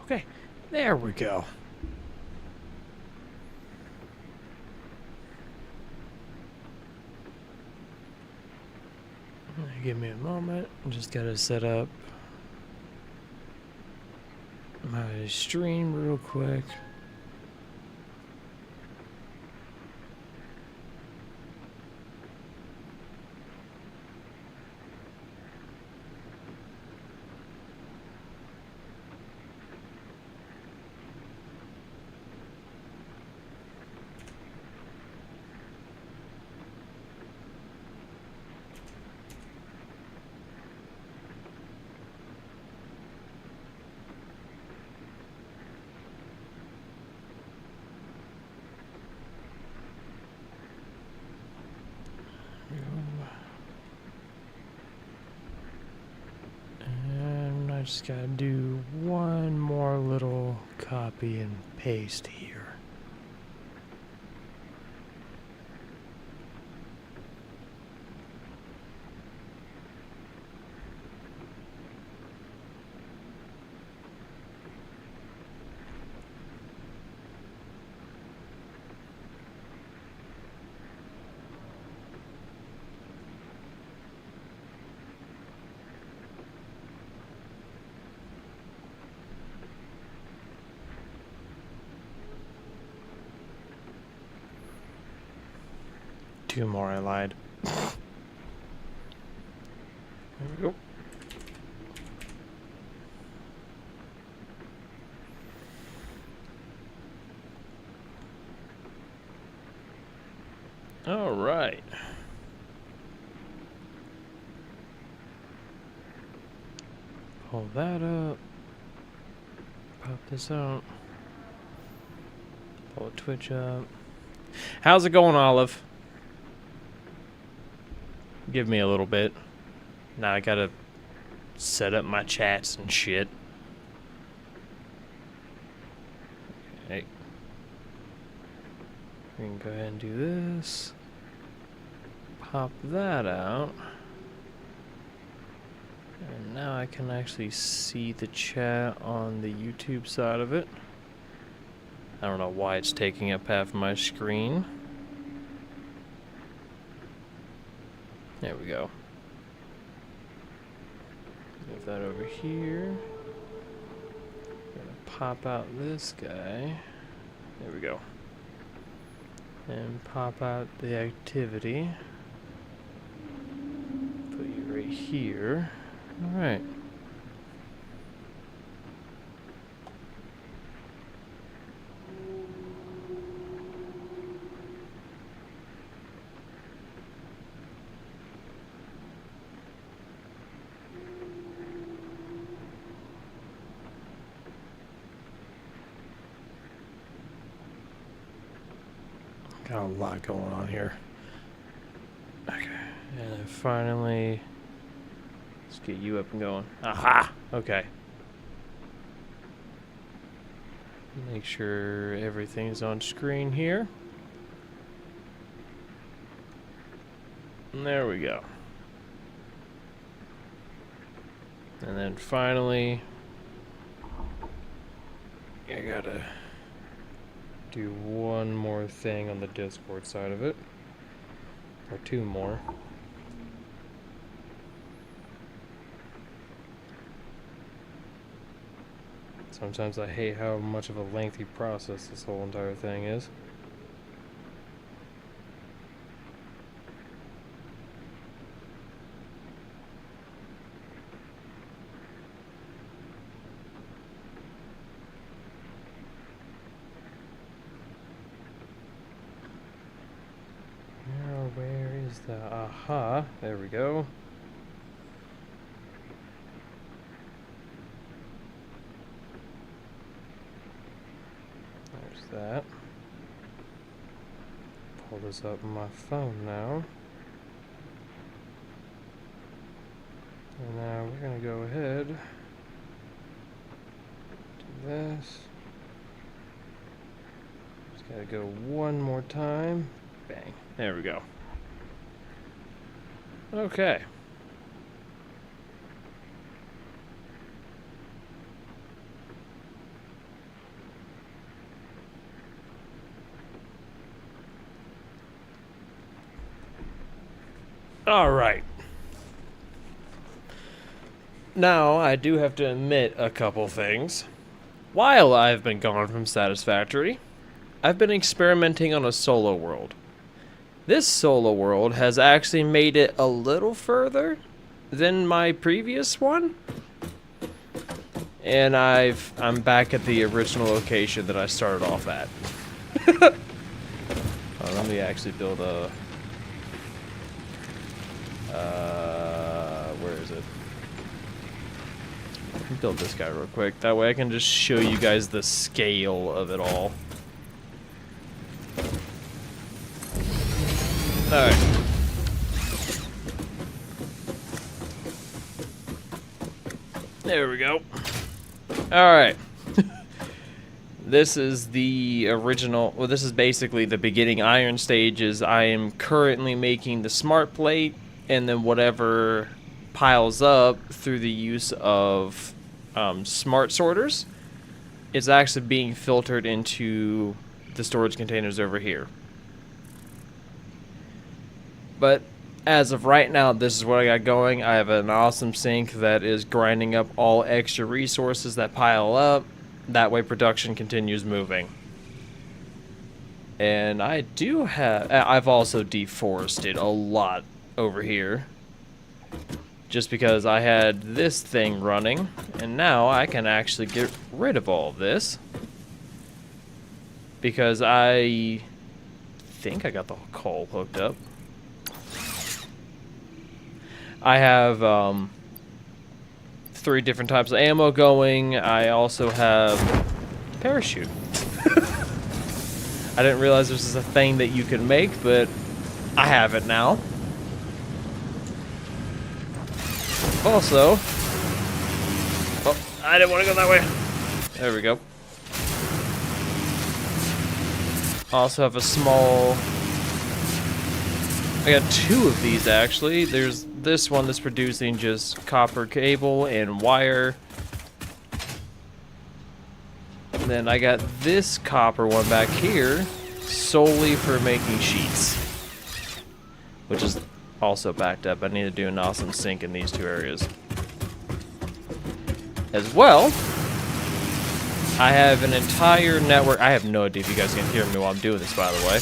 Okay, there we go. Give me a moment. Just gotta set up my stream real quick. And I just gotta do one more little copy and paste here. Two more, I lied. There we go. All right. Pull that up. Pop this out. Pull Twitch up. How's it going, Olive? Give me a little bit. Now I gotta set up my chats and shit. Okay. We can go ahead and do this. Pop that out. And now I can actually see the chat on the YouTube side of it. I don't know why it's taking up half of my screen. There we go. Move that over here. Gonna pop out this guy. There we go. And pop out the activity. Put you right here. Alright. Got a lot going on here. Okay, and then finally, let's get you up and going. Aha! Okay. Make sure everything's on screen here. And there we go. And then finally, I gotta do one more thing on the Discord side of it. Or two more. Sometimes I hate how much of a lengthy process this whole entire thing is. Where is the aha? There we go. There's that. Pull this up on my phone now. And now we're gonna go ahead. Do this. Just gotta go one more time. Bang. There we go. Okay. All right. Now, I do have to admit a couple things. While I've been gone from Satisfactory, I've been experimenting on a solo world. This solo world has actually made it a little further than my previous one. And I'm back at the original location that I started off at. Let me actually build a... where is it? Let me build this guy real quick. That way I can just show you guys the scale of it all. Alright. There we go. Alright. This is the original, well, this is basically the beginning iron stages. I am currently making the smart plate, and then whatever piles up through the use of smart sorters is actually being filtered into the storage containers over here. But as of right now, this is what I got going. I have an awesome sink that is grinding up all extra resources that pile up. That way production continues moving. And I do have... I've also deforested a lot over here. Just because I had this thing running. And now I can actually get rid of all of this. Because I think I got the coal hooked up. I have... 3 different types of ammo going. I also have parachute. I didn't realize this is a thing that you could make, but I have it now. Also, oh, I didn't want to go that way. There we go. Also have a small... I got 2 of these actually. There's this one that's producing just copper cable and wire. And then I got this copper one back here solely for making sheets, which is also backed up. I need to do an awesome sink in these 2 areas. As well, I have an entire network. I have no idea if you guys can hear me while I'm doing this, by the way.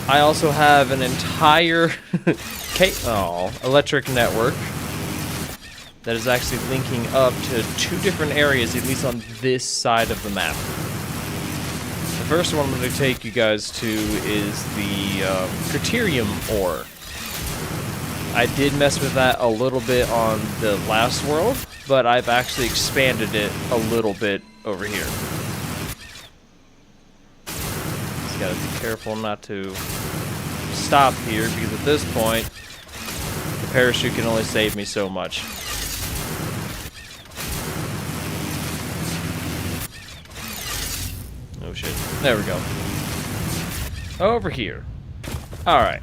I also have an entire electric network that is actually linking up to 2 different areas, at least on this side of the map. The first one I'm going to take you guys to is the Criterium ore. I did mess with that a little bit on the last world, but I've actually expanded it a little bit over here. Gotta be careful not to stop here, because at this point the parachute can only save me so much. Oh shit. There we go. Over here. Alright.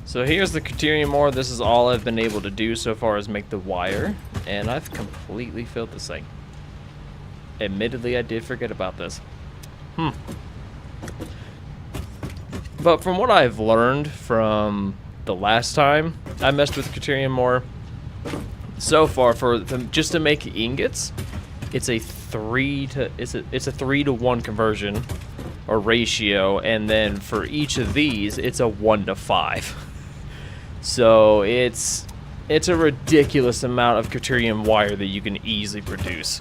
So here's the Criterium ore. This is all I've been able to do so far, is make the wire, and I've completely filled this thing. Admittedly, I did forget about this. But from what I've learned from the last time I messed with Criterium ore, so far just to make ingots, it's a 3 to 1 conversion or ratio, and then for each of these it's a 1 to 5. So it's a ridiculous amount of Criterium wire that you can easily produce.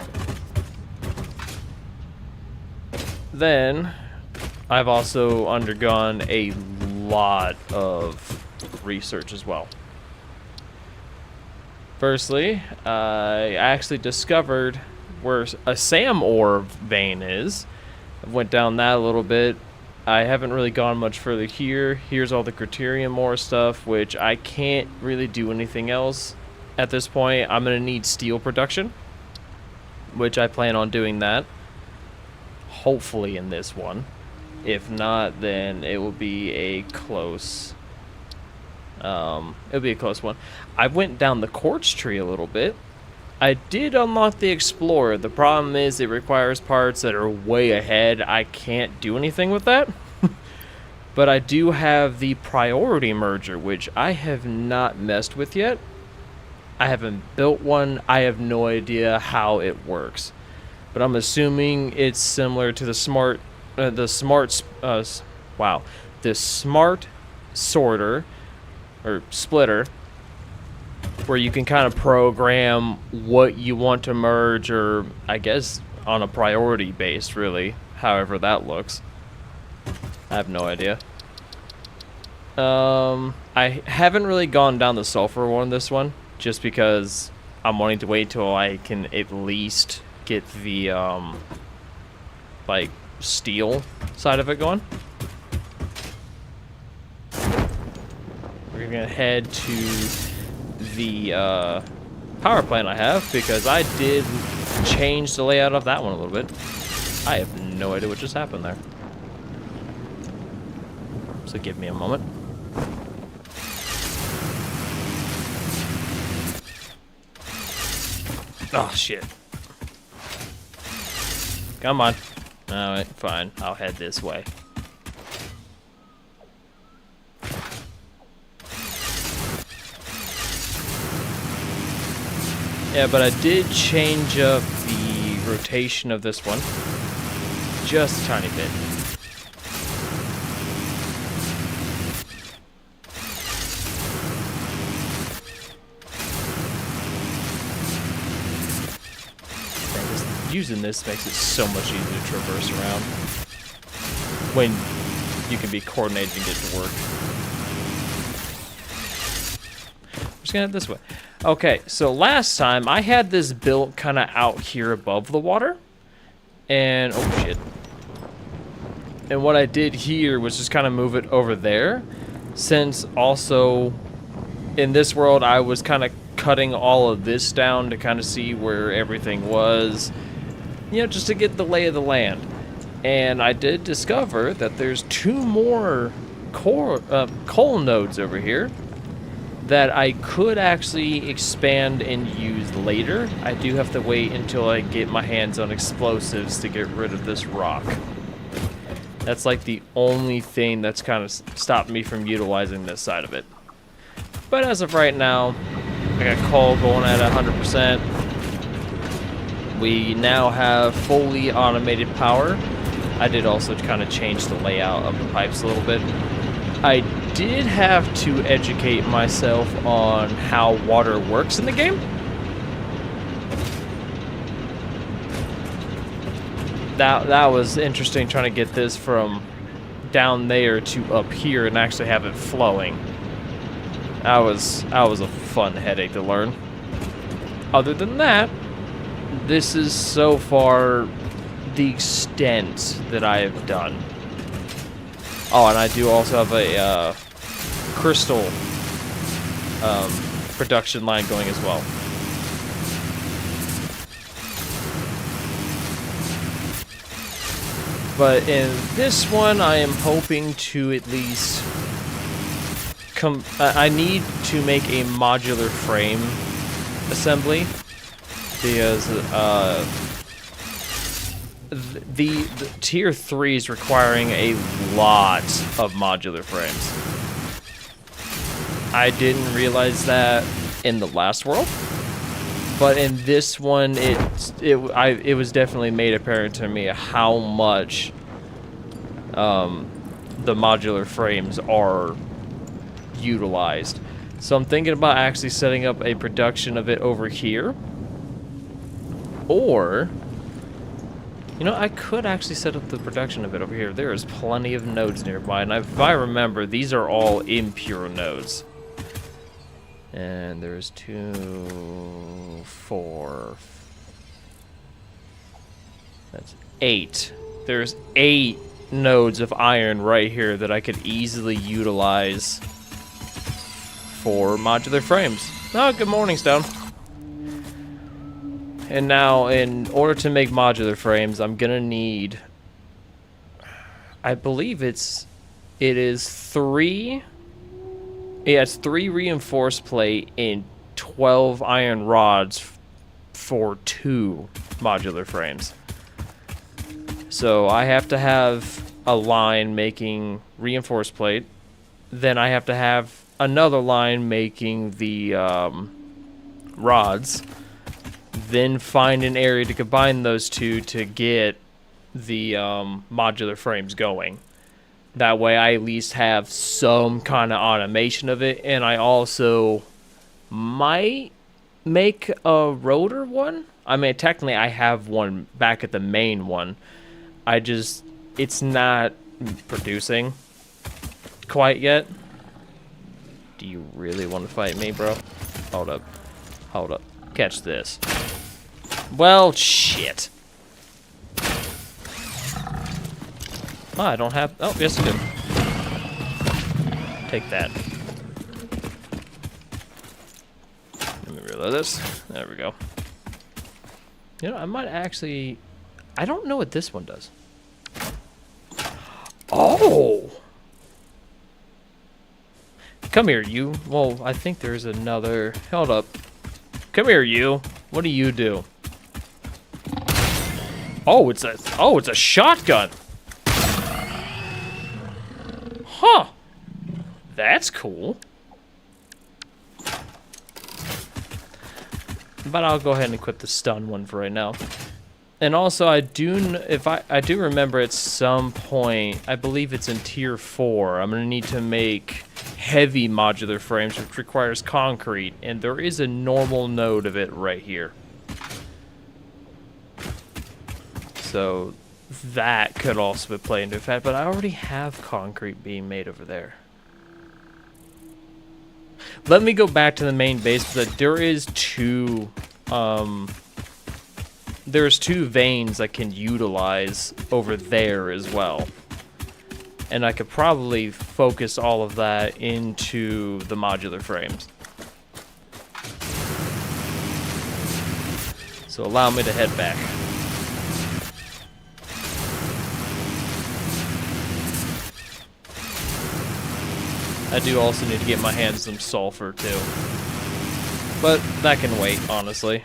Then I've also undergone a lot of research as well. Firstly, I actually discovered where a SAM ore vein is. I went down that a little bit. I haven't really gone much further here. Here's all the Criterium ore stuff, which I can't really do anything else at this point. I'm going to need steel production, which I plan on doing that. Hopefully in this one. If not, then it will be a close one. I went down the quartz tree a little bit, I did unlock the Explorer. The problem is it requires parts that are way ahead. I can't do anything with that. But I do have the Priority Merger, which I have not messed with yet. I haven't built one. I have no idea how it works. But I'm assuming it's similar to the Smart Sorter, or Splitter, where you can kind of program what you want to merge, or I guess on a priority base, really, however that looks. I have no idea. I haven't really gone down the sulfur one this one, just because I'm wanting to wait till I can at least get the like steel side of it going. We're gonna head to the power plant I have, because I did change the layout of that one a little bit. I have no idea what just happened there. So give me a moment. Oh, shit. Come on. Alright, fine. I'll head this way. Yeah, but I did change up the rotation of this one. Just a tiny bit. Using this makes it so much easier to traverse around when you can be coordinated and get to work. I'm just gonna head this way. Okay, so last time I had this built kind of out here above the water, and oh shit. And what I did here was just kind of move it over there, since also in this world I was kind of cutting all of this down to kind of see where everything was. You know, just to get the lay of the land. And I did discover that there's 2 more coal nodes over here that I could actually expand and use later. I do have to wait until I get my hands on explosives to get rid of this rock. That's like the only thing that's kind of stopped me from utilizing this side of it. But as of right now, I got coal going at 100%. We now have fully automated power. I did also kind of change the layout of the pipes a little bit. I did have to educate myself on how water works in the game. That was interesting, trying to get this from down there to up here and actually have it flowing. That was a fun headache to learn. Other than that, this is so far the extent that I have done. Oh, and I do also have a crystal production line going as well. But in this one, I am hoping to at least I need to make a modular frame assembly, because the tier 3 is requiring a lot of modular frames. I didn't realize that in the last world, but in this one, it was definitely made apparent to me how much the modular frames are utilized. So I'm thinking about actually setting up a production of it over here. Or, you know, I could actually set up the production of it over here. There is plenty of nodes nearby, and if I remember, these are all impure nodes. And there's 2, 4. That's 8. There's 8 nodes of iron right here that I could easily utilize for modular frames. Oh, good morning, Stone. And now, in order to make modular frames, I'm gonna need, I believe it is 3. Yeah, it's 3 reinforced plate and 12 iron rods for 2 modular frames. So I have to have a line making reinforced plate, then I have to have another line making the rods, then find an area to combine those two to get the modular frames going. That way I at least have some kind of automation of it, and I also might make a rotor one. I mean, technically I have one back at the main one. It's not producing quite yet. Do you really want to fight me, bro? Hold up. Hold up. Catch this. Well, shit. Oh, I don't have... Oh, yes I do. Take that. Let me reload this. There we go. You know, I might actually... I don't know what this one does. Oh! Come here, you. Well, I think there's another... Hold up. Come here, you. What do you do? Oh, it's a shotgun. Huh. That's cool. But I'll go ahead and equip the stun one for right now. And also, I do remember at some point, I believe it's in tier 4, I'm going to need to make heavy modular frames, which requires concrete, and there is a normal node of it right here. So that could also play into effect, but I already have concrete being made over there. Let me go back to the main base, but there is there's 2 veins I can utilize over there as well. And I could probably focus all of that into the modular frames. So allow me to head back. I do also need to get my hands some sulfur too. But that can wait, honestly.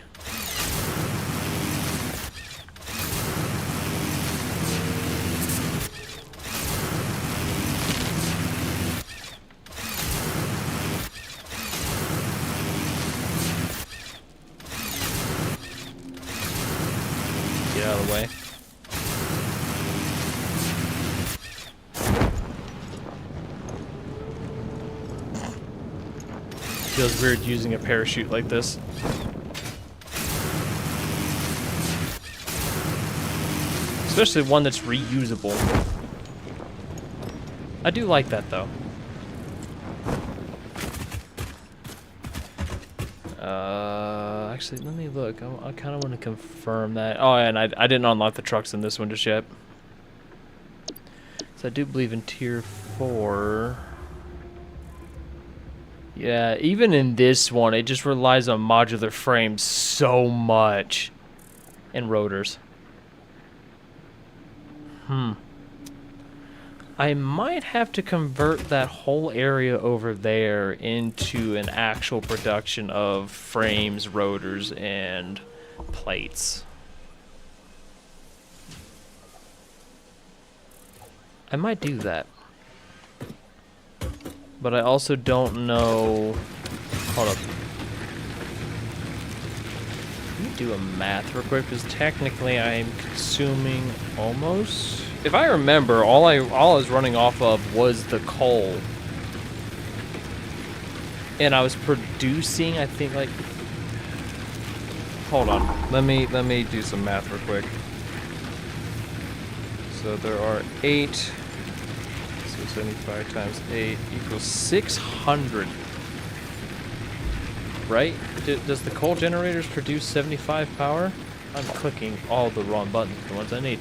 Get out of the way. Feels weird using a parachute like this. Especially one that's reusable. I do like that though. Actually, let me look. I kind of want to confirm that. Oh, and I didn't unlock the trucks in this one just yet. So I do believe in tier 4. Yeah, even in this one, it just relies on modular frames so much. And rotors. I might have to convert that whole area over there into an actual production of frames, rotors, and plates. I might do that. But I also don't know... Hold up. Let me do a math real quick, because technically I'm consuming almost... If I remember, all I was running off of was the coal. And I was producing, I think, like... Hold on. Let me do some math real quick. So there are 8... So 75 times 8 equals 600. Right? Does the coal generators produce 75 power? I'm clicking all the wrong buttons, the ones I need.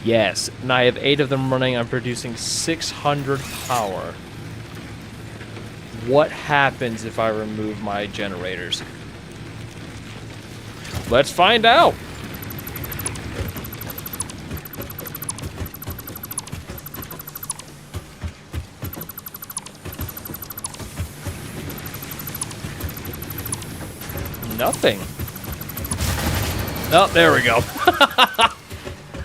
Yes, and I have 8 of them running. I'm producing 600 power. What happens if I remove my generators? Let's find out! Nothing. Oh, there we go.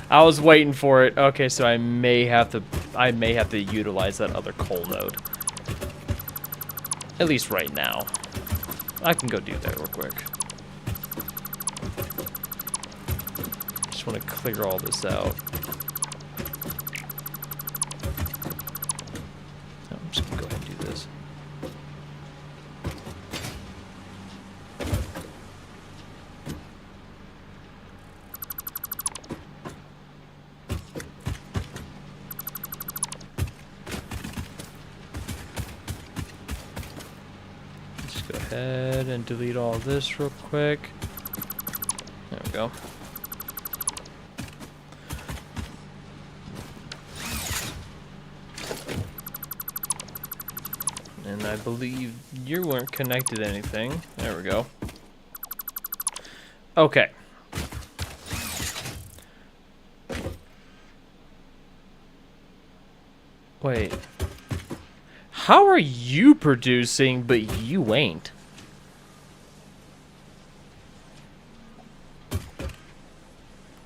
I was waiting for it. Okay, so I may have to utilize that other coal node. At least right now. I can go do that real quick. Just want to clear all this out. I'm just gonna go ahead and do this. Just go ahead and delete all this real quick. There we go. And I believe you weren't connected to anything. There we go. Okay. Wait. How are you producing, but you ain't?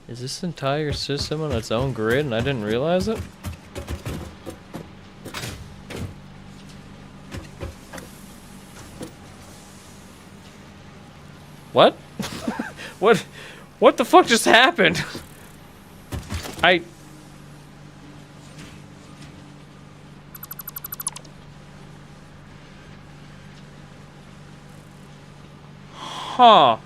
Is this entire system on its own grid and I didn't realize it? What? What the fuck just happened? Huh.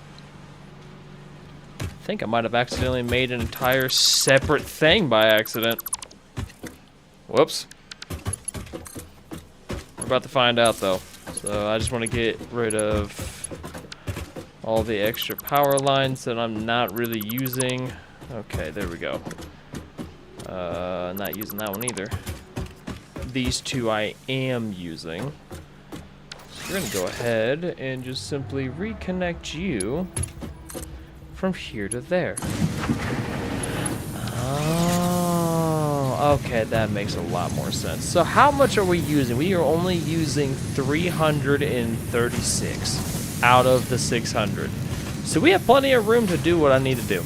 I think I might have accidentally made an entire separate thing by accident. Whoops. We're about to find out though. So I just want to get rid of all the extra power lines that I'm not really using. Okay, there we go. Not using that one either. These two I am using. So we're gonna go ahead and just simply reconnect you from here to there. Oh, okay, that makes a lot more sense. So how much are we using? We are only using 336 out of the 600. So we have plenty of room to do what I need to do.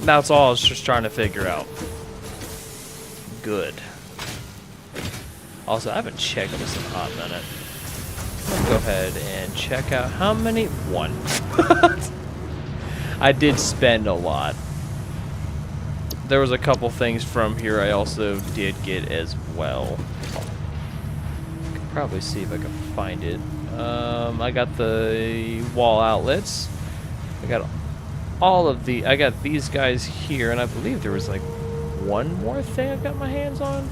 That's all I was just trying to figure out. Good. Also, I haven't checked this in a hot minute. Let's go ahead and check out how many. One. I did spend a lot. There was a couple things from here I also did get as well. I can probably see if I can find it. I got the wall outlets. I got all of the. I got these guys here, and I believe there was like one more thing I got my hands on.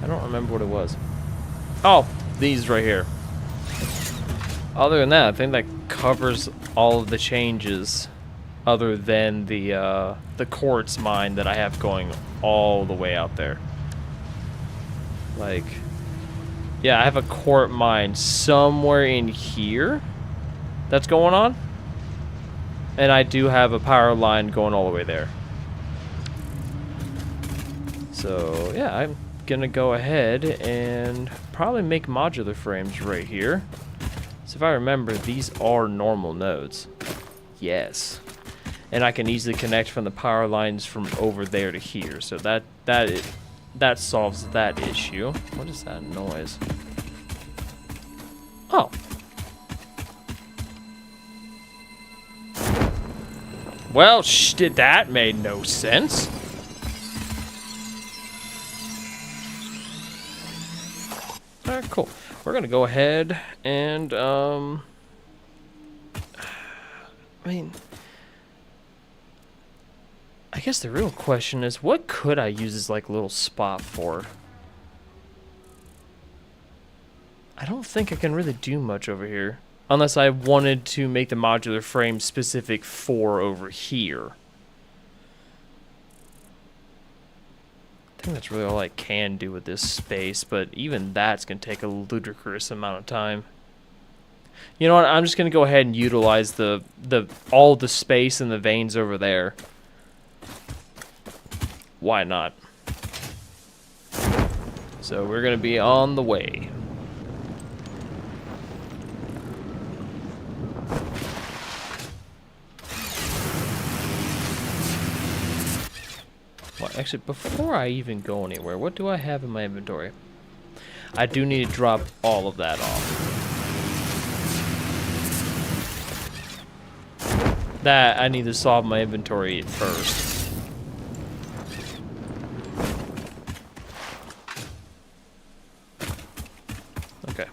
I don't remember what it was. Oh, these right here. Other than that, I think that covers all of the changes, other than the quartz mine that I have going all the way out there. Like, yeah, I have a quartz mine somewhere in here that's going on, and I do have a power line going all the way there. So yeah, I'm gonna go ahead and probably make modular frames right here. So if I remember, these are normal nodes. Yes. And I can easily connect from the power lines from over there to here. So that solves that issue. What is that noise? Oh. Well, that made no sense. Alright, cool. We're gonna go ahead and I mean, I guess the real question is, what could I use this like little spot for? I don't think I can really do much over here, unless I wanted to make the modular frame specific for over here. I think that's really all I can do with this space, but even that's going to take a ludicrous amount of time. You know what? I'm just going to go ahead and utilize all the space in the veins over there. Why not? So we're going to be on the way. Actually, before I even go anywhere, what do I have in my inventory? I do need to drop all of that off. That, I need to solve my inventory first. Okay.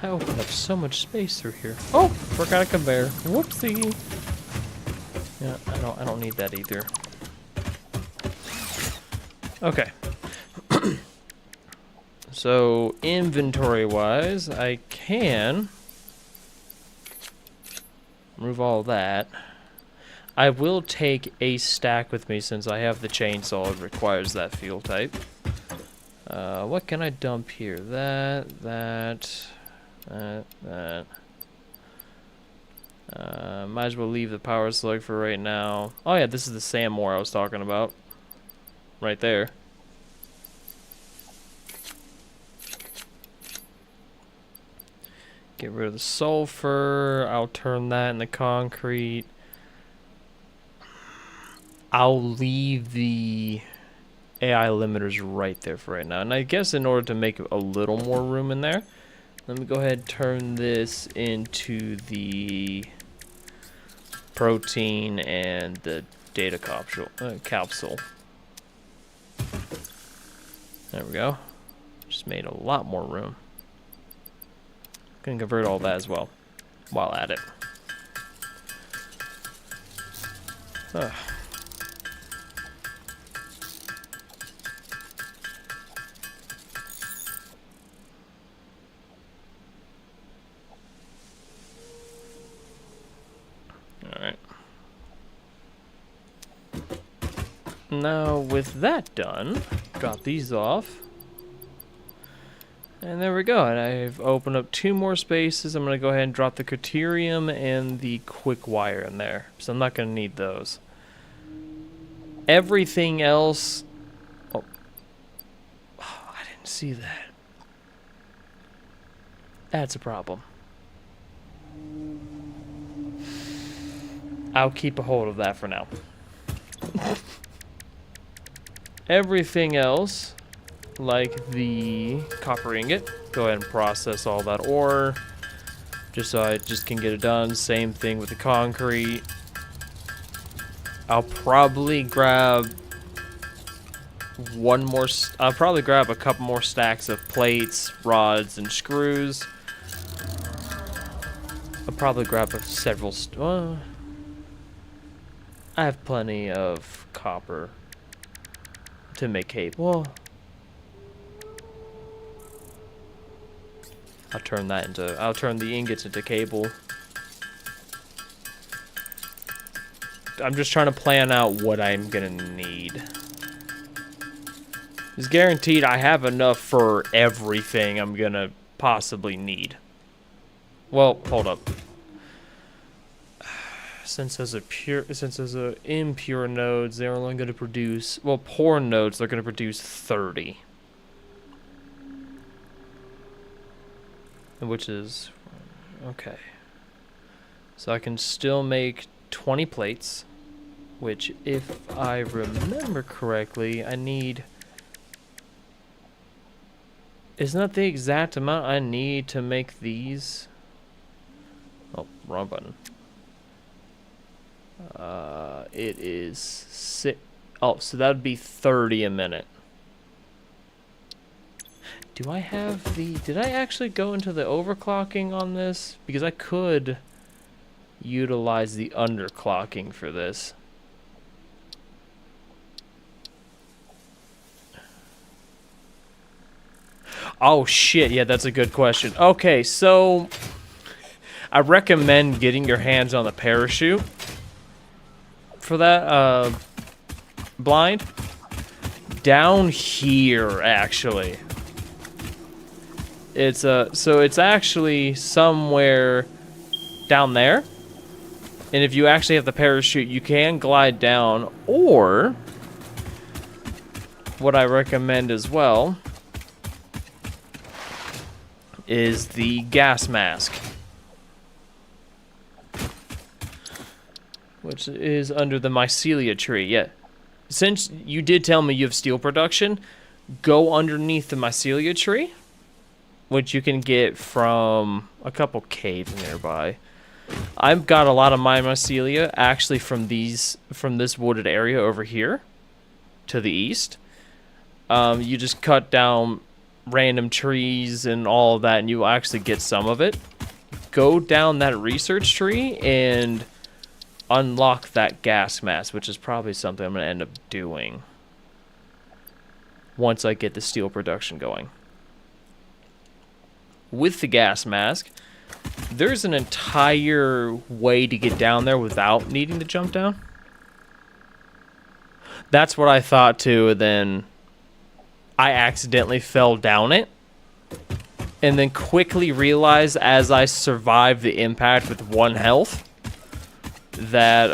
I opened up so much space through here. Oh, forgot a conveyor. Whoopsie. Yeah, I don't need that either. Okay. So inventory-wise, I can remove all that. I will take a stack with me since I have the chainsaw. It requires that fuel type. What can I dump here? That. Might as well leave the power slug for right now. Oh yeah, this is the sand ore I was talking about. Right there. Get rid of the sulfur. I'll turn that into concrete. I'll leave the AI limiters right there for right now. And I guess in order to make a little more room in there, let me go ahead and turn this into the protein and the data capsule. There we go. Just made a lot more room. Gonna convert all that as well while at it. Ugh. Alright. Now with that done, drop these off. And there we go. And I've opened up 2 more spaces. I'm going to go ahead and drop the Criterium and the quick wire in there. So I'm not going to need those. Everything else... Oh, I didn't see that. That's a problem. I'll keep a hold of that for now. Everything else... like the copper ingot, go ahead and process all that ore just so I just can get it done. Same thing with the concrete. I'll probably grab I'll probably grab a couple more stacks of plates, rods, and screws. I'll probably grab several I have plenty of copper to make cable. Well, I'll turn the ingots into cable. I'm just trying to plan out what I'm gonna need. It's guaranteed I have enough for everything I'm gonna possibly need. Well, hold up. Since there's impure nodes, they're only gonna produce, well, poor nodes, they're gonna produce 30. Which is, okay. So I can still make 20 plates, which if I remember correctly, I need, isn't that the exact amount I need to make these? Oh, wrong button. It is 6, oh, so that would be 30 a minute. Do I have the... Did I actually go into the overclocking on this? Because I could utilize the underclocking for this. Oh, shit. Yeah, that's a good question. Okay, so... I recommend getting your hands on the parachute for that blind. Down here, actually. It's so it's actually somewhere down there. And if you actually have the parachute, you can glide down, or what I recommend as well is the gas mask. which is under the mycelia tree. Yeah. Since you did tell me you have steel production, go underneath the mycelia tree, which you can get from a couple caves nearby. I've got a lot of my mycelia actually from this wooded area over here to the east. You just cut down random trees and all of that, and you actually get some of it. Go down that research tree and unlock that gas mask, which is probably something I'm going to end up doing once I get the steel production going. With the gas mask, there's an entire way to get down there without needing to jump down. That's what I thought too, and then I accidentally fell down it, and then quickly realized as I survived the impact with 1 health that,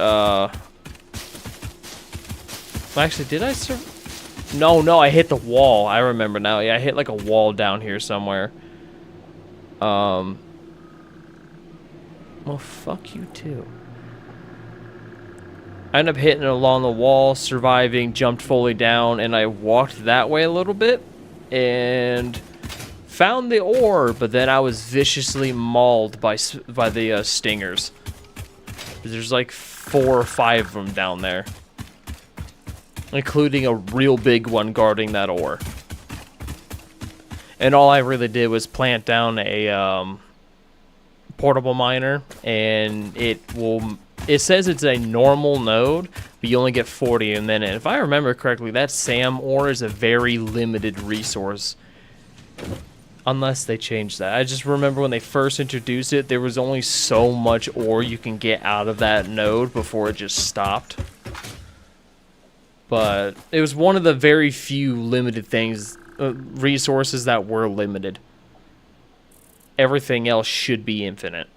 actually, did I No, I hit the wall. I remember now. Yeah, I hit like a wall down here somewhere. Well, fuck you too. I ended up hitting it along the wall, surviving, jumped fully down, and I walked that way a little bit and found the ore, but then I was viciously mauled by the stingers. There's like 4 or 5 of them down there, including a real big one guarding that ore. And all I really did was plant down a portable miner, and it says it's a normal node, but you only get 40, and then if I remember correctly, that SAM ore is a very limited resource. Unless they change that. I just remember when they first introduced it, there was only so much ore you can get out of that node before it just stopped. But it was one of the very few limited things, resources that were limited. Everything else should be infinite.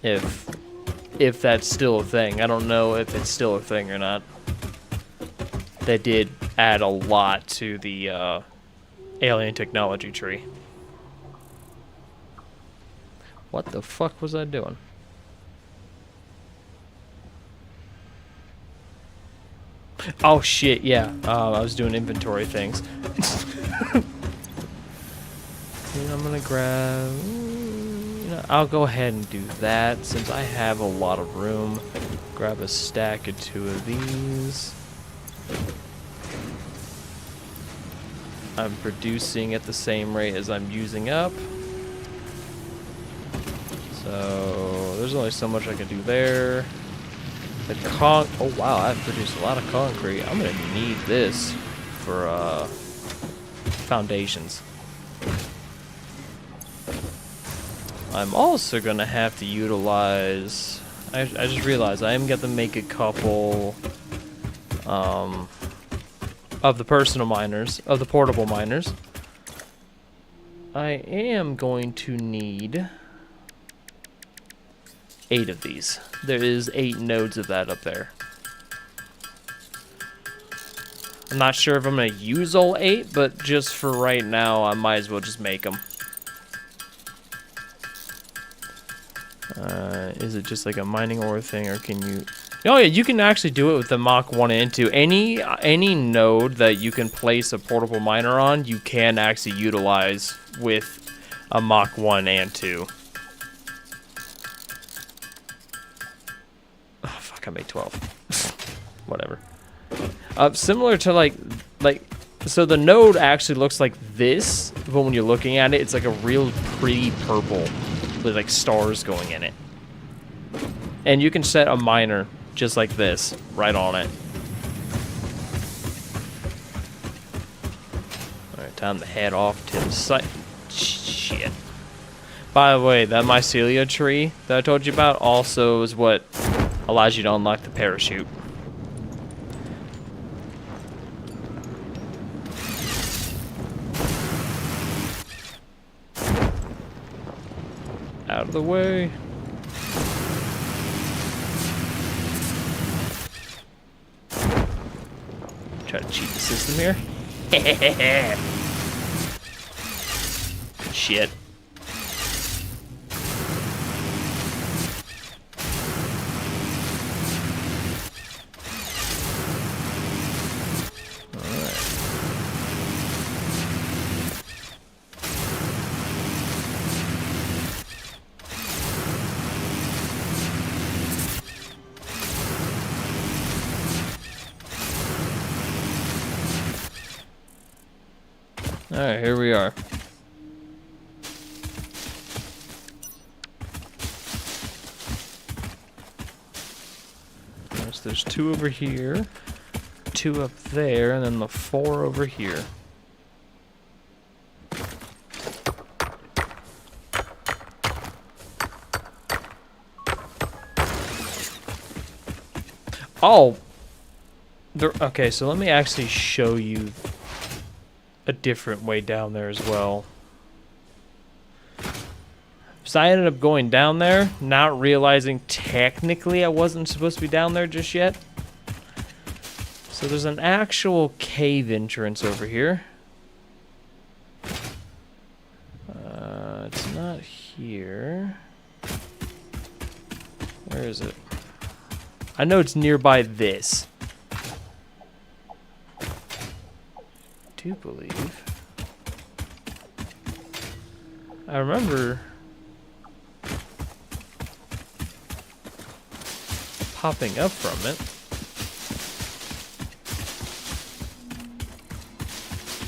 If that's still a thing. I don't know if it's still a thing or not. They did add a lot to the alien technology tree. What the fuck was I doing? Oh shit, yeah. I was doing inventory things. And I'm gonna grab... I'll go ahead and do that since I have a lot of room. Grab a stack of 2 of these. I'm producing at the same rate as I'm using up. So there's only so much I can do there. Oh wow, I've produced a lot of concrete. I'm gonna need this for foundations. I'm also gonna have to utilize... I just realized I am gonna make a couple of the personal miners, of the portable miners. I am going to need 8 of these. There is 8 nodes of that up there. I'm not sure if I'm going to use all 8, but just for right now, I might as well just make them. Is it just like a mining ore thing, or can you... Oh yeah, you can actually do it with the Mach 1 and 2. Any node that you can place a portable miner on, you can actually utilize with a Mach 1 and 2. Oh, fuck, I made 12. Whatever. Similar to like, so the node actually looks like this, but when you're looking at it, it's like a real pretty purple with like stars going in it. And you can set a miner just like this, right on it. Alright, time to head off to the site. Shit. By the way, that mycelia tree that I told you about also is what allows you to unlock the parachute. Out of the way. Try to cheat the system here. Shit. Alright, here we are. So there's 2 over here, 2 up there, and then the 4 over here. Oh! Okay, so let me actually show you a different way down there as well. So I ended up going down there, not realizing technically I wasn't supposed to be down there just yet. So there's an actual cave entrance over here. It's not here. Where is it? I know it's nearby this. I do believe. I remember popping up from it.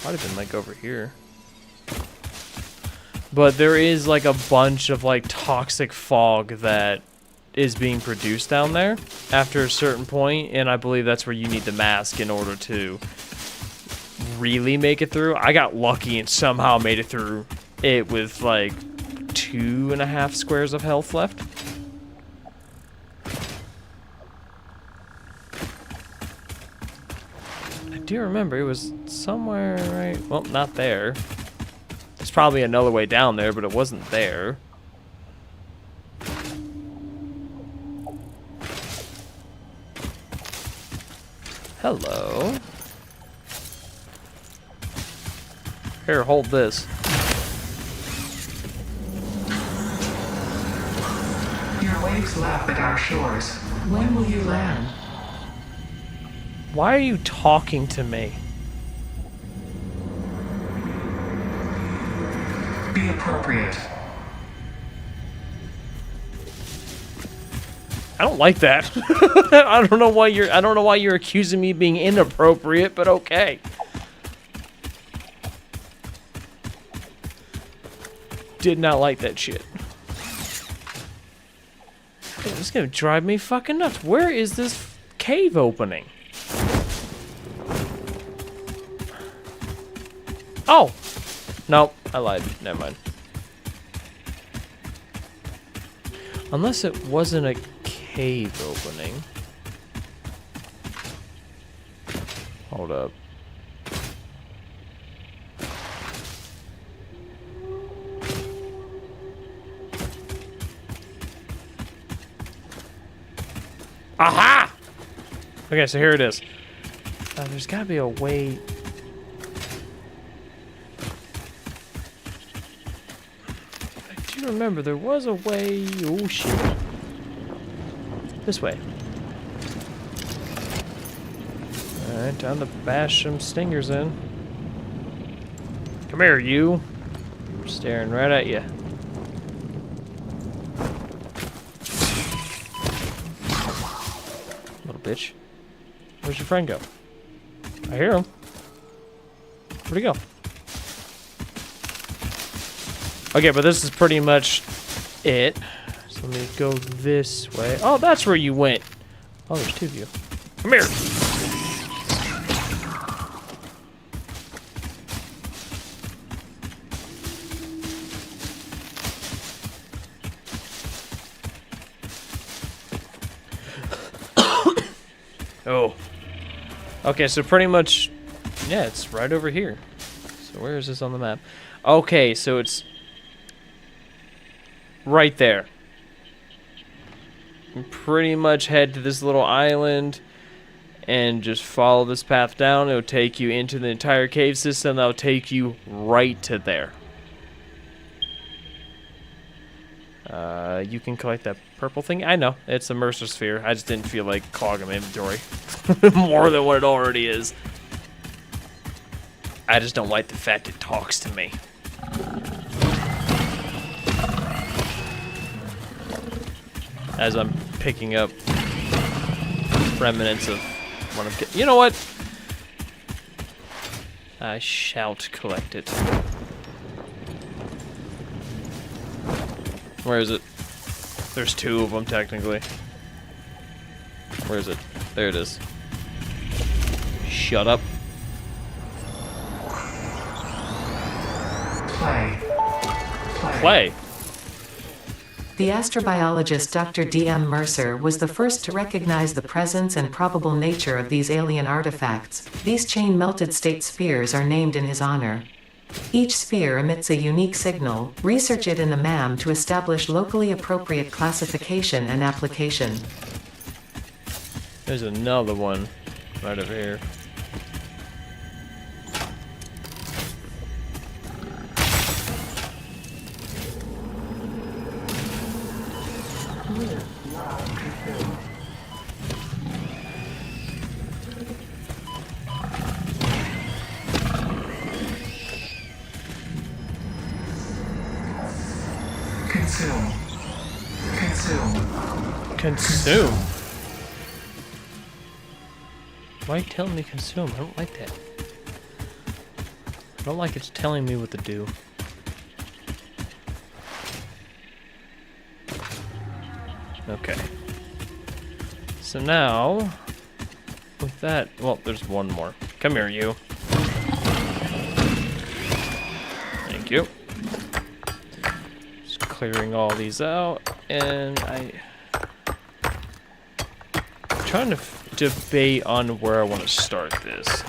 Might have been like over here. But there is like a bunch of like toxic fog that is being produced down there after a certain point, and I believe that's where you need the mask in order to really make it through. I got lucky and somehow made it through it with like 2.5 squares of health left. I do remember it was somewhere right, well, not there. There's probably another way down there, but it wasn't there. Hello. Here, hold this. Your waves lap at our shores. When will you land? Why are you talking to me? Be appropriate. I don't like that. I don't know why you're accusing me of being inappropriate, but okay. Did not like that shit. This is gonna drive me fucking nuts. Where is this cave opening? Oh! Nope, I lied. Never mind. Unless it wasn't a cave opening. Hold up. Aha! Okay, so here it is. There's gotta be a way. I do remember there was a way. Oh shit. This way. Alright, time to bash some stingers in. Come here, you. I'm staring right at you. Little bitch. Where's your friend go? I hear him. Where'd he go? Okay, but this is pretty much it. So let me go this way. Oh, that's where you went. Oh, there's 2 of you. Come here. Oh. Okay, so pretty much, yeah, it's right over here. So where is this on the map? Okay, so it's right there. You pretty much head to this little island and just follow this path down. It'll take you into the entire cave system. That'll take you right to there. You can collect that purple thing. I know, it's a Mercer sphere. I just didn't feel like clogging my inventory more than what it already is. I just don't like the fact it talks to me. As I'm picking up remnants of what I'm getting. You know what? I shalt collect it. Where is it? There's two of them, technically. Where is it? There it is. Shut up. Play. The astrobiologist Dr. D.M. Mercer was the first to recognize the presence and probable nature of these alien artifacts. These chain-melted state spheres are named in his honor. Each sphere emits a unique signal. Research it in the MAM to establish locally appropriate classification and application. There's another one right over here. Consume. Consume? Why are you telling me consume? I don't like that. I don't like it's telling me what to do. Okay. So now, with that, well, there's one more. Come here, you. Thank you. Just clearing all these out, and I'm trying to debate on where I want to start this.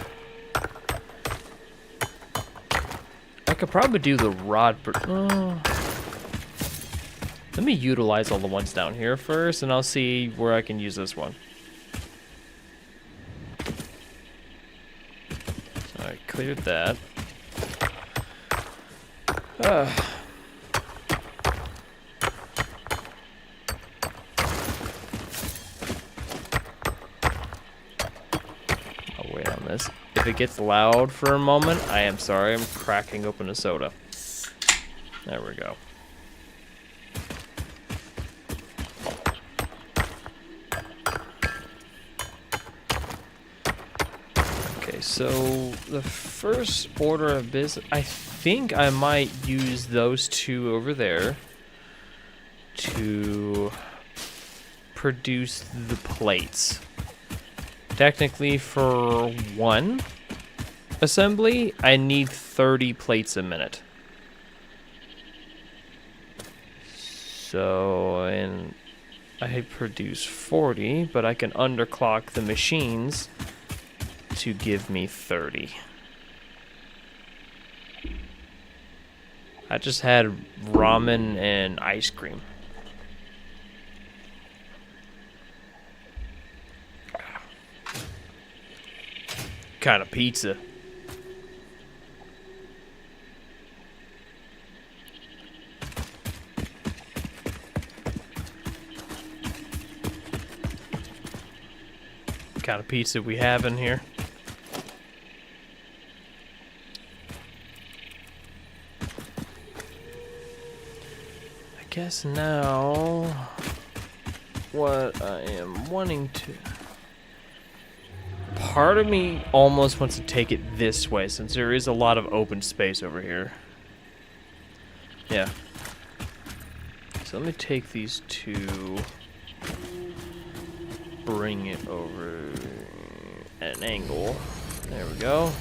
I could probably do the rod. Let me utilize all the ones down here first, and I'll see where I can use this one. So I cleared that. I'll wait on this. If it gets loud for a moment, I am sorry. I'm cracking open a soda. There we go. So the first order of business, I think I might use those two over there to produce the plates. Technically, for one assembly, I need 30 plates a minute. So, and I produce 40, but I can underclock the machines to give me 30. I just had ramen and ice cream. Kind of pizza. Kind of pizza we have in here. I guess now what I am wanting to, part of me almost wants to take it this way since there is a lot of open space over here. Yeah. So let me take these two, bring it over at an angle. There we go.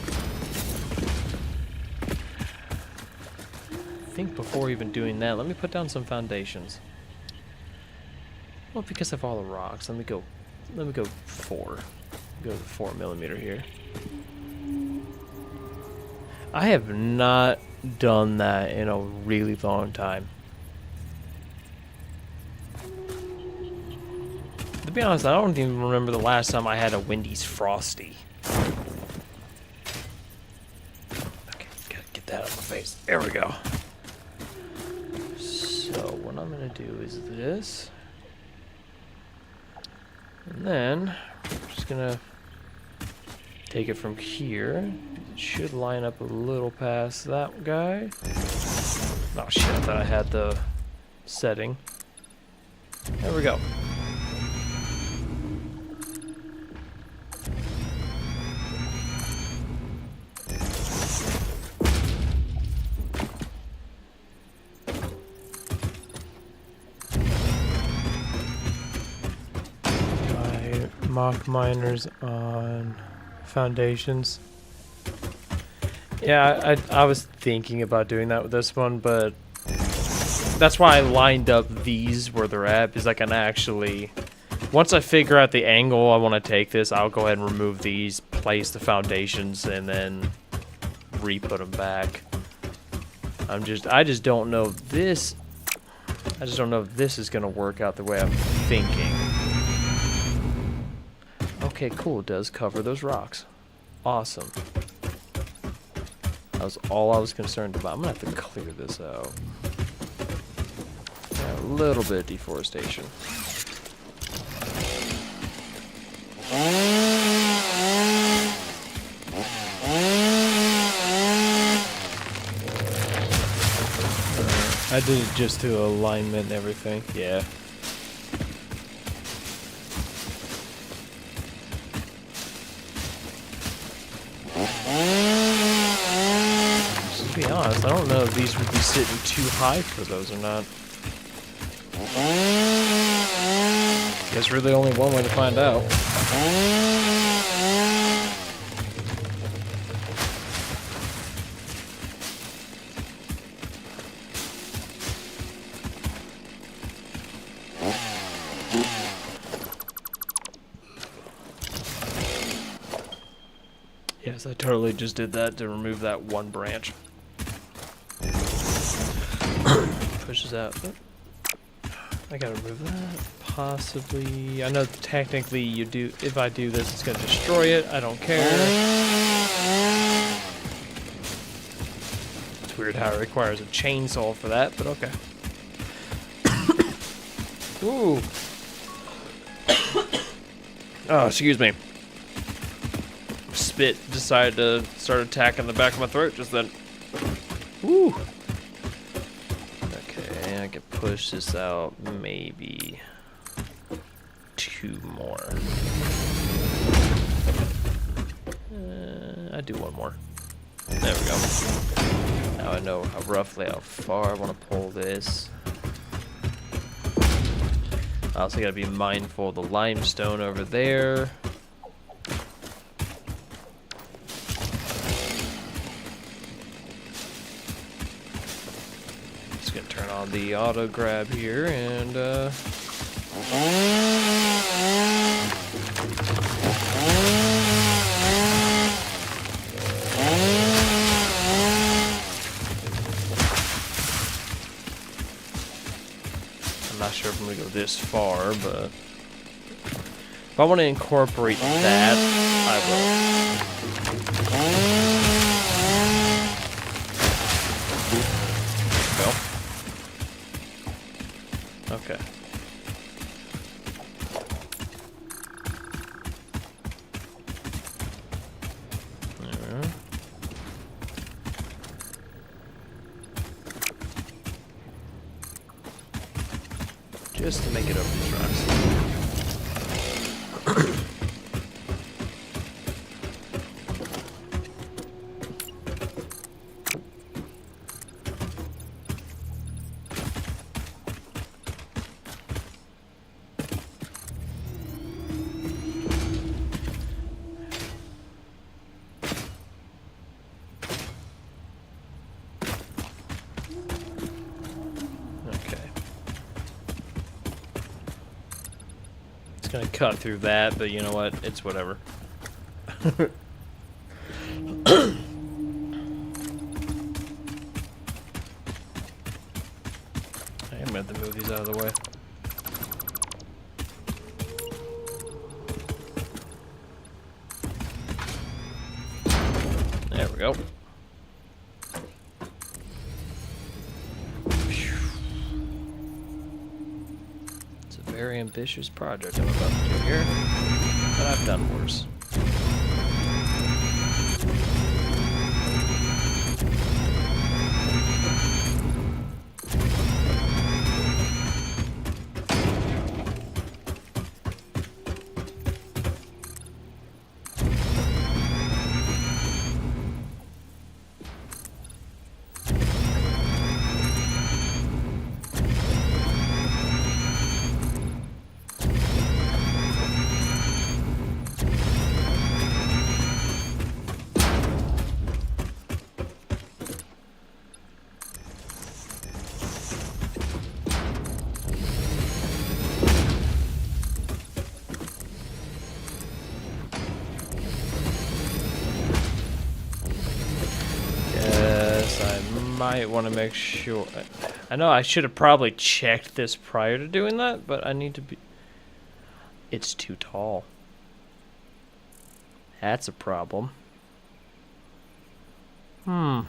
I think before even doing that, let me put down some foundations. Well, because of all the rocks, let me go 4. Go to 4 millimeter here. I have not done that in a really long time. To be honest, I don't even remember the last time I had a Wendy's Frosty. Okay, gotta get that out of my face. There we go. So what I'm gonna do is this, and then I'm just gonna take it from here. It should line up a little past that guy. Oh shit, I thought I had the setting. There we go. Mock miners on foundations. Yeah, I was thinking about doing that with this one, but that's why I lined up these where they're at, because I can actually, once I figure out the angle I want to take this, I'll go ahead and remove these, place the foundations, and then re-put them back. I just don't know this. I just don't know if this is gonna work out the way I'm thinking. Okay, cool. It does cover those rocks. Awesome. That was all I was concerned about. I'm gonna have to clear this out. Yeah, a little bit of deforestation. I did it just to alignment and everything. Yeah. Just to be honest, I don't know if these would be sitting too high for those or not. Guess really only one way to find out. Yes, I totally just did that to remove that one branch. Pushes out. I gotta remove that. Possibly. I know technically you do. If I do this, it's gonna destroy it. I don't care. It's weird how it requires a chainsaw for that, but okay. Ooh. Oh, excuse me. Spit decided to start attacking the back of my throat just then. Woo. Okay, I can push this out maybe 2 more. I do 1 more. There we go. Now I know roughly how far I want to pull this. I also gotta be mindful of the limestone over there. Just gonna turn on the auto grab here and I'm not sure if I'm gonna go this far, but if I want to incorporate that, I will. Go. Okay. There. Just to make it over these rocks. Gonna cut through that, but you know what? It's whatever. I am gonna have to move these out of the way. There we go. Very ambitious project I'm about to do here, but I've done worse. might want to make sure. I know I should have probably checked this prior to doing that, but I need to be. It's too tall. That's a problem. Are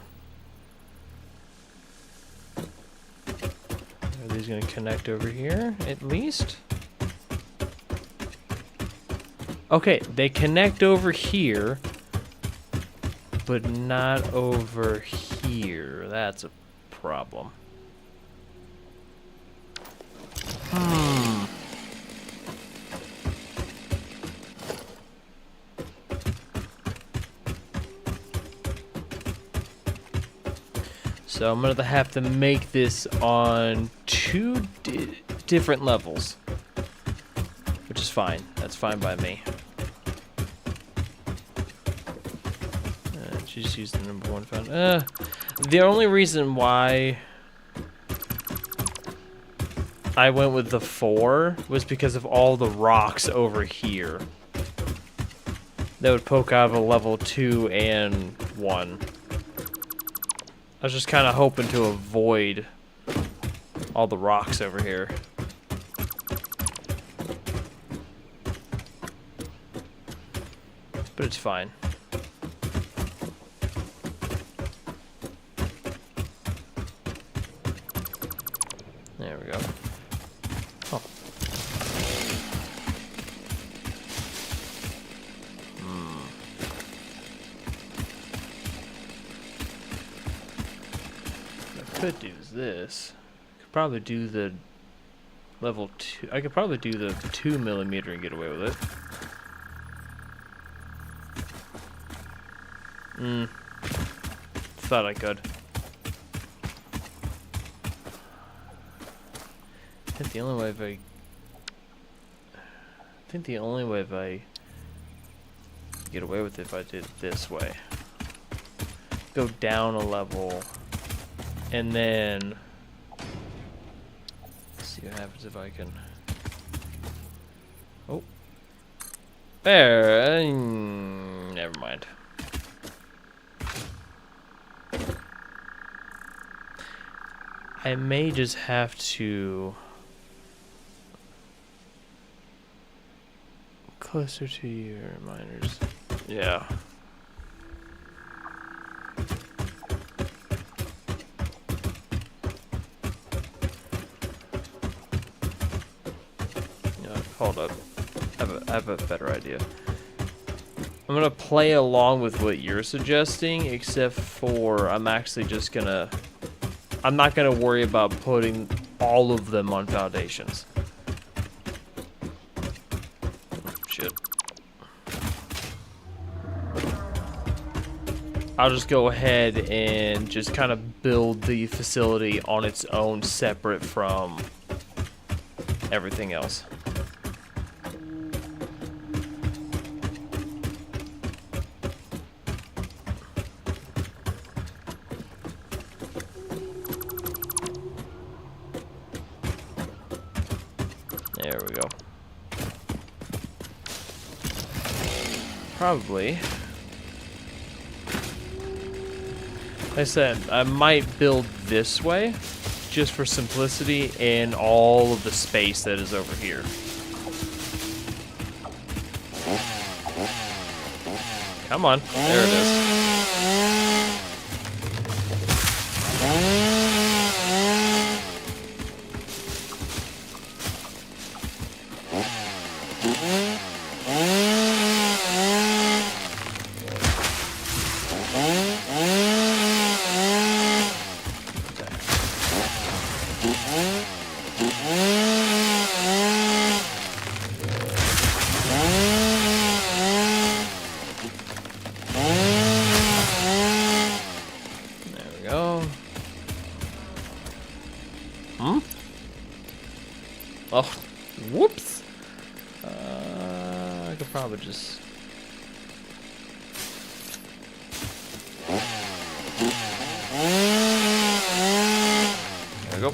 these going to connect over here, at least? Okay, they connect over here, but not over here. That's a problem. So I'm gonna have to make this on two different levels, which is fine. That's fine by me. Just use the number 1 found. The only reason why I went with the 4 was because of all the rocks over here that would poke out of a level 2 and 1. I was just kind of hoping to avoid all the rocks over here. But it's fine. There we go. Oh. Could do this. Could probably do the level 2. I could probably do the 2mm and get away with it. Thought I could. I think the only way if I get away with it if I did it this way. Go down a level. And then, let's see what happens if I can. Oh, there. Never mind. I may just have to closer to your miners. Yeah. Hold up. I have a better idea. I'm gonna play along with what you're suggesting, except for I'm actually just gonna... I'm not gonna worry about putting all of them on foundations. Shit. I'll just go ahead and just kind of build the facility on its own, separate from everything else. There we go. Probably. Like I said, I might build this way, just for simplicity and all of the space that is over here. Come on, there it is. Oh, whoops. I could probably just... There we go.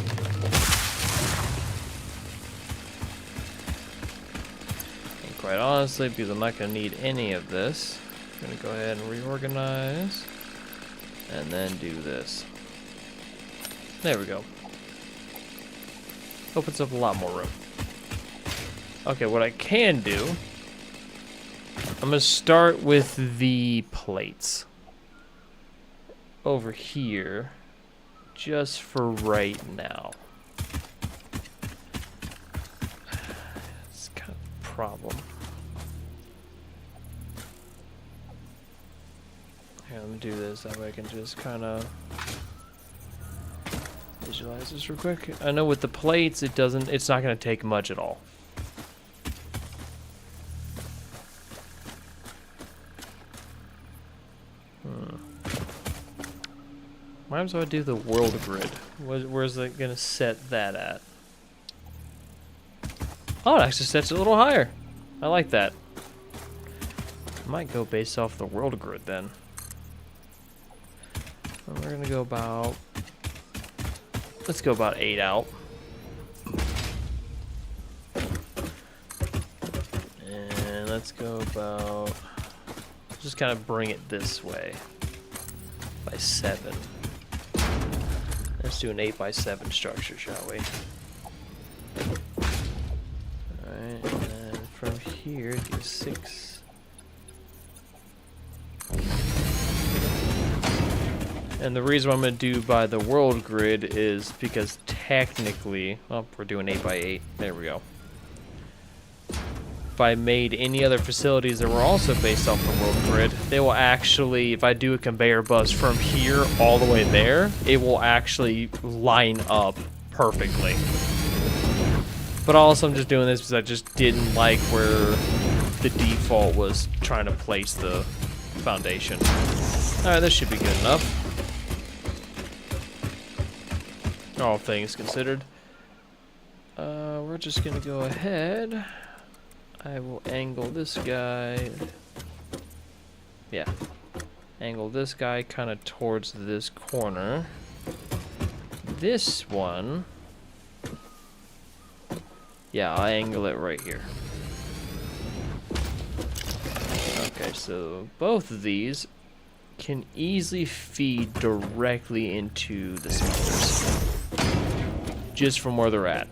And quite honestly, because I'm not going to need any of this, I'm going to go ahead and reorganize and then do this. There we go. Opens up a lot more room. Okay, what I can do, I'm gonna start with the plates over here, just for right now. It's kind of a problem. Here, let me do this, that way I can just kind of visualize this real quick. I know with the plates, it's not gonna take much at all. Might as well do the world grid. Where's it gonna set that at? Oh, it actually sets it a little higher. I like that. I might go based off the world grid then. And we're gonna go about, let's go about 8 out. And let's go about, just kind of bring it this way by 7. Let's do an 8x7 structure, shall we? Alright, and then from here, do 6. And the reason why I'm going to do by the world grid is because technically, well, we're doing 8x8. There we go. If I made any other facilities that were also based off the world grid, they will actually, if I do a conveyor bus from here all the way there, it will actually line up perfectly. But also I'm just doing this because I just didn't like where the default was trying to place the foundation. Alright, this should be good enough. All things considered. We're just gonna go ahead. I will angle this guy. Yeah. Angle this guy kind of towards this corner. This one. Yeah, I'll angle it right here. Okay, so both of these can easily feed directly into the smelters. Just from where they're at.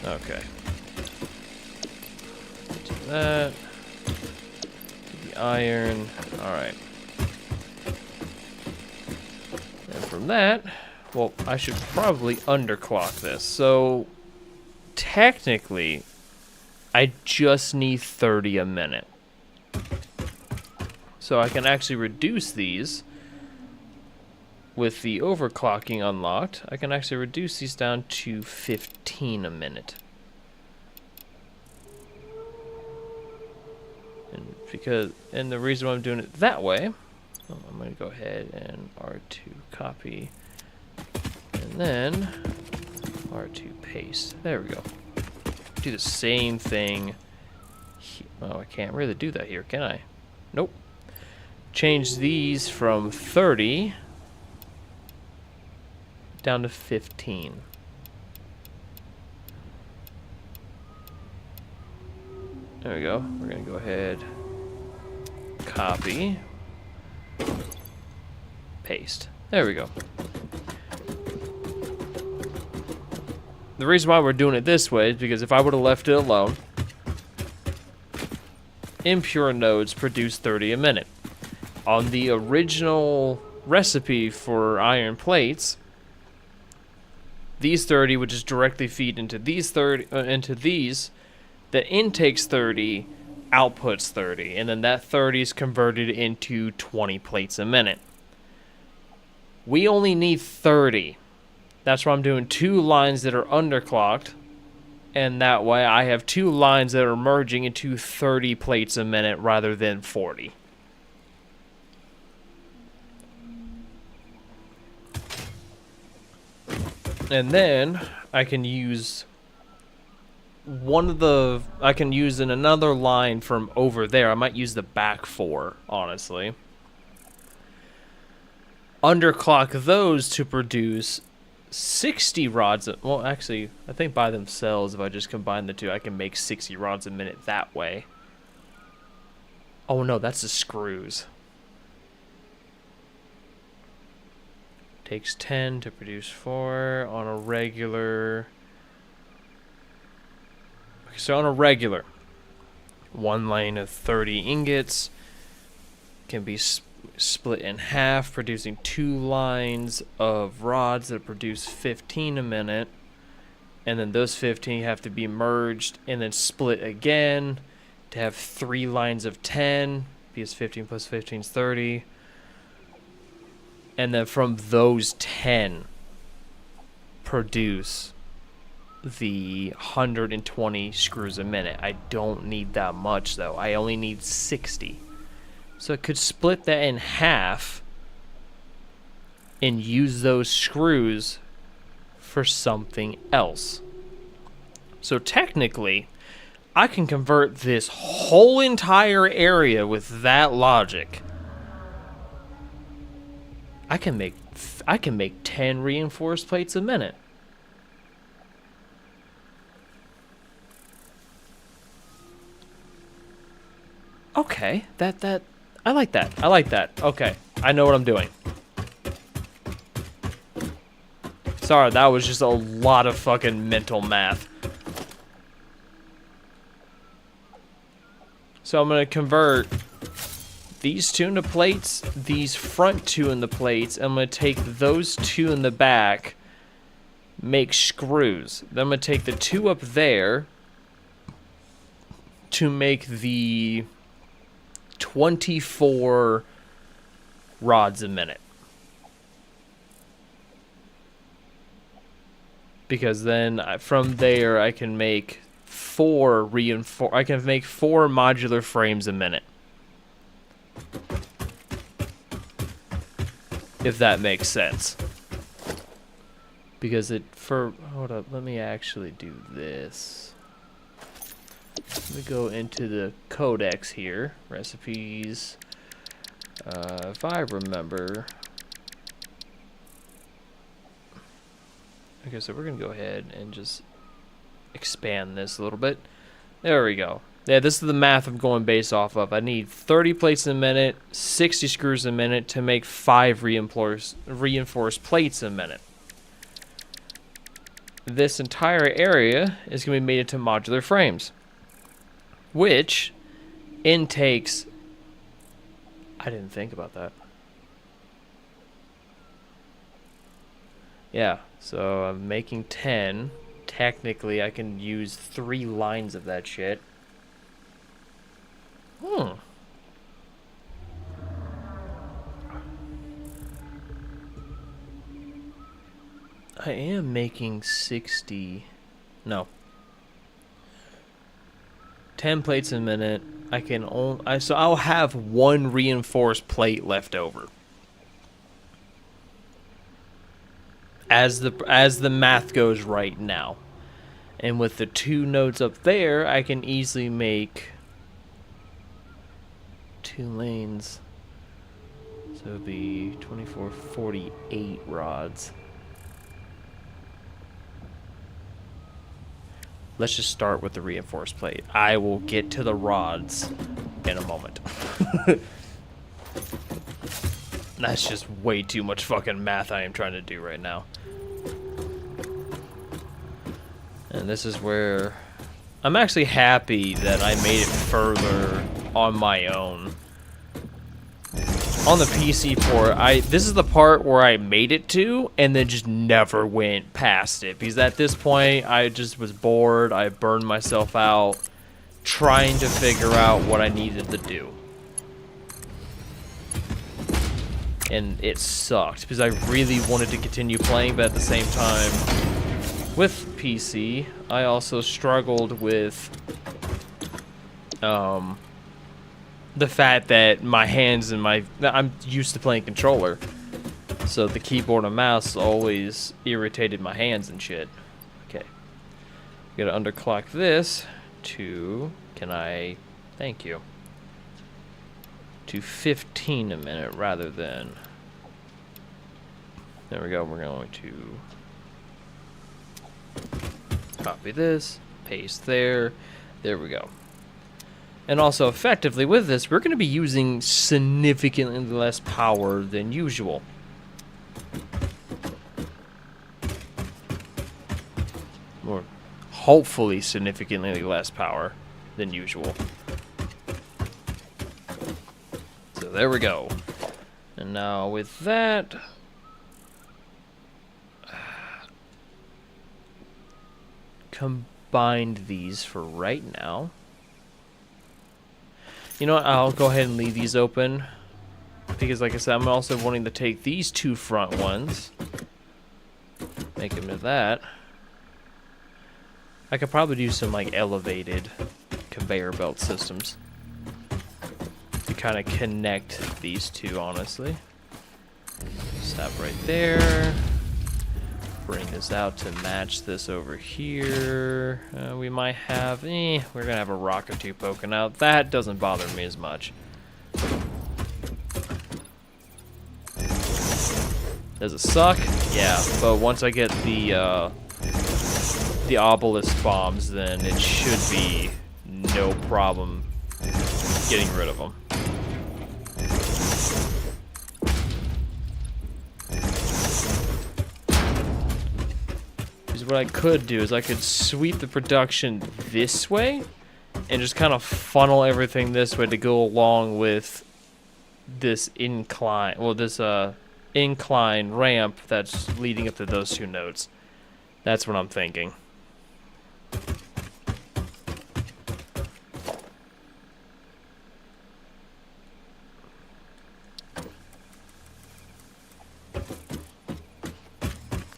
Okay. Do that. Do the iron. Alright. And from that, well, I should probably underclock this. So, technically, I just need 30 a minute. So I can actually reduce these with the overclocking unlocked. I can actually reduce these down to 15 a minute. And the reason why I'm doing it that way, I'm going to go ahead and R2 copy, and then R2 paste. There we go. Do the same thing. Oh, I can't really do that here, can I? Nope. Change these from 30 down to 15. There we go. We're going to go ahead, copy, paste. There we go. The reason why we're doing it this way is because if I would have left it alone, impure nodes produce 30 a minute. On the original recipe for iron plates, these 30 would just directly feed into these 30, into these. That intakes 30, outputs 30, and then that 30 is converted into 20 plates a minute. We only need 30. That's why I'm doing 2 lines that are underclocked, and that way I have 2 lines that are merging into 30 plates a minute rather than 40. And then I can use I can use in another line from over there. I might use the back 4, honestly. Underclock those to produce 60 rods. Well, actually, I think by themselves, if I just combine the two, I can make 60 rods a minute that way. Oh no, that's the screws. Takes 10 to produce 4 on a regular. Okay, so on a regular, one lane of 30 ingots can be split in half, producing 2 lines of rods that produce 15 a minute. And then those 15 have to be merged and then split again to have 3 lines of 10, because 15 plus 15 is 30. And then from those 10, produce the 120 screws a minute. I don't need that much, though. I only need 60. So I could split that in half and use those screws for something else. So technically, I can convert this whole entire area with that logic. I can make 10 reinforced plates a minute. Okay, that I like that. I like that. Okay, I know what I'm doing. Sorry, that was just a lot of fucking mental math. So I'm gonna convert these 2 into plates, these front 2 into plates. I'm gonna take those 2 in the back, make screws. Then I'm gonna take the 2 up there to make the 24 rods a minute. Because then from there I can make 4 modular frames a minute. If that makes sense. Because hold up, let me actually do this. Let me go into the codex here, recipes, if I remember. Okay, so we're gonna go ahead and just expand this a little bit. There we go. Yeah, this is the math I'm going based off of. I need 30 plates a minute, 60 screws a minute to make 5 reinforced plates a minute. This entire area is going to be made into modular frames, which intakes... I didn't think about that. Yeah, so I'm making 10. Technically, I can use 3 lines of that shit. I am making 60... No. 10 plates a minute. I can only... So I'll have 1 reinforced plate left over. As the math goes right now. And with the 2 nodes up there, I can easily make 2 lanes. So it would be 24, 48 rods. Let's just start with the reinforced plate. I will get to the rods in a moment. That's just way too much fucking math I am trying to do right now. And this is where I'm actually happy that I made it further on my own. On the PC port, this is the part where I made it to and then just never went past it. Because at this point, I just was bored. I burned myself out trying to figure out what I needed to do. And it sucked because I really wanted to continue playing, but at the same time, with PC, I also struggled with the fact that my hands and I'm used to playing controller, so the keyboard and mouse always irritated my hands and shit. Okay, gotta underclock this to, thank you, to 15 a minute rather than, there we go. We're going to copy this, paste there we go. And also, effectively with this, we're going to be using significantly less power than usual. or hopefully significantly less power than usual. So there we go. And now with that, combined these for right now. You know what, I'll go ahead and leave these open, because like I said, I'm also wanting to take these two front ones, make them into that. I could probably do some like elevated conveyor belt systems to kind of connect these two, honestly. Stop right there. Bring this out to match this over here. We might have, we're gonna have a rock or two poking out. That doesn't bother me as much. Does it suck? Yeah, but once I get the obelisk bombs, then it should be no problem getting rid of them. What I could do is I could sweep the production this way and just kind of funnel everything this way to go along with this incline, well, this incline ramp that's leading up to those two nodes. That's what I'm thinking.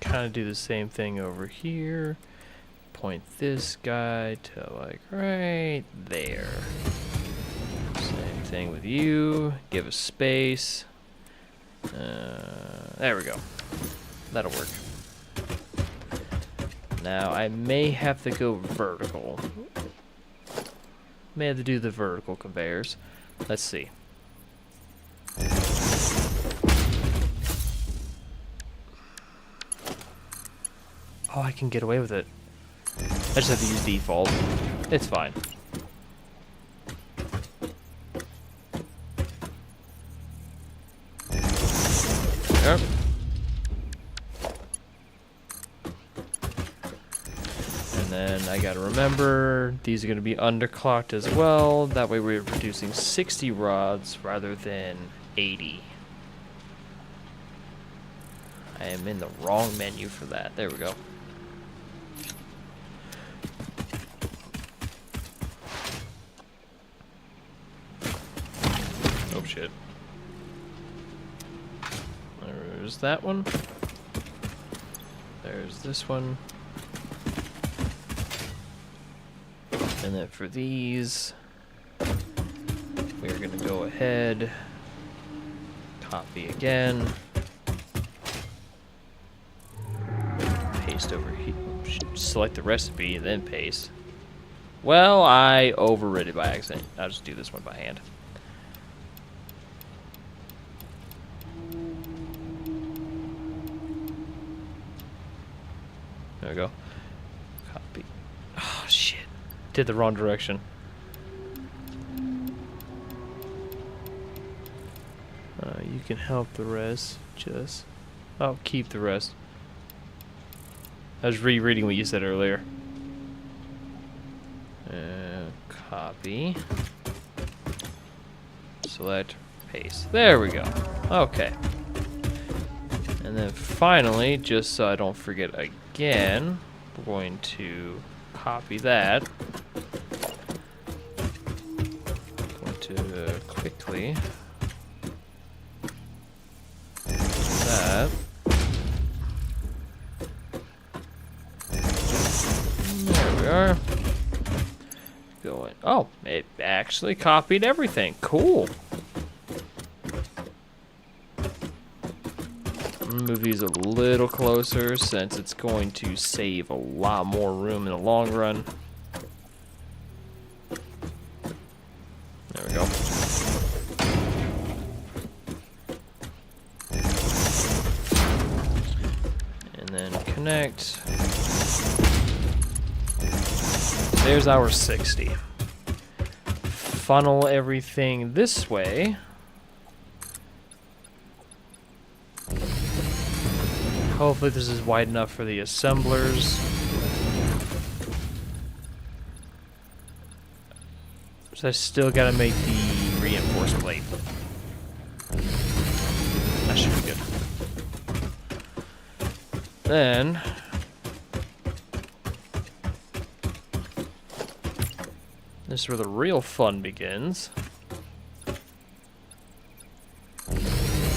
Kind of do the same thing over here. Point this guy to like right there. Same thing with you. Give us space. There we go. That'll work. Now I may have to go vertical. May have to do the vertical conveyors. Let's see. Oh, I can get away with it. I just have to use default. It's fine. Yep. And then I gotta remember, these are gonna be underclocked as well. That way we're producing 60 rods rather than 80. I am in the wrong menu for that. There we go. Oh shit. There's that one. There's this one. And then for these, we're gonna go ahead, copy again, paste over here, select the recipe, then paste. Well, I overrid it by accident. I'll just do this one by hand. There we go. Copy. Oh, shit. Did the wrong direction. You can help the rest. Just... I'll keep the rest. I was rereading what you said earlier. Copy. Select. Paste. There we go. Okay. And then finally, just so I don't forget again, we're going to copy that. Going to quickly that. There we are. Going. Oh, it actually copied everything. Cool. Move these a little closer since it's going to save a lot more room in the long run. There we go. And then connect. There's our 60. Funnel everything this way. Hopefully this is wide enough for the assemblers. So I still gotta make the reinforced plate. That should be good. Then this is where the real fun begins.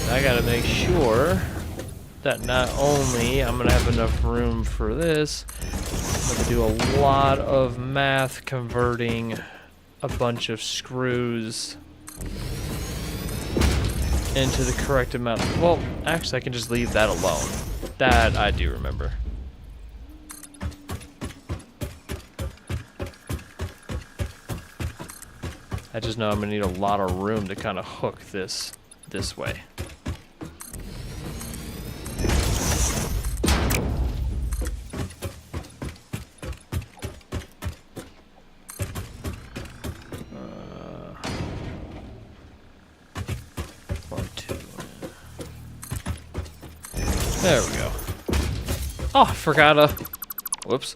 I gotta make sure that not only I'm gonna have enough room for this, I'm gonna do a lot of math converting a bunch of screws into the correct amount. Well, actually I can just leave that alone. That I do remember. I just know I'm gonna need a lot of room to kind of hook this way. There we go. Oh, I forgot a... Whoops.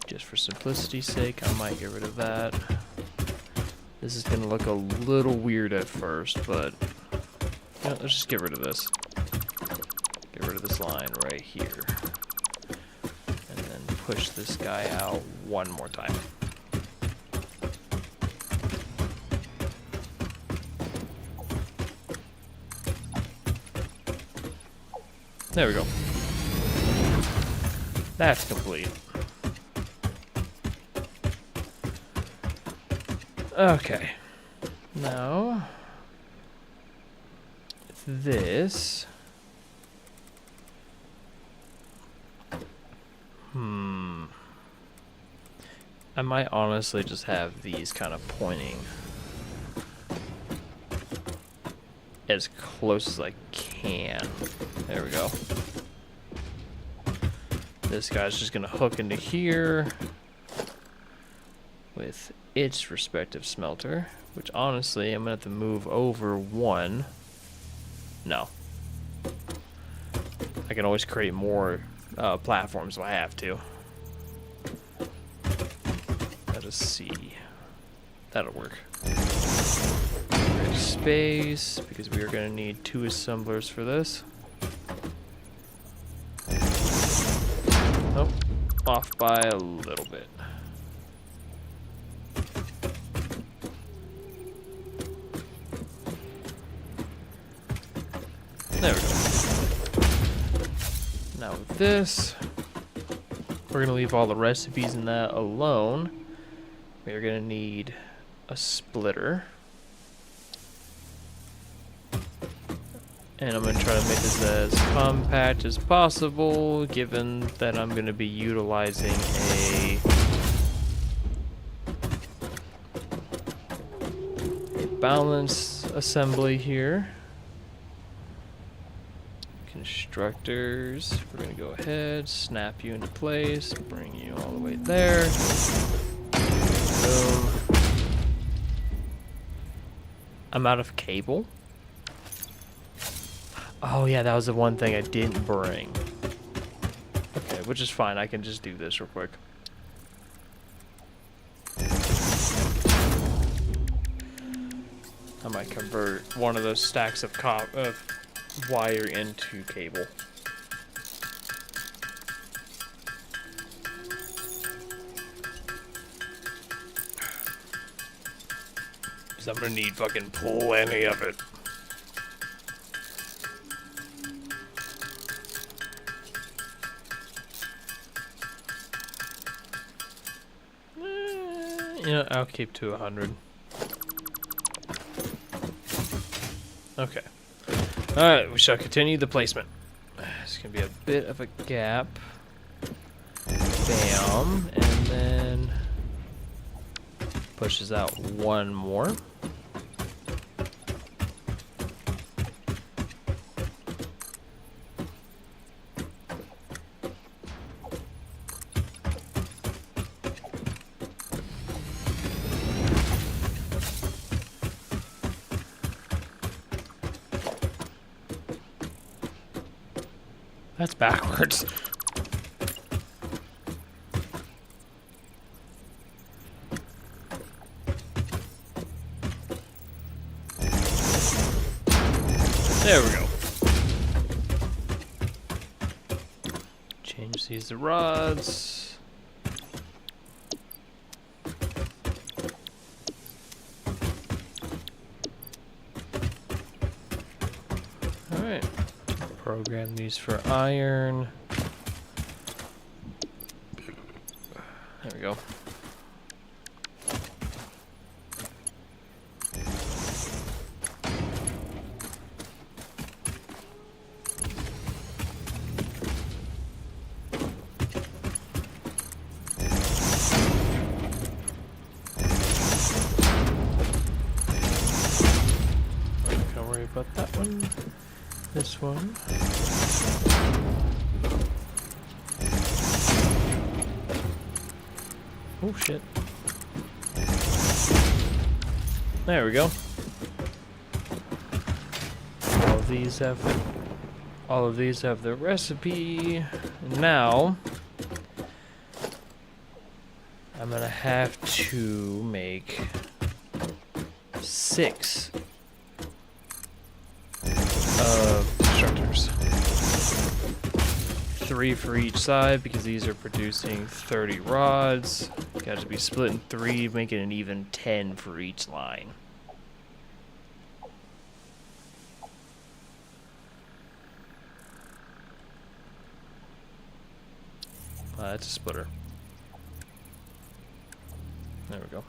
Just for simplicity's sake, I might get rid of that. This is going to look a little weird at first, but... You know, let's just get rid of this. Get rid of this line right here. And then push this guy out one more time. There we go. That's complete. Okay. Now, this. I might honestly just have these kind of pointing as close as I can. There we go. This guy's just gonna hook into here with its respective smelter, which honestly I'm gonna have to move over one. No. I can always create more platforms if I have to. Let us see. That'll work. Space, because we are going to need 2 assemblers for this. Nope, off by a little bit. There we go. Now with this, we're going to leave all the recipes in that alone. We're going to need a splitter. And I'm going to try to make this as compact as possible, given that I'm going to be utilizing a balance assembly here. Constructors, we're going to go ahead, snap you into place, bring you all the way there. Boom. I'm out of cable. Oh yeah, that was the one thing I didn't bring. Okay, which is fine. I can just do this real quick. I might convert one of those stacks of wire into cable. Because I'm gonna need fucking plenty of it. Yeah, I'll keep to 100. Okay. Alright, we shall continue the placement. It's going to be a bit of a gap. Bam. And then pushes out one more. That's backwards. There we go. Change these to rods. Alright. Program these for iron. There we go. Don't worry about that one. This one. Oh shit. There we go. All of these have the recipe. And now I'm gonna have to make 6 constructors. 3 for each side because these are producing 30 rods. Got to be split in 3, making an even 10 for each line. That's a splitter. There we go.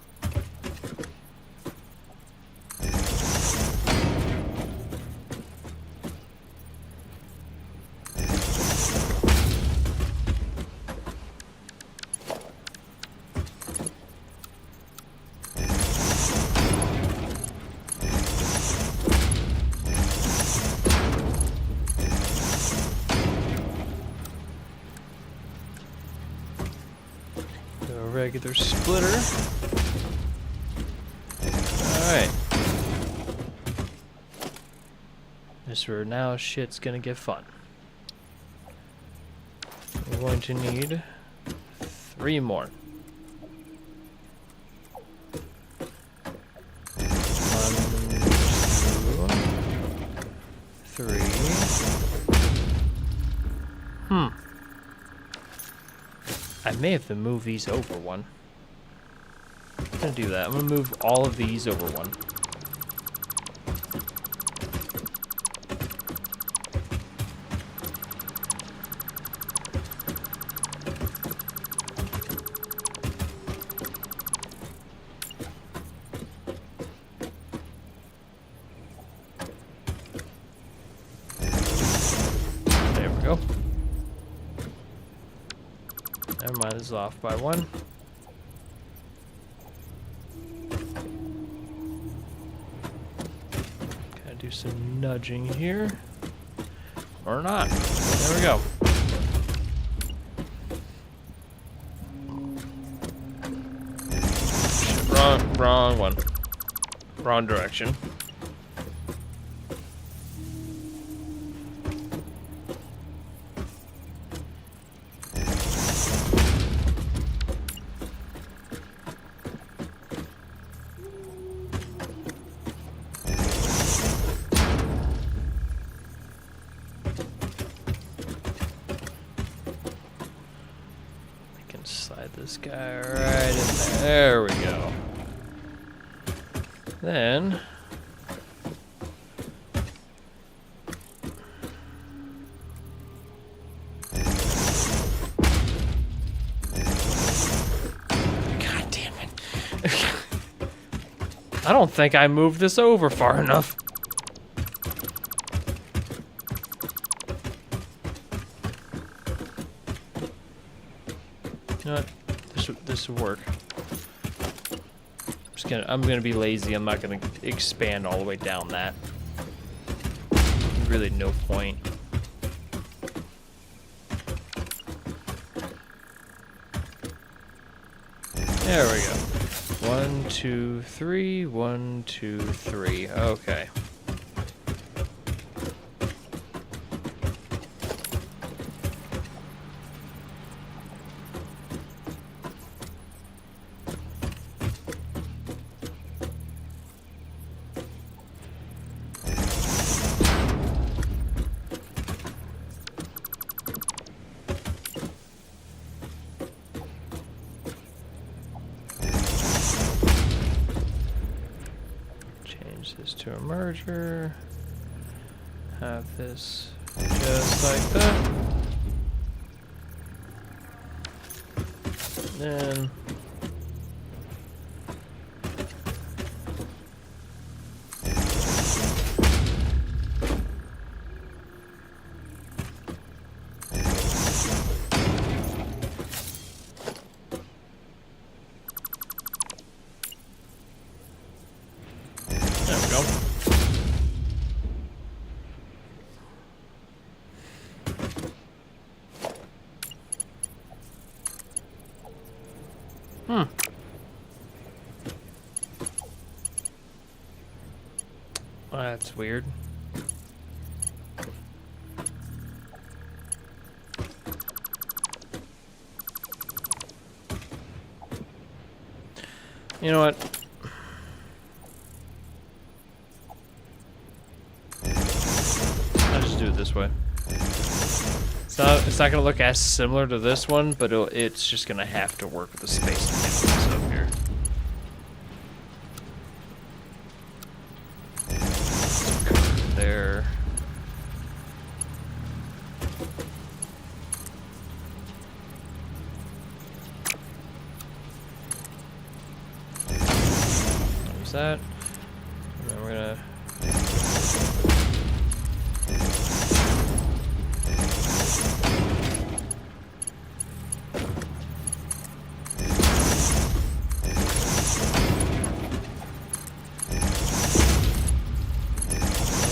Regular splitter. Alright. This is where now shit's gonna get fun. We're going to need 3 more. 1, 2, 3. I may have to move these over one. I'm gonna do that. I'm gonna move all of these over one. There we go. Never mind, this is off by 1. Gotta do some nudging here. Or not. There we go. Shit, wrong one. Wrong direction. Slide this guy right in there. There we go. Then God damn it. I don't think I moved this over far enough. You know what? This will work. I'm gonna be lazy. I'm not gonna expand all the way down that. Really no point. There we go. 1, 2, 3. 1, 2, 3. Okay. to a merger. Have this just like that. Then there we go. That's weird. You know what? I'll just do it this way. It's not gonna look as similar to this one, but it's just gonna have to work with the space and get this up here. There. There's that. And then we're gonna.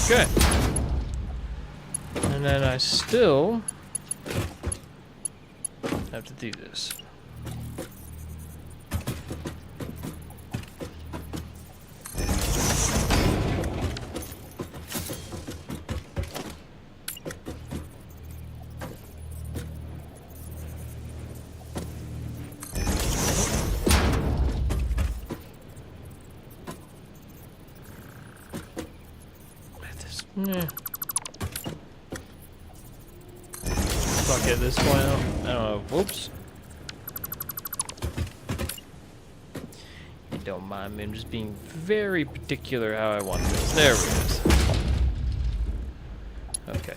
Okay. And then I still have to do this. Nah. Fuck it, this point, I don't know. Whoops. You don't mind me, I'm just being very particular how I want this. There it is. Okay,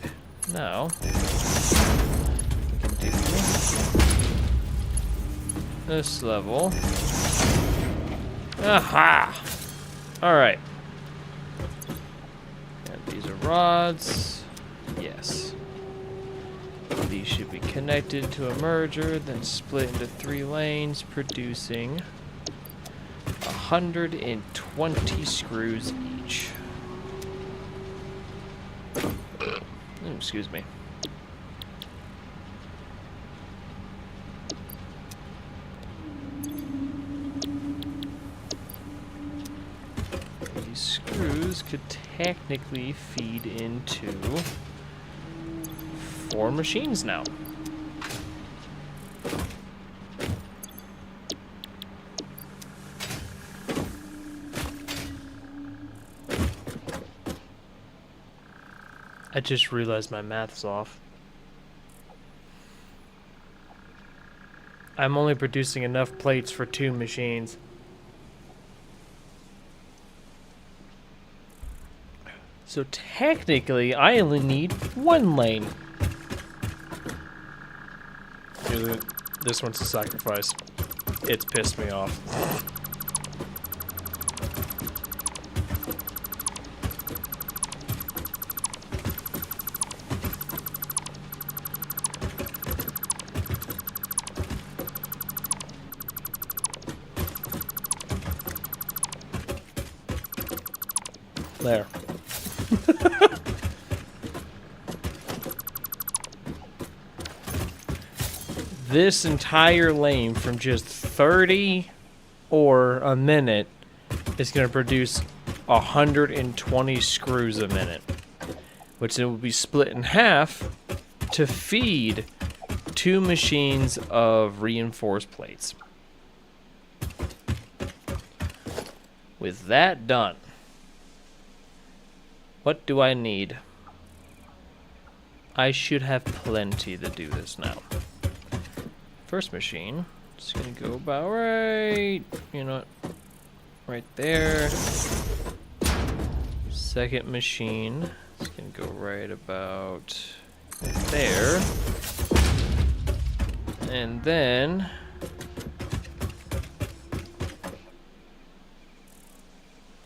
now we can do this level. Aha! Alright. These are rods. Yes. These should be connected to a merger, then split into 3 lanes, producing 120 screws each. Excuse me. These screws could technically feed into 4 machines now. I just realized my math's off. I'm only producing enough plates for 2 machines. So technically, I only need 1 lane. Dude, this one's a sacrifice. It's pissed me off. There. This entire lane from just 30 ore a minute is going to produce 120 screws a minute, which it will be split in half to feed 2 machines of reinforced plates. With that done, what do I need? I should have plenty to do this now. First machine, it's gonna go about right, you know, right there. second machine is going to go right about there. And then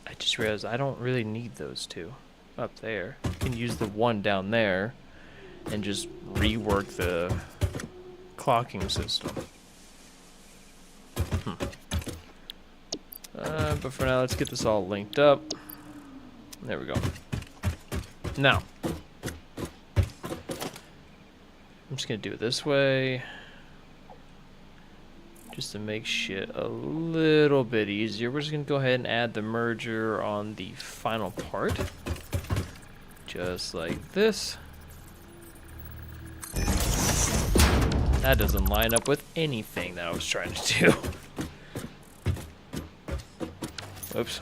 I just realized I don't really need those two up there. I can use the one down there and just rework the clocking system. But for now, let's get this all linked up. There we go. Now, I'm just gonna do it this way, just to make shit a little bit easier. We're just gonna go ahead and add the merger on the final part, just like this. That doesn't line up with anything that I was trying to do. Oops.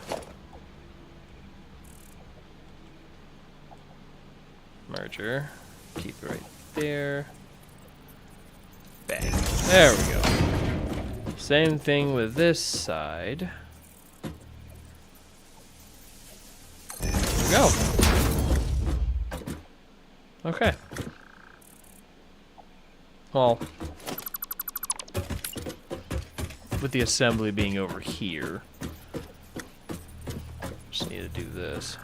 Merger. Keep it right there. Bang. There we go. Same thing with this side. There we go. Okay. Well, with the assembly being over here, just need to do this.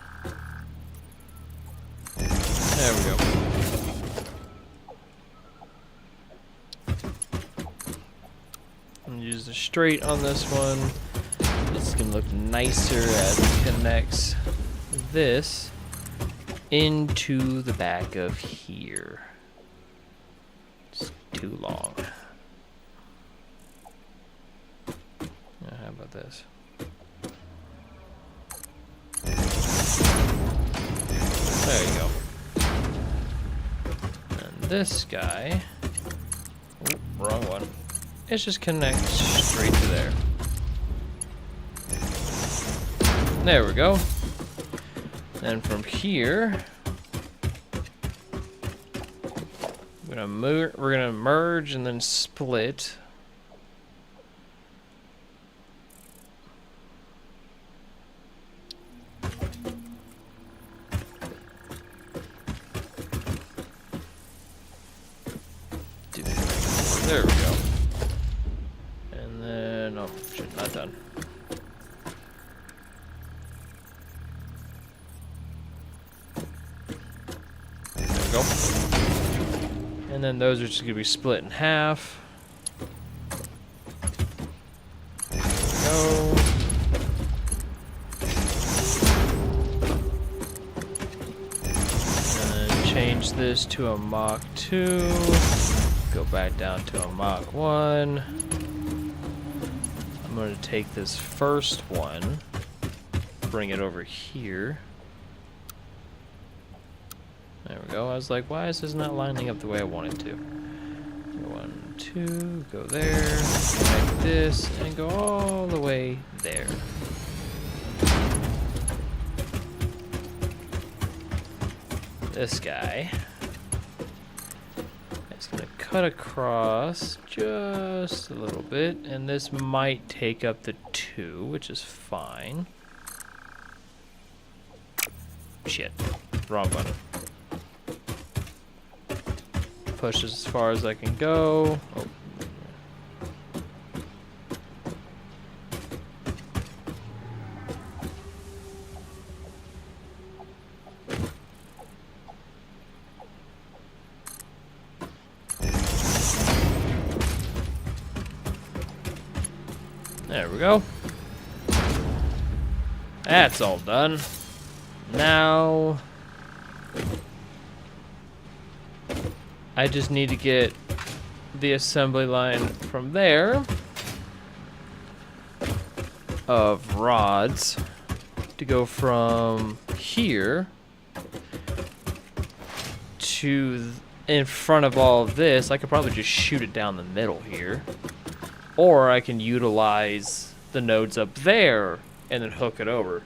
There we go. And use the straight on this one. It's gonna look nicer as it connects this into the back of here. It's too long. How about this? There you go. And this guy, ooh, wrong one. It's just connect straight to there. There we go. And from here, we're gonna merge and then split. There we go. And then, oh shit, not done. There we go. And then those are just gonna be split in half. There we go. And then change this to a Mach 2. Go back down to a Mach 1. I'm going to take this first one, bring it over here. There we go. I was like, why is this not lining up the way I want it to? 1, 2, go there, connect this, and go all the way there. This guy. Cut across just a little bit, and this might take up the 2, which is fine. Shit, wrong button. Push as far as I can go. Oh. There we go. That's all done. Now I just need to get the assembly line from there of rods to go from here to in front of all of this. I could probably just shoot it down the middle here. Or I can utilize the nodes up there and then hook it over.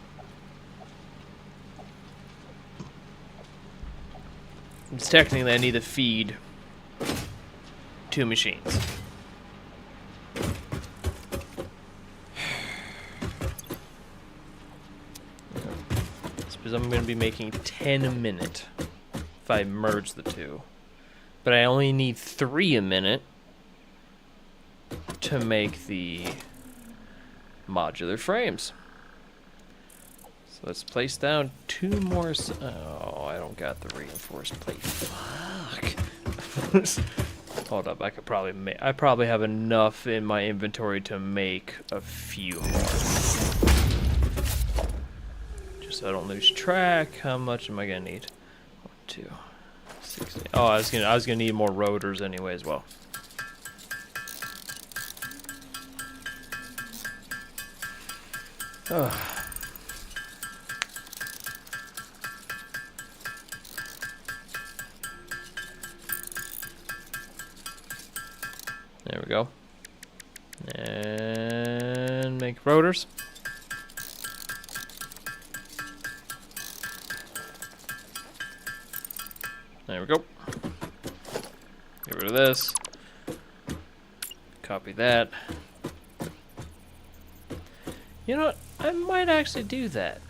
It's technically I need to feed 2 machines. Let's is I'm going to be making 10 a minute if I merge the two. But I only need 3 a minute to make the modular frames. So let's place down 2 more. Oh, I don't got the reinforced plate. Fuck. Hold up, I probably have enough in my inventory to make a few more. Just so I don't lose track. How much am I gonna need? 1, 2, 16. Oh, I was gonna need more rotors anyway as well. Ugh. There we go. And make rotors. There we go. Get rid of this. Copy that. You know what? I might actually do that.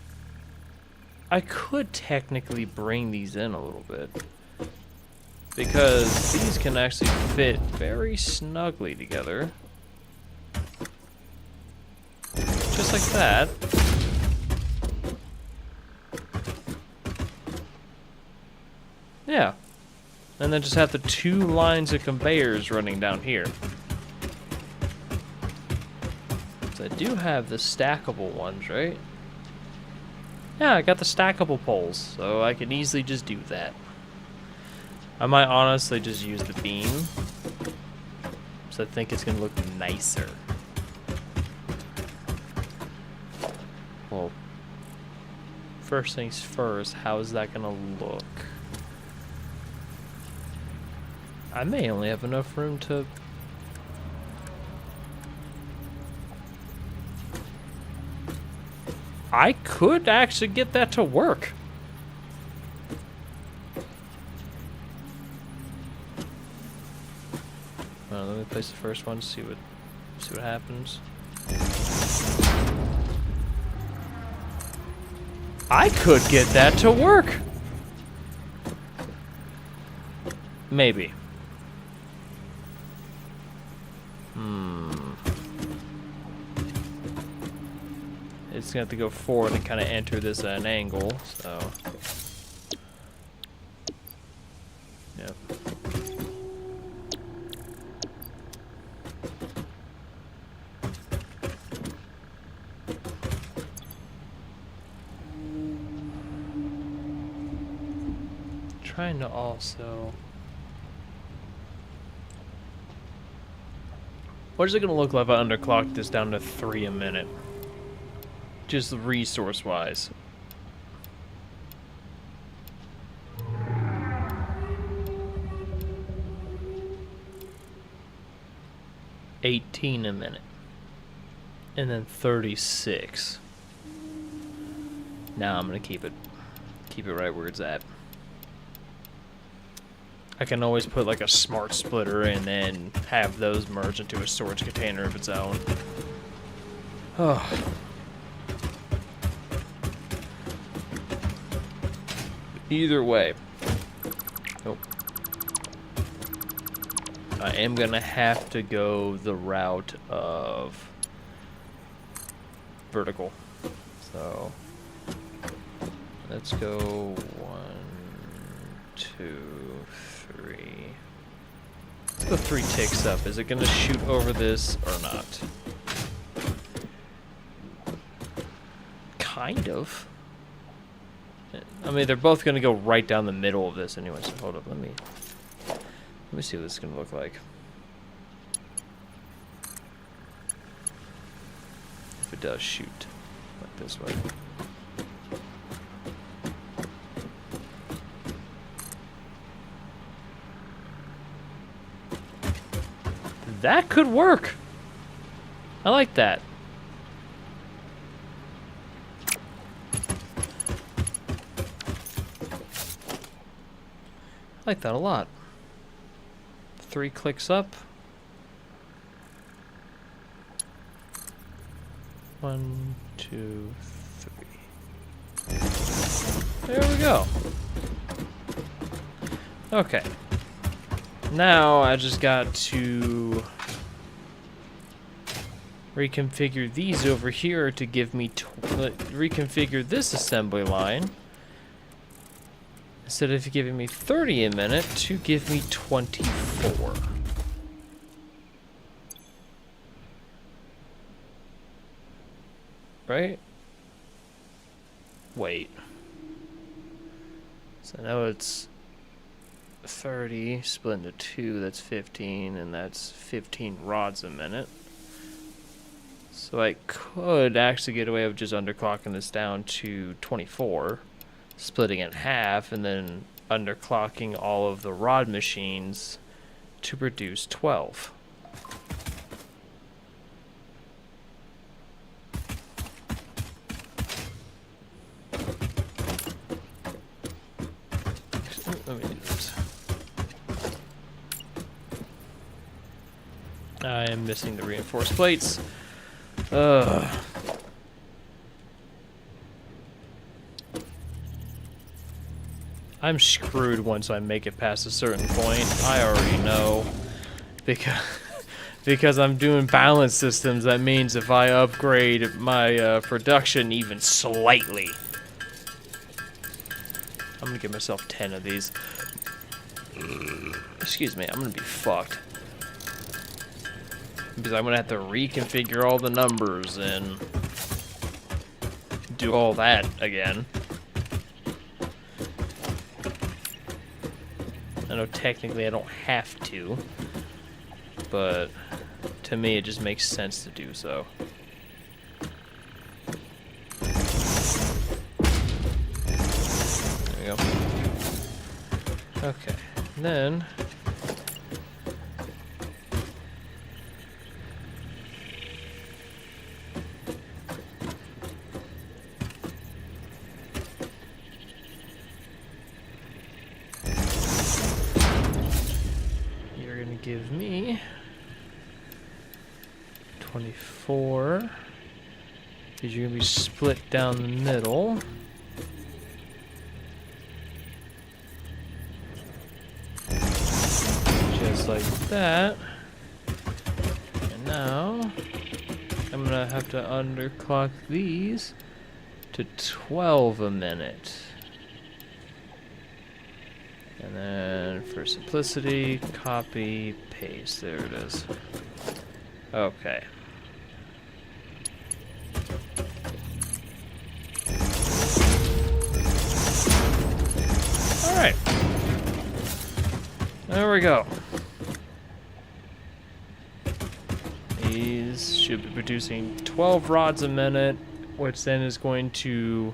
I could technically bring these in a little bit, because these can actually fit very snugly together. Just like that. Yeah. And then just have the 2 lines of conveyors running down here. So I do have the stackable ones, right? Yeah, I got the stackable poles, so I can easily just do that. I might honestly just use the beam, so I think it's gonna look nicer. Well, first things first, how is that gonna look? I may only have enough room to... I could actually get that to work. Let me place the first one, see what happens. I could get that to work. Maybe. It's gonna have to go forward and kind of enter this at an angle, so. Yep. Trying to also... What is it gonna look like if I underclock this down to 3 a minute? Just resource-wise. $18 a minute. And then 36. Now I'm gonna keep it right where it's at. I can always put like a smart splitter and then have those merge into a storage container of its own. Oh. Either way, I am gonna have to go the route of vertical. So let's go 1, 2, 3. Let's go 3 ticks up. Is it gonna shoot over this or not? Kind of. I mean, they're both going to go right down the middle of this anyway, so hold up, let me see what this is going to look like. If it does shoot like this way. That could work. I like that. I like that a lot. 3 clicks up. 1, 2, 3. There we go. Okay. Now I just got to reconfigure these over here to give me reconfigure this assembly line instead of giving me 30 a minute to give me 24. Right? Wait. So now it's 30 split into 2, that's 15, and that's 15 rods a minute. So I could actually get away with just underclocking this down to 24, splitting it in half, and then underclocking all of the rod machines to produce 12. Let me do this. I am missing the reinforced plates. I'm screwed once I make it past a certain point. I already know. Because I'm doing balance systems, that means if I upgrade my production even slightly, I'm gonna give myself 10 of these. Excuse me, I'm gonna be fucked. Because I'm gonna have to reconfigure all the numbers and do all that again. I know technically I don't have to, but to me it just makes sense to do so. There we go. Okay, and then give me 24, because you're gonna be split down the middle. Just like that. And now I'm gonna have to underclock these to 12 a minute. And then for simplicity, copy, paste. There it is. Okay. All right. There we go. These should be producing 12 rods a minute, which then is going to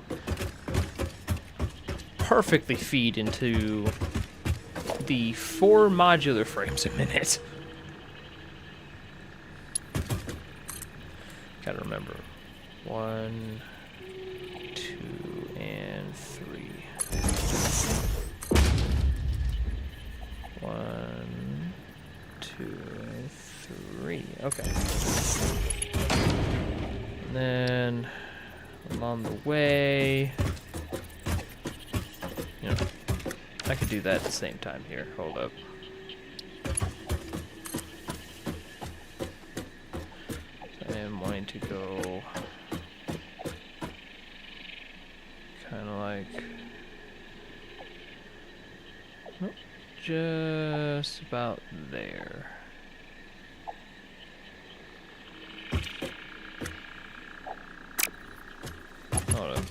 perfectly feed into the 4 modular frames a minute. Gotta remember. 1, 2, and 3. 1, 2, and 3. Okay. And then along the way, you know, I could do that at the same time here. Hold up. So I am wanting to go kind of like just about there. Hold up.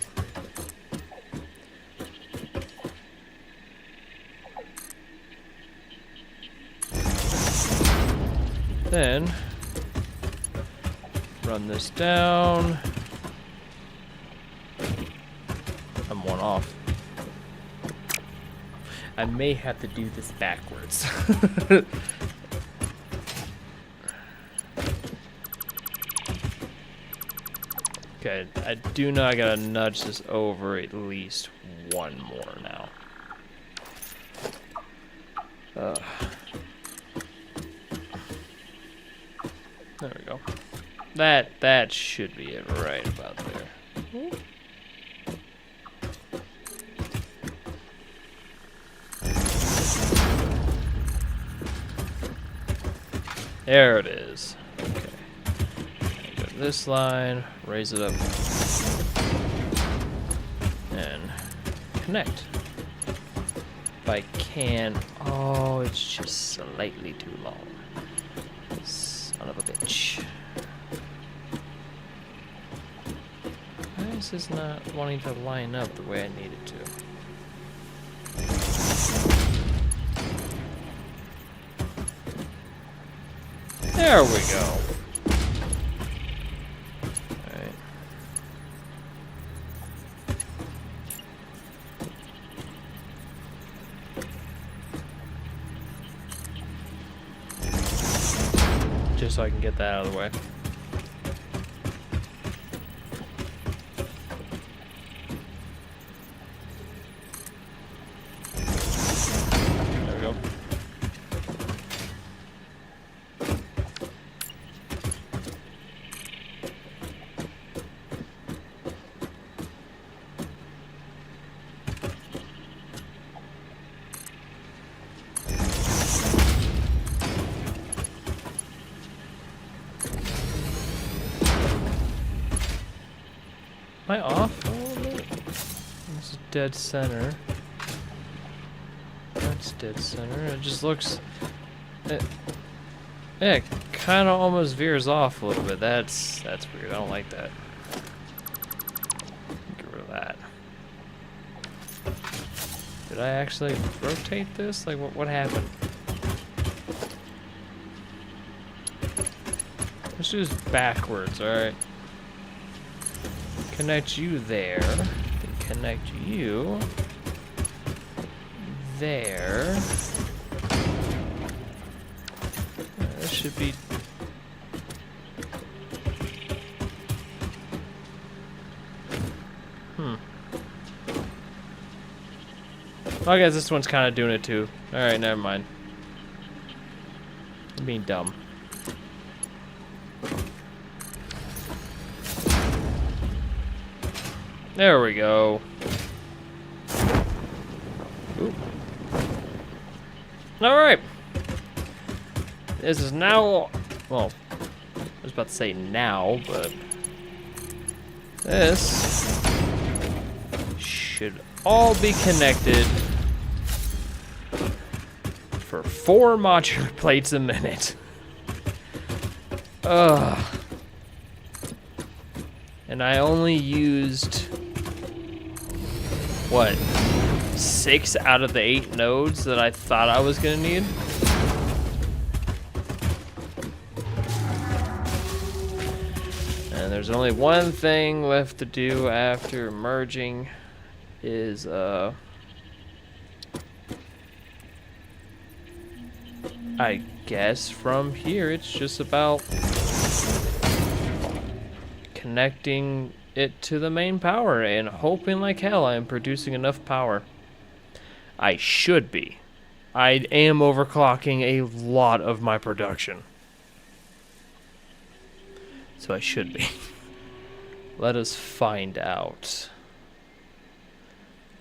Then run this down. I'm one off. I may have to do this backwards. Okay, I do know I gotta nudge this over at least one more now. There we go. That should be it right about there. There it is. Okay. Go to this line, raise it up, and connect. If I can. Oh, it's just slightly too long. Son of a bitch. Why is this not wanting to line up the way I need it to? There we go. Alright. Just so I can get that out of the way. There we go. Am I off a little bit? This is dead center. That's dead center. It just looks... It kind of almost veers off a little bit. That's weird. I don't like that. Get rid of that. Did I actually rotate this? Like, what happened? Let's do this backwards, alright? Connect you there, then connect you there. This should be... Well, I guess this one's kind of doing it too. Alright, never mind. I'm being dumb. There we go. Alright. This is now... Well, I was about to say now, but... This... should all be connected for 4 modular plates a minute. Ugh. And I only used... what, 6 out of the 8 nodes that I thought I was gonna need? And there's only one thing left to do after merging is I guess from here it's just about connecting it to the main power and hoping like hell I am producing enough power. I should be. I am overclocking a lot of my production. So I should be. Let us find out.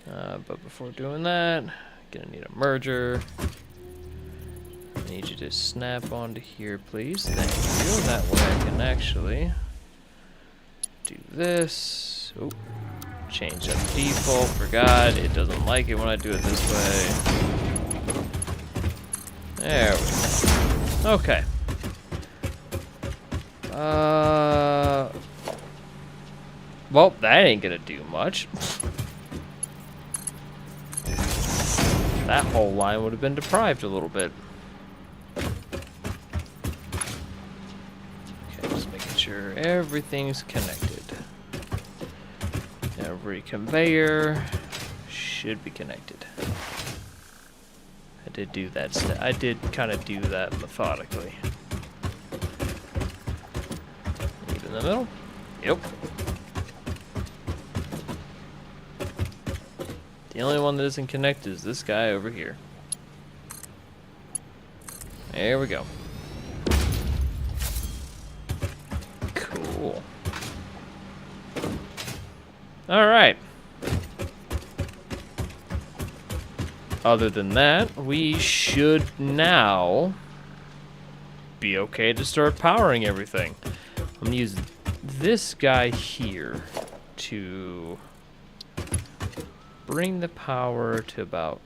But before doing that, gonna need a merger. I need you to snap onto here, please. Thank you. That way I can actually do this. Oh, change up default. Forgot. It doesn't like it when I do it this way. There we go. Okay. Well, that ain't gonna do much. That whole line would have been deprived a little bit. Okay, just making sure everything's connected. Every conveyor should be connected. I did do that. I did kind of do that methodically. Leave in the middle. Yep. The only one that isn't connected is this guy over here. There we go. Cool. All right. Other than that, we should now be okay to start powering everything. I'm gonna use this guy here to bring the power to about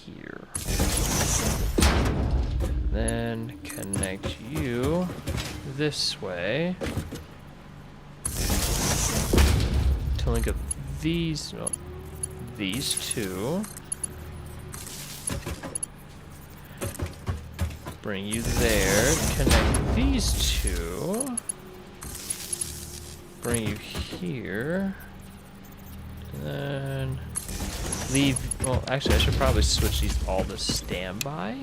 here. Then connect you this way to link up these two. Bring you there, connect these two. Bring you here. And then leave, well, actually I should probably switch these all to standby.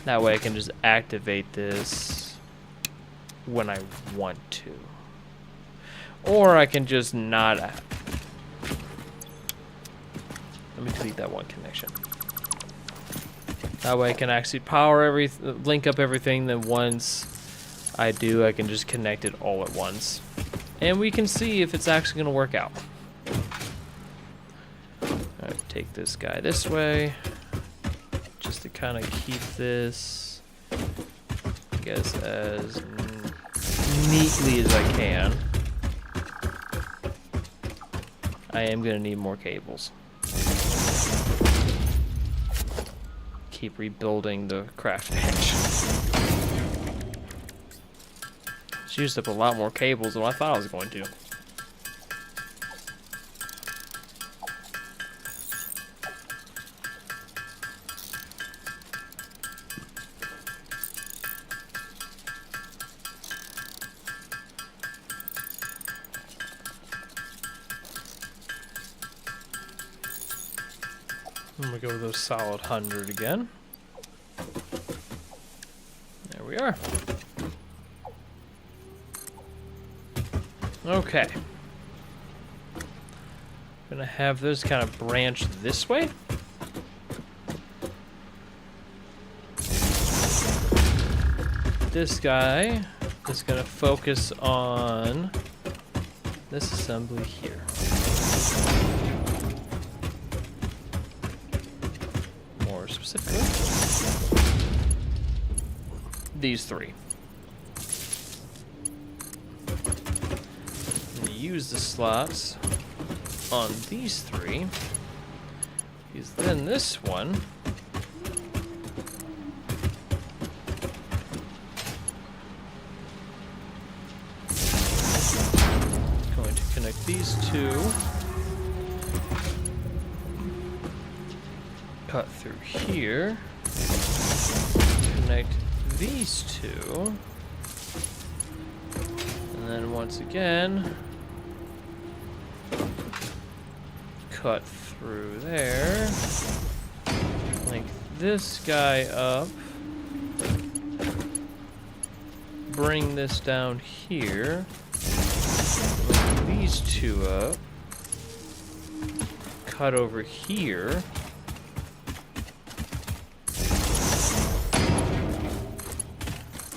That way I can just activate this when I want to. Or I can just not. Let me delete that one connection. That way I can actually power link up everything, then once I do, I can just connect it all at once. And we can see if it's actually gonna work out. Alright, take this guy this way. Just to kind of keep this, I guess, as neatly as I can. I am gonna need more cables. Keep rebuilding the craft bench. It's used up a lot more cables than I thought I was going to. I'm gonna go with those solid 100 again. There we are. Okay. Gonna have those kind of branch this way. This guy is gonna focus on this assembly here. More specifically, these three. Use the slots on these three, because then this one going to connect these two, cut through here, connect these two, and then once again cut through there, link this guy up, bring this down here, link these two up, cut over here,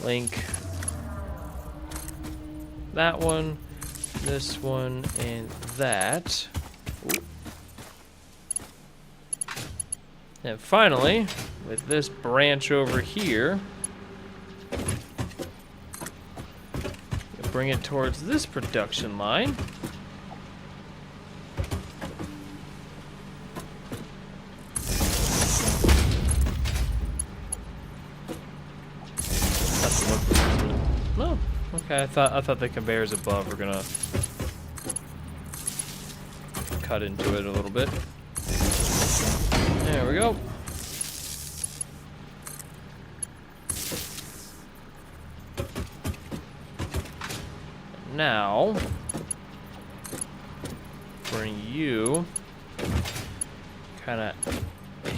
link that one, this one, and that. Ooh. And finally, with this branch over here, bring it towards this production line. No, okay. I thought the conveyors above were gonna cut into it a little bit. There we go. Now, bring you kind of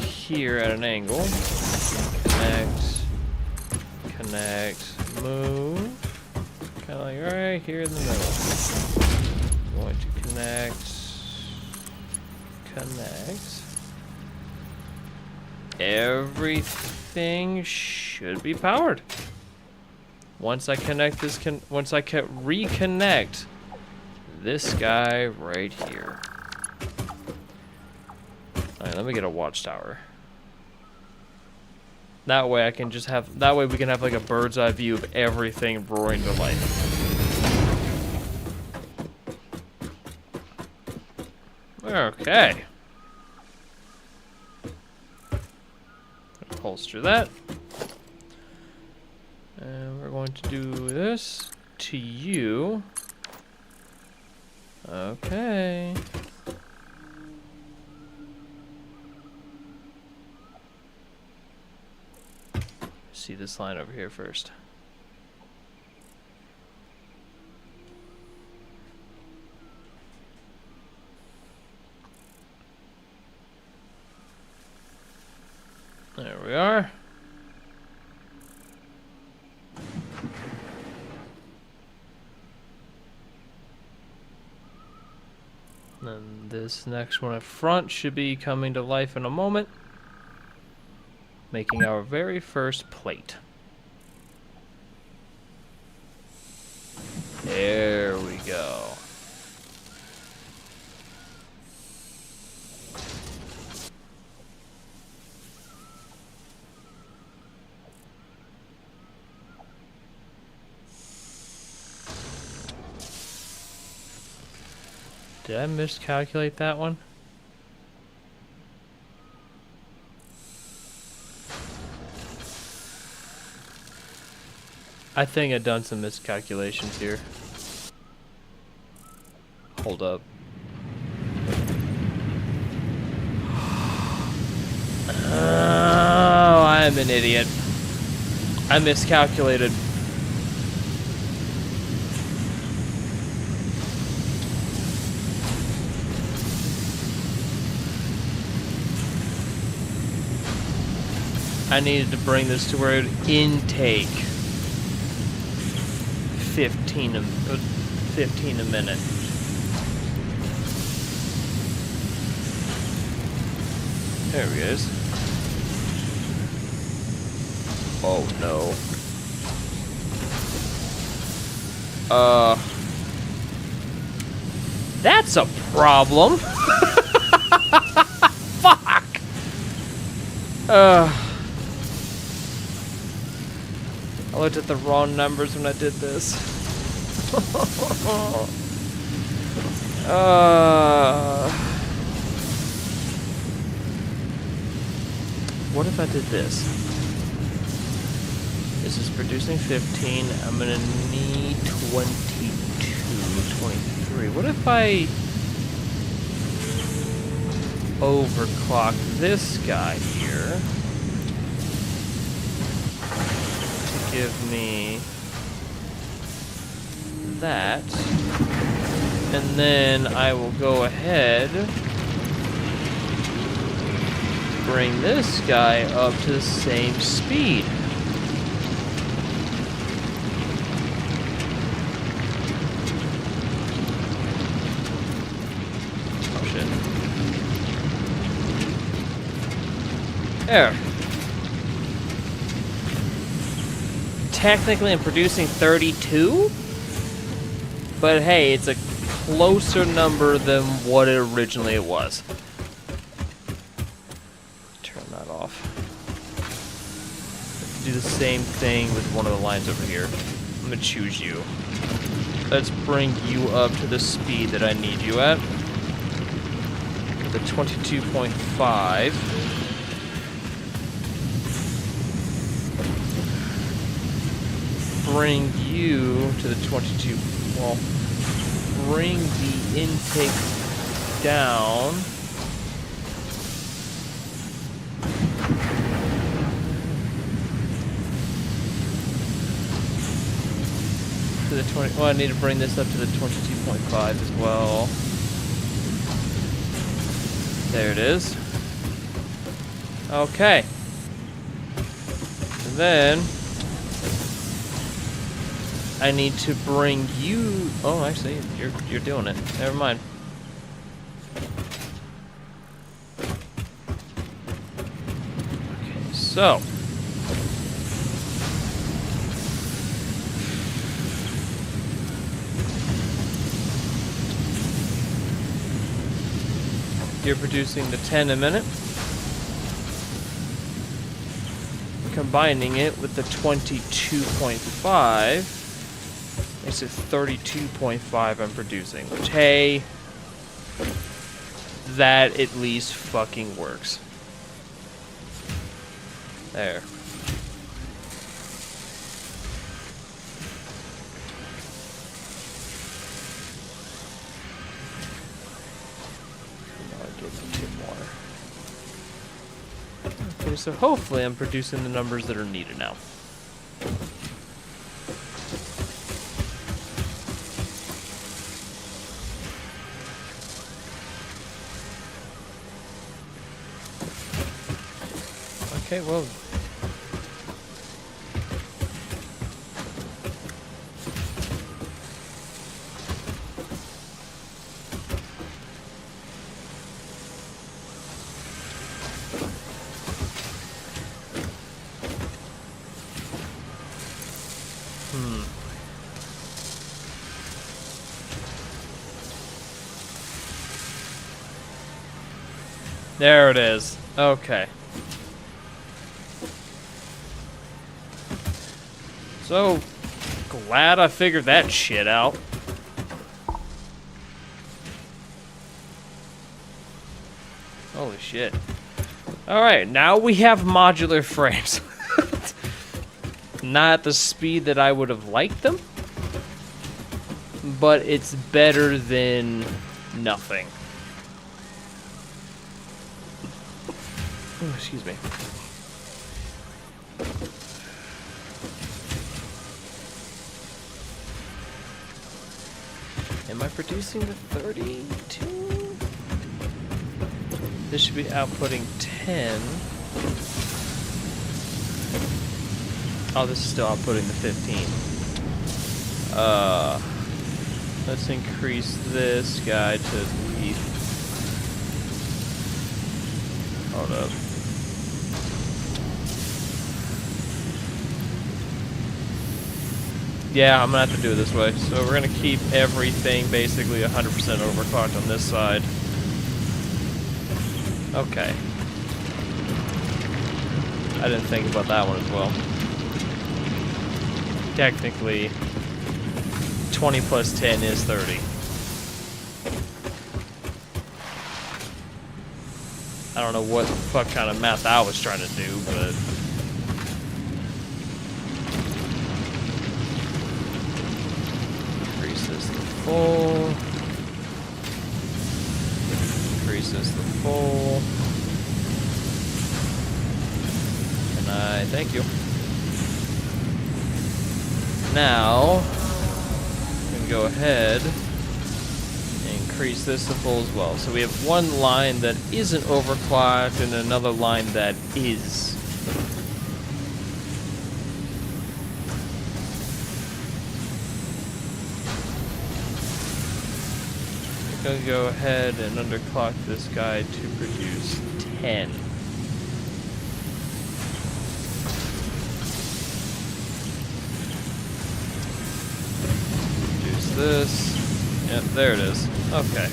here at an angle. Connect, move. Kind of like right here in the middle. Going to connect. Everything should be powered. Once I connect this, once I can reconnect this guy right here. All right, let me get a watchtower. That way I can just have, that way we can have like a bird's eye view of everything roaring to life. Okay. Holster that. And we're going to do this to you. Okay. See this line over here first. There we are. And this next one up front should be coming to life in a moment, making our very first plate. There we go. Did I miscalculate that one? I think I've done some miscalculations here. Hold up. Oh, I'm an idiot. I miscalculated. I needed to bring this to where it would intake 15 a minute. There he is. Oh no. That's a problem. Fuck. I looked at the wrong numbers when I did this. What if I did this? This is producing 15. I'm gonna need 22, 23. What if I overclock this guy here? Give me that, and then I will go ahead, bring this guy up to the same speed. Oh shit. There. Technically I'm producing 32, but hey, it's a closer number than what it originally was. Turn that off. Let's do the same thing with one of the lines over here. I'm gonna choose you. Let's bring you up to the speed that I need you at. The 22.5. Bring you to the 22. Well, bring the intake down to the 20. Well, I need to bring this up to the 22.5 as well. There it is. Okay. And then I need to bring you. Oh, actually, you're doing it. Never mind. Okay, so you're producing the 10 a minute. combining it with the 22.5 makes it 32.5 I'm producing, which, hey, that at least fucking works. There. I'll get 2 more. Okay, so hopefully I'm producing the numbers that are needed now. Okay, well. There it is. Okay. So glad I figured that shit out. Holy shit. Alright, now we have modular frames. Not at the speed that I would have liked them, but it's better than nothing. Oh, excuse me. Am I producing the 32? This should be outputting 10. Oh, this is still outputting the 15. Let's increase this guy to the... Hold up. Yeah, I'm gonna have to do it this way. So we're gonna keep everything basically 100% overclocked on this side. Okay. I didn't think about that one as well. Technically, 20 plus 10 is 30. I don't know what the fuck kind of math I was trying to do, but... Increase this to full. Increase this to full. And I thank you. Now, we can go ahead and increase this to full as well. So we have one line that isn't overclocked and another line that is. We're going to go ahead and underclock this guy to produce 10. This. Yep, there it is. Okay.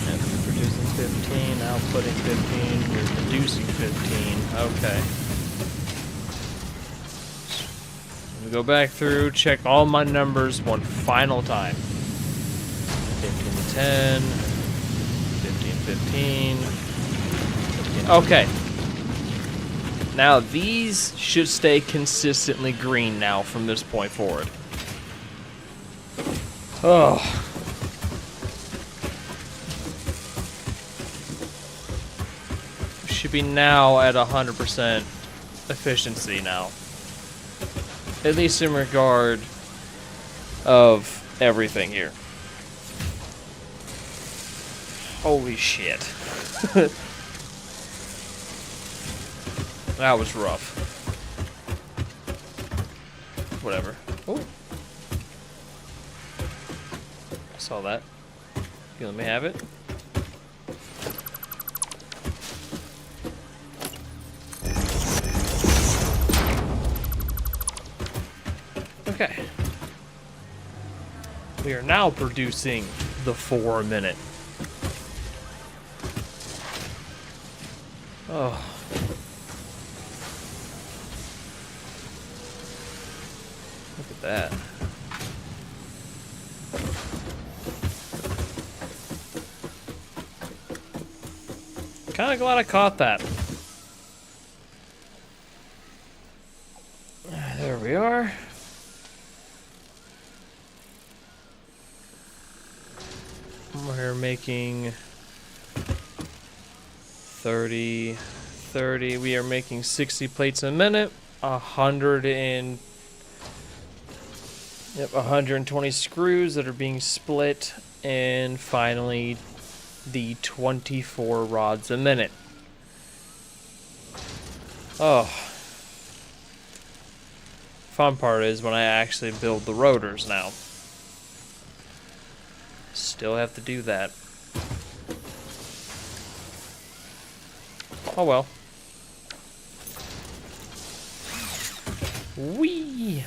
Yep, you're producing 15, outputting 15, you're producing 15. Okay. Let me go back through, check all my numbers one final time. 10, 15, 15. Okay. Now these should stay consistently green now from this point forward. Oh. Should be now at 100% efficiency now. At least in regard of everything here. Holy shit. That was rough. Whatever. Oh. I saw that. You let me have it? Okay. We are now producing the 4 a minute. Oh. Look at that. Kind of glad I caught that. There we are. We're making 30. We are making 60 plates a minute. 120 screws that are being split, and finally the 24 rods a minute. Oh. Fun part is when I actually build the rotors now. Still have to do that. Oh well. Whee!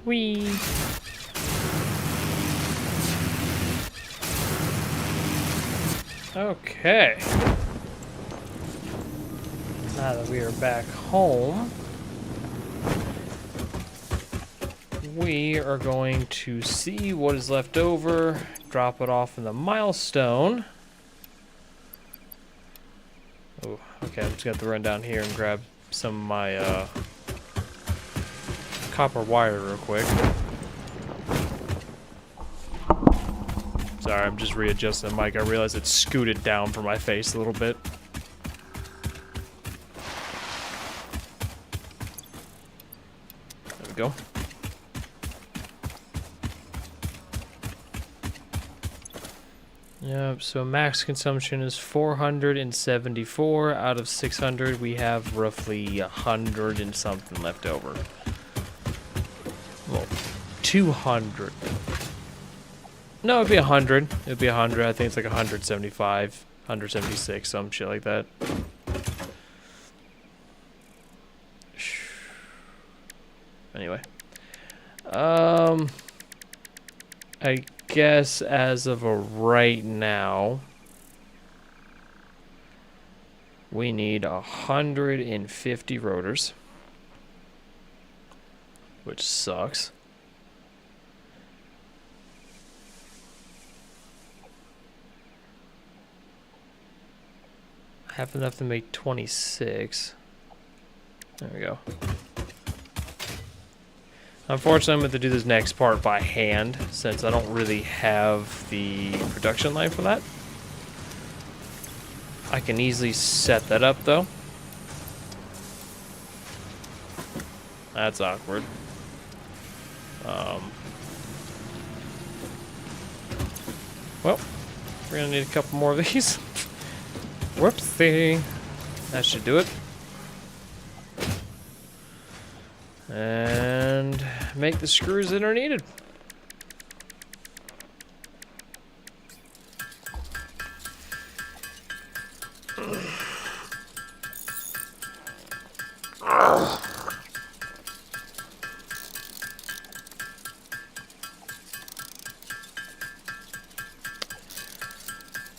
Whee! Okay. Now that we are back home, we are going to see what is left over, drop it off in the milestone. Oh, okay, I'm just gonna have to run down here and grab some of my copper wire real quick. Sorry, I'm just readjusting the mic. I realized it scooted down from my face a little bit. There we go. Yep, so max consumption is 474 out of 600. We have roughly 100 and something left over. Well, 200. No, it'd be 100. It'd be 100. I think it's like 175, 176, some shit like that. Anyway. I guess as of right now, we need 150 rotors, which sucks. I have enough to make 26. There we go. Unfortunately, I'm going to do this next part by hand, since I don't really have the production line for that. I can easily set that up, though. That's awkward. Well, we're going to need a couple more of these. Whoopsie. That should do it. And make the screws that are needed.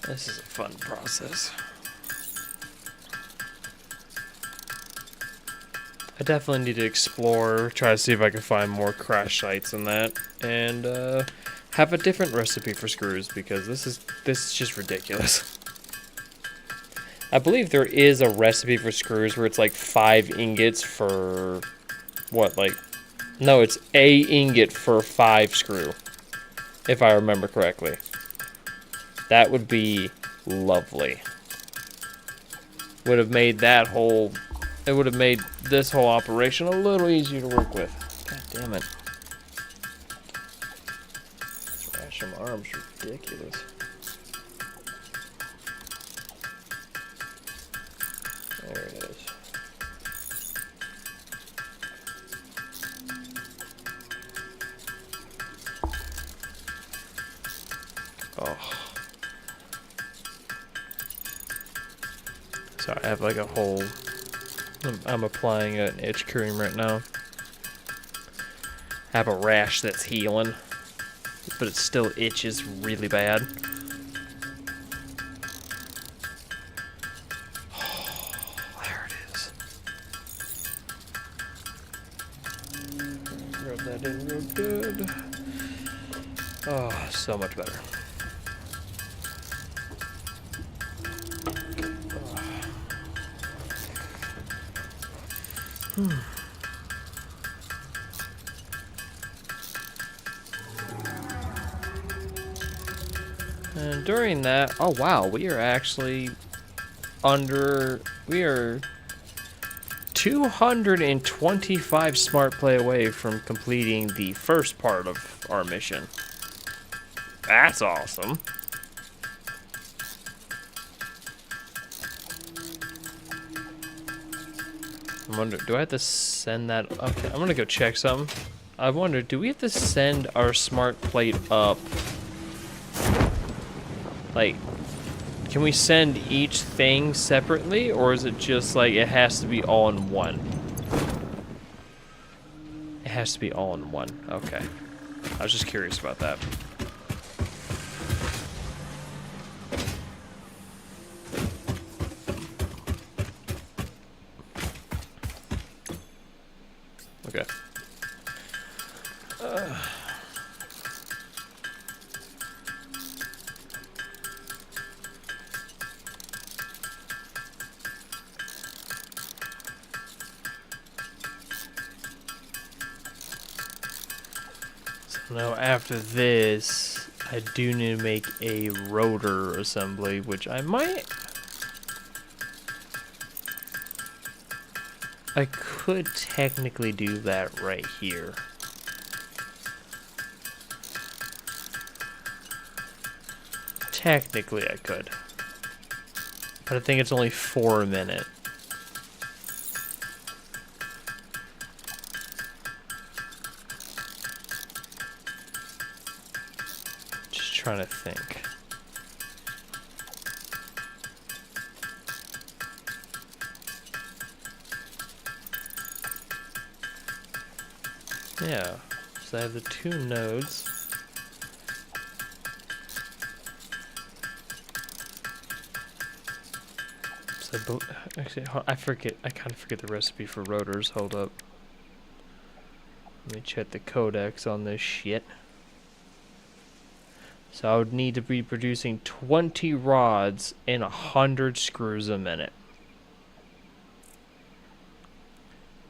This is a fun process. I definitely need to explore, try to see if I can find more crash sites in that, and have a different recipe for screws, because this is just ridiculous. I believe there is a recipe for screws where it's like 5 ingots for what, like, no, it's a ingot for 5 screw, if I remember correctly. That would be lovely. Would have made that whole, it would have made this whole operation a little easier to work with. God damn it. Gosh, my arm's ridiculous. There it is. Oh. Sorry, I have like a whole... I'm applying an itch cream right now. I have a rash that's healing, but it still itches really bad. Oh, there it is. Rub that in real good. Oh, so much better. And during that, oh wow, we are actually we are 225 smart play away from completing the first part of our mission. That's awesome. I wonder, do I have to send that? Okay, I'm gonna go check something. I wonder, do we have to send our smart plate up? Like, can we send each thing separately, or is it just like it has to be all in one? It has to be all in one. Okay. I was just curious about that. Okay. So now after this, I do need to make a rotor assembly, which I might... I could technically do that right here. Technically I could. But I think it's only 4 a minute. Just trying to think. Yeah, so I have the 2 nodes. So actually, I forget. I kind of forget the recipe for rotors. Hold up. Let me check the codex on this shit. So I would need to be producing 20 rods and 100 screws a minute.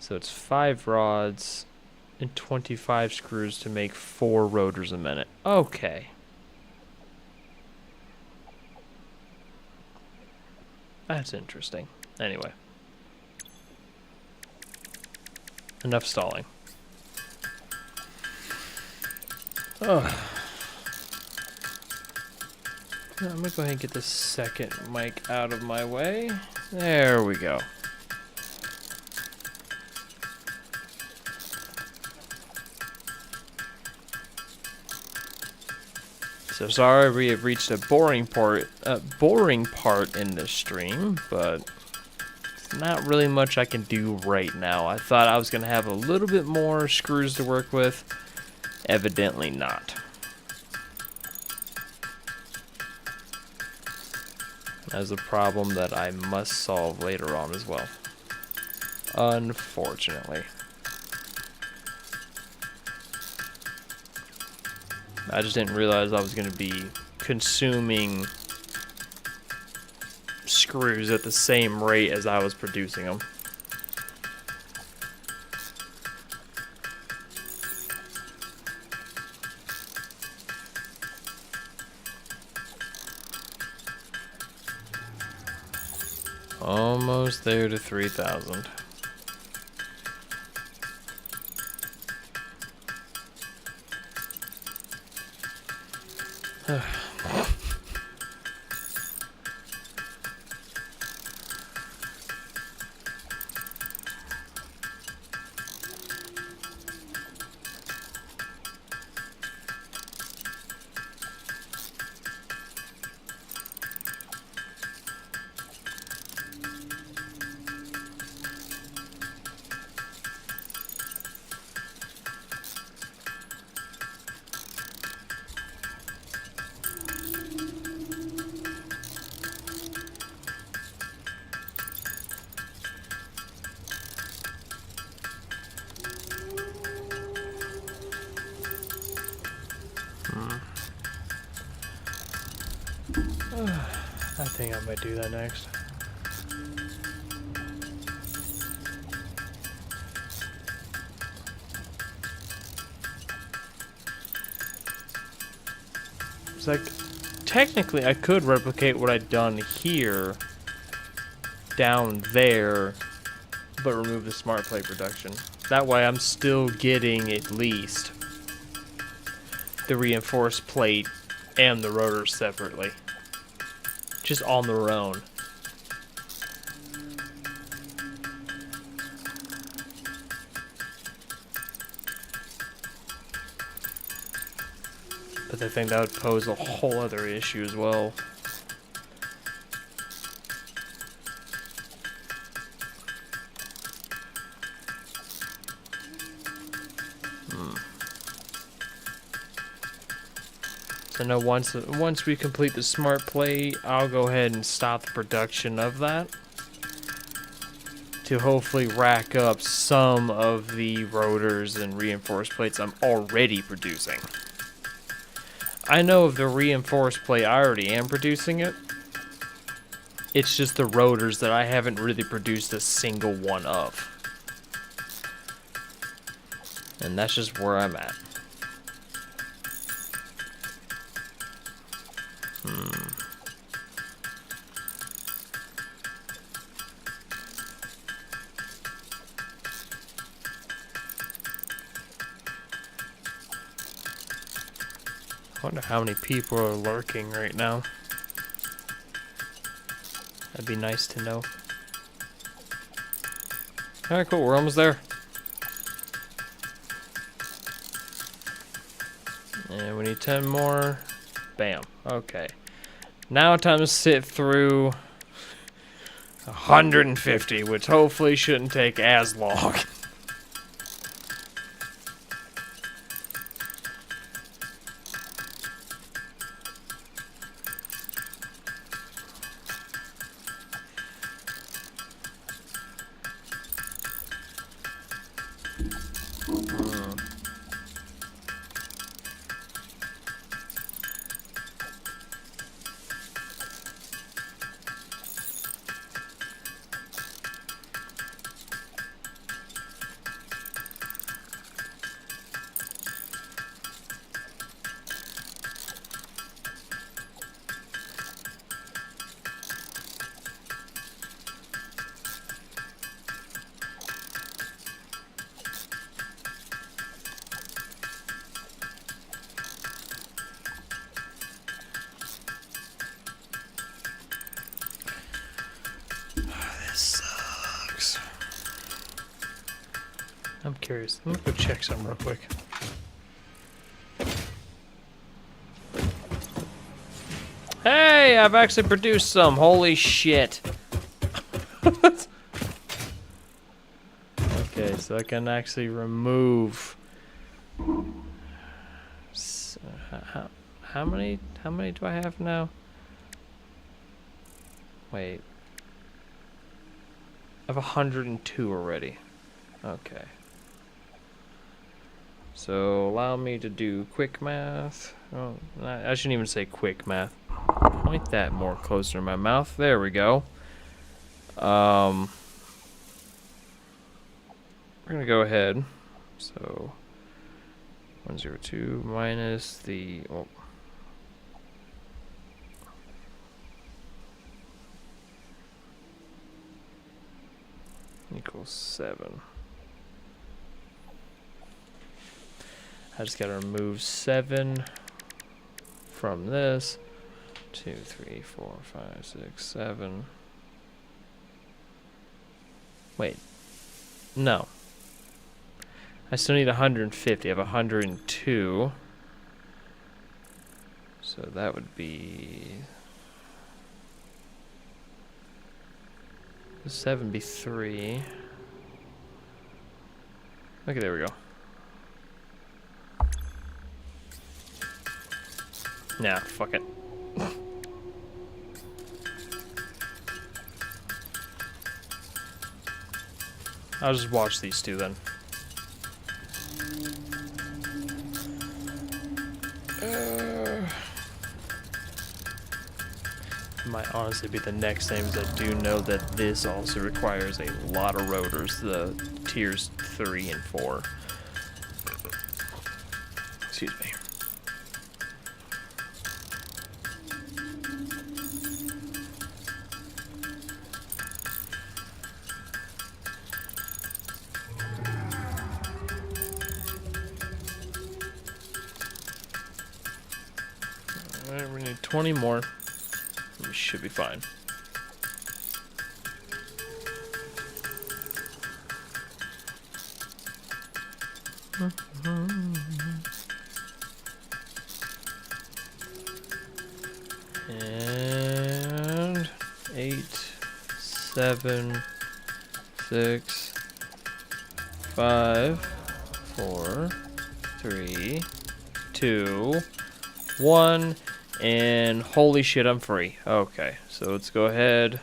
So it's 5 rods and 25 screws to make 4 rotors a minute. Okay. That's interesting. Anyway. Enough stalling. Oh. I'm gonna go ahead and get the second mic out of my way. There we go. So sorry we have reached a boring part in this stream, but there's not really much I can do right now. I thought I was gonna have a little bit more screws to work with. Evidently not. That's a problem that I must solve later on as well. Unfortunately. I just didn't realize I was going to be consuming screws at the same rate as I was producing them. Almost there to 3,000. I think I might do that next. It's like, technically I could replicate what I'd done here down there, but remove the smart plate production. That way I'm still getting at least the reinforced plate and the rotors separately. Just on their own. But I think that would pose a whole other issue as well. So now once we complete the smart plate, I'll go ahead and stop the production of that to hopefully rack up some of the rotors and reinforced plates I'm already producing. I know of the reinforced plate, I already am producing it. It's just the rotors that I haven't really produced a single one of. And that's just where I'm at. I wonder how many people are lurking right now. That'd be nice to know. Alright, cool, we're almost there. And we need 10 more. Bam. Okay. Now time to sit through 150, which hopefully shouldn't take as long. I'm curious. I'm gonna go check some real quick. Hey, I've actually produced some. Holy shit. Okay, so I can actually remove. How many do I have now? Wait. I have 102 already. Okay. So allow me to do quick math. Oh, I shouldn't even say quick math. Point that more closer to my mouth. There we go. We're gonna go ahead. So 102 minus the equals 7. I just gotta remove 7 from this. 2, 3, 4, 5, 6, 7. Wait. No. I still need 150. I have 102. So that would be... 7 be 3. Okay, there we go. Nah, fuck it. I'll just watch these two then. Might honestly be the next thing, because I do know that this also requires a lot of rotors, the tiers 3 and 4. Excuse me. Alright, we need 20 more. We should be fine. And 8, 7, 6, 5, 4, 3, 2, 1, and holy shit, I'm free. Okay, so let's go ahead.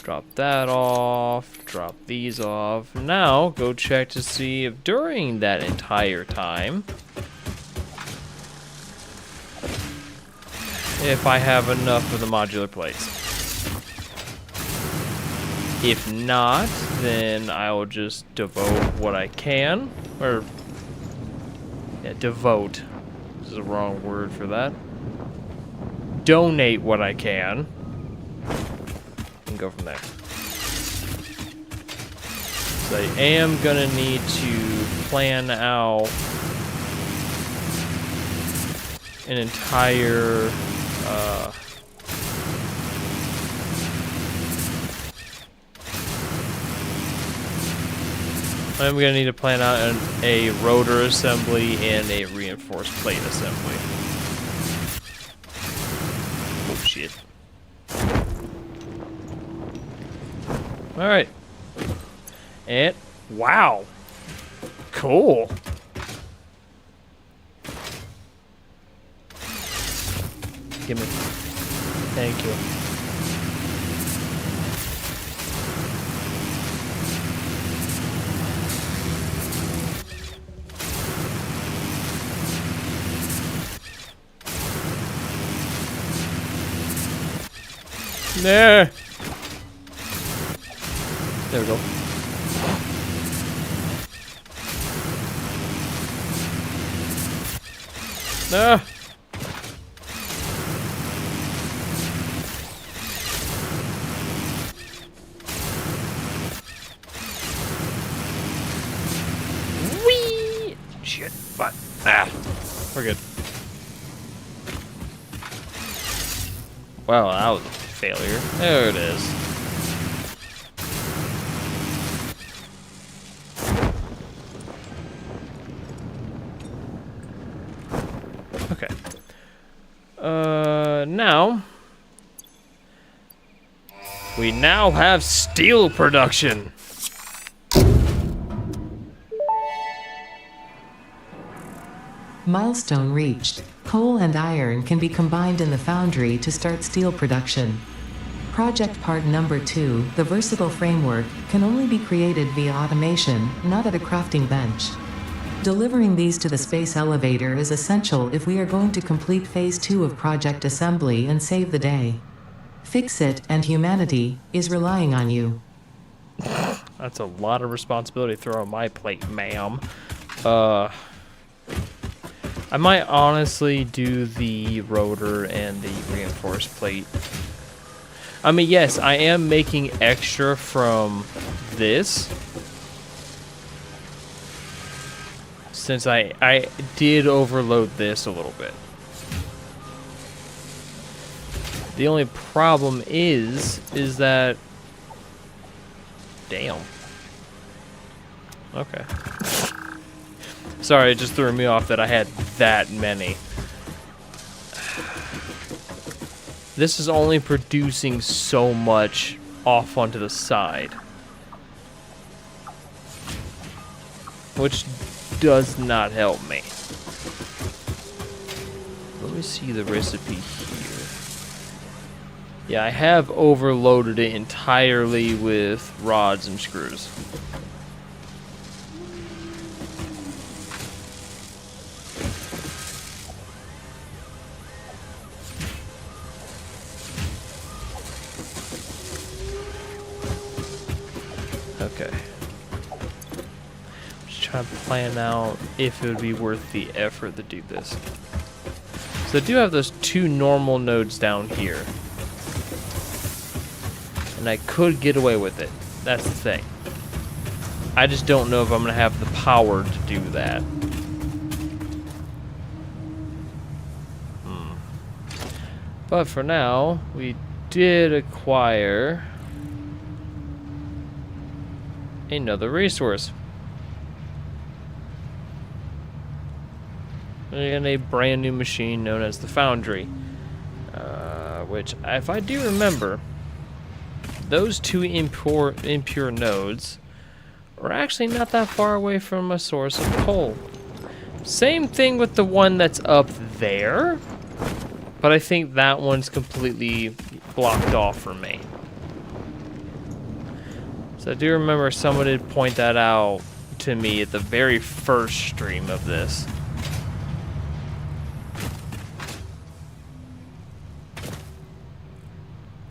Drop that off. Drop these off. Now, go check to see if during that entire time, if I have enough of the modular plates. If not, then I will just devote what I can. Or, yeah, devote. This is the wrong word for that. Donate what I can. And go from there. So I am gonna need to plan out an entire I'm gonna need to plan out a rotor assembly and a reinforced plate assembly. Oh shit. Alright. And wow. Cool. Give me. Thank you. There. There we go. Ah. Whee! Shit, but we're good. Wow, that was a failure. There it is. Okay. Now we now have steel production. Milestone reached. Coal and iron can be combined in the foundry to start steel production. Project part number 2, the versatile framework, can only be created via automation, not at a crafting bench. Delivering these to the space elevator is essential if we are going to complete phase 2 of project assembly and save the day. Fix it, and humanity is relying on you. That's a lot of responsibility to throw on my plate, ma'am. I might honestly do the rotor and the reinforced plate. I mean, yes, I am making extra from this. Since I did overload this a little bit. The only problem is that... Damn. Okay. Sorry, it just threw me off that I had that many. This is only producing so much off onto the side. Which does not help me. Let me see the recipe here. Yeah, I have overloaded it entirely with rods and screws. Okay. Just trying to plan out if it would be worth the effort to do this. So I do have those two normal nodes down here. And I could get away with it. That's the thing. I just don't know if I'm going to have the power to do that. But for now, we did acquire another resource. And a brand new machine known as the Foundry. Which, if I do remember, those two impure nodes are actually not that far away from a source of coal. Same thing with the one that's up there, but I think that one's completely blocked off from me. So I do remember someone did point that out to me at the very first stream of this.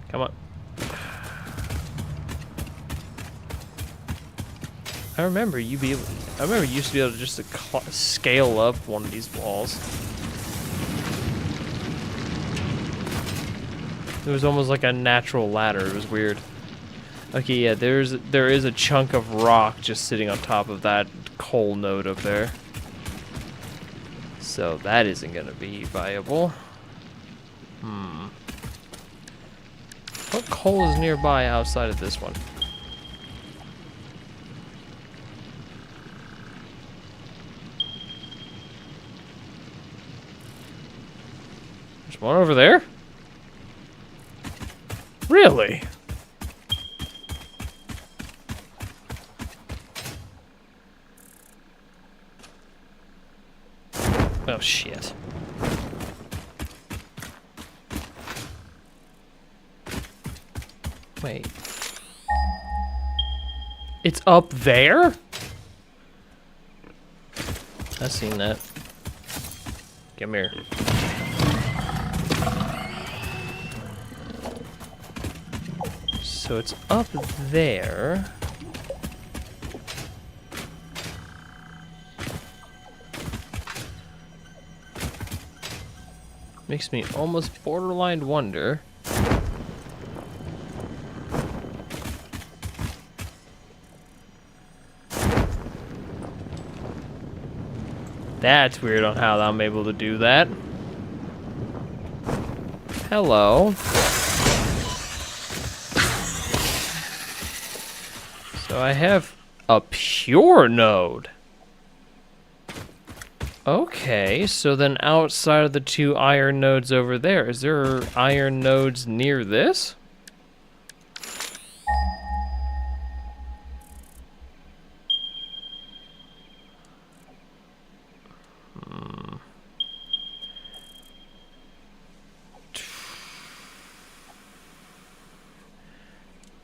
Come on. I remember you used to be able to just scale up one of these walls. It was almost like a natural ladder. It was weird. Okay, yeah, there is a chunk of rock just sitting on top of that coal node up there. So that isn't gonna be viable. What coal is nearby outside of this one? There's one over there? Really? Oh, shit. Wait. It's up there? I've seen that. Come here. So it's up there. Makes me almost borderline wonder. That's weird on how I'm able to do that. Hello. So I have a pure node. Okay, so then outside of the two iron nodes over there, is there iron nodes near this?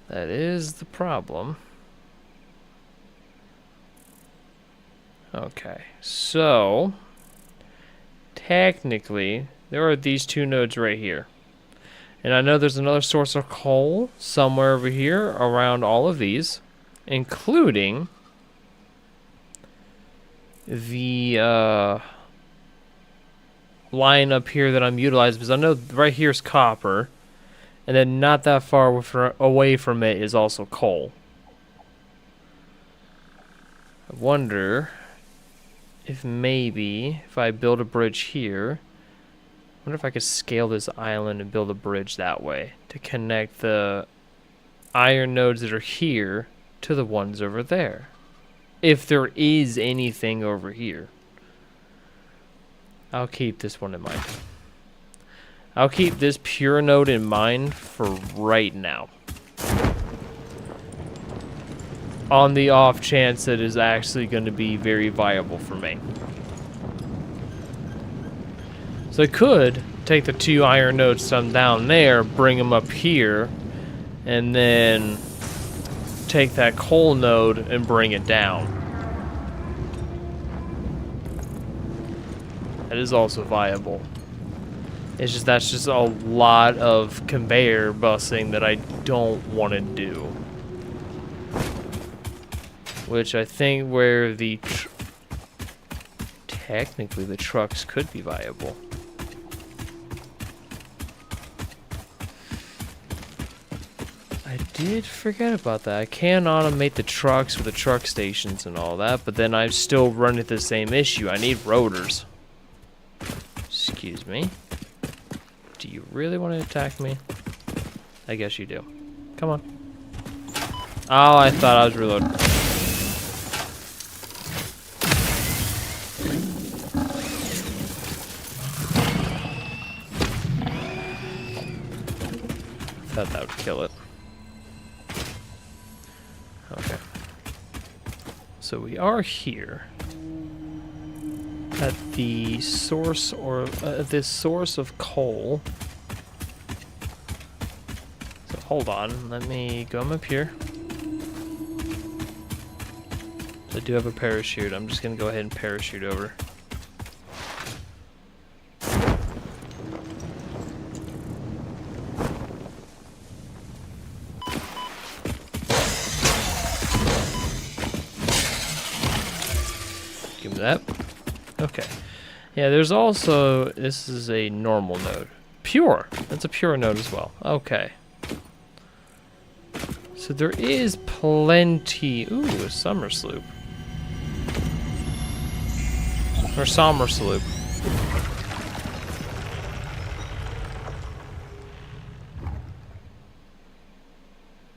That is the problem. Okay, so technically there are these two nodes right here. And I know there's another source of coal somewhere over here around all of these, including the line up here that I'm utilizing, because I know right here's copper, and then not that far away from it is also coal. I wonder if maybe if I build a bridge here, I wonder if I could scale this island and build a bridge that way to connect the iron nodes that are here to the ones over there. If there is anything over here. I'll keep this one in mind. I'll keep this pure node in mind for right now. On the off chance that it is actually going to be very viable for me. So I could take the 2 iron nodes from down there, bring them up here, and then take that coal node and bring it down. That is also viable. It's just that's just a lot of conveyor busing that I don't want to do. Which I think where the technically the trucks could be viable. I did forget about that. I can automate the trucks with the truck stations and all that, but then I still run into the same issue. I need rotors. Excuse me. Do you really want to attack me? I guess you do. Come on. Oh, I thought I was reloading. Thought that would kill it. Okay. So we are here at the source or this source of coal. So hold on, let me go up here. I do have a parachute. I'm just gonna go ahead and parachute over. Give me that. Okay. Yeah, there's also, this is a normal node. Pure. That's a pure node as well. Okay. So there is plenty. Ooh, a summer sloop. Or summer sloop.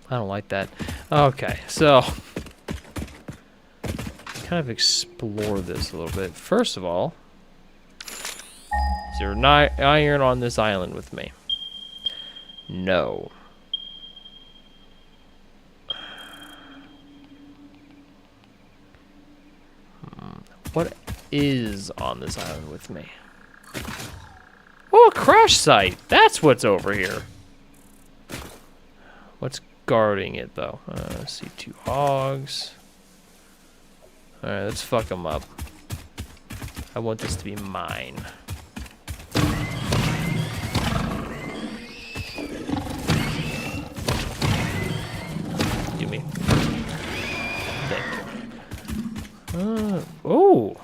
I don't like that. Okay, so kind of explore this a little bit. First of all, is there iron on this island with me? No. What is on this island with me? Oh, a crash site. That's what's over here. What's guarding it, though? Let's see, 2 hogs. Alright, let's fuck them up. I want this to be mine. Give me. Thank you. Oh!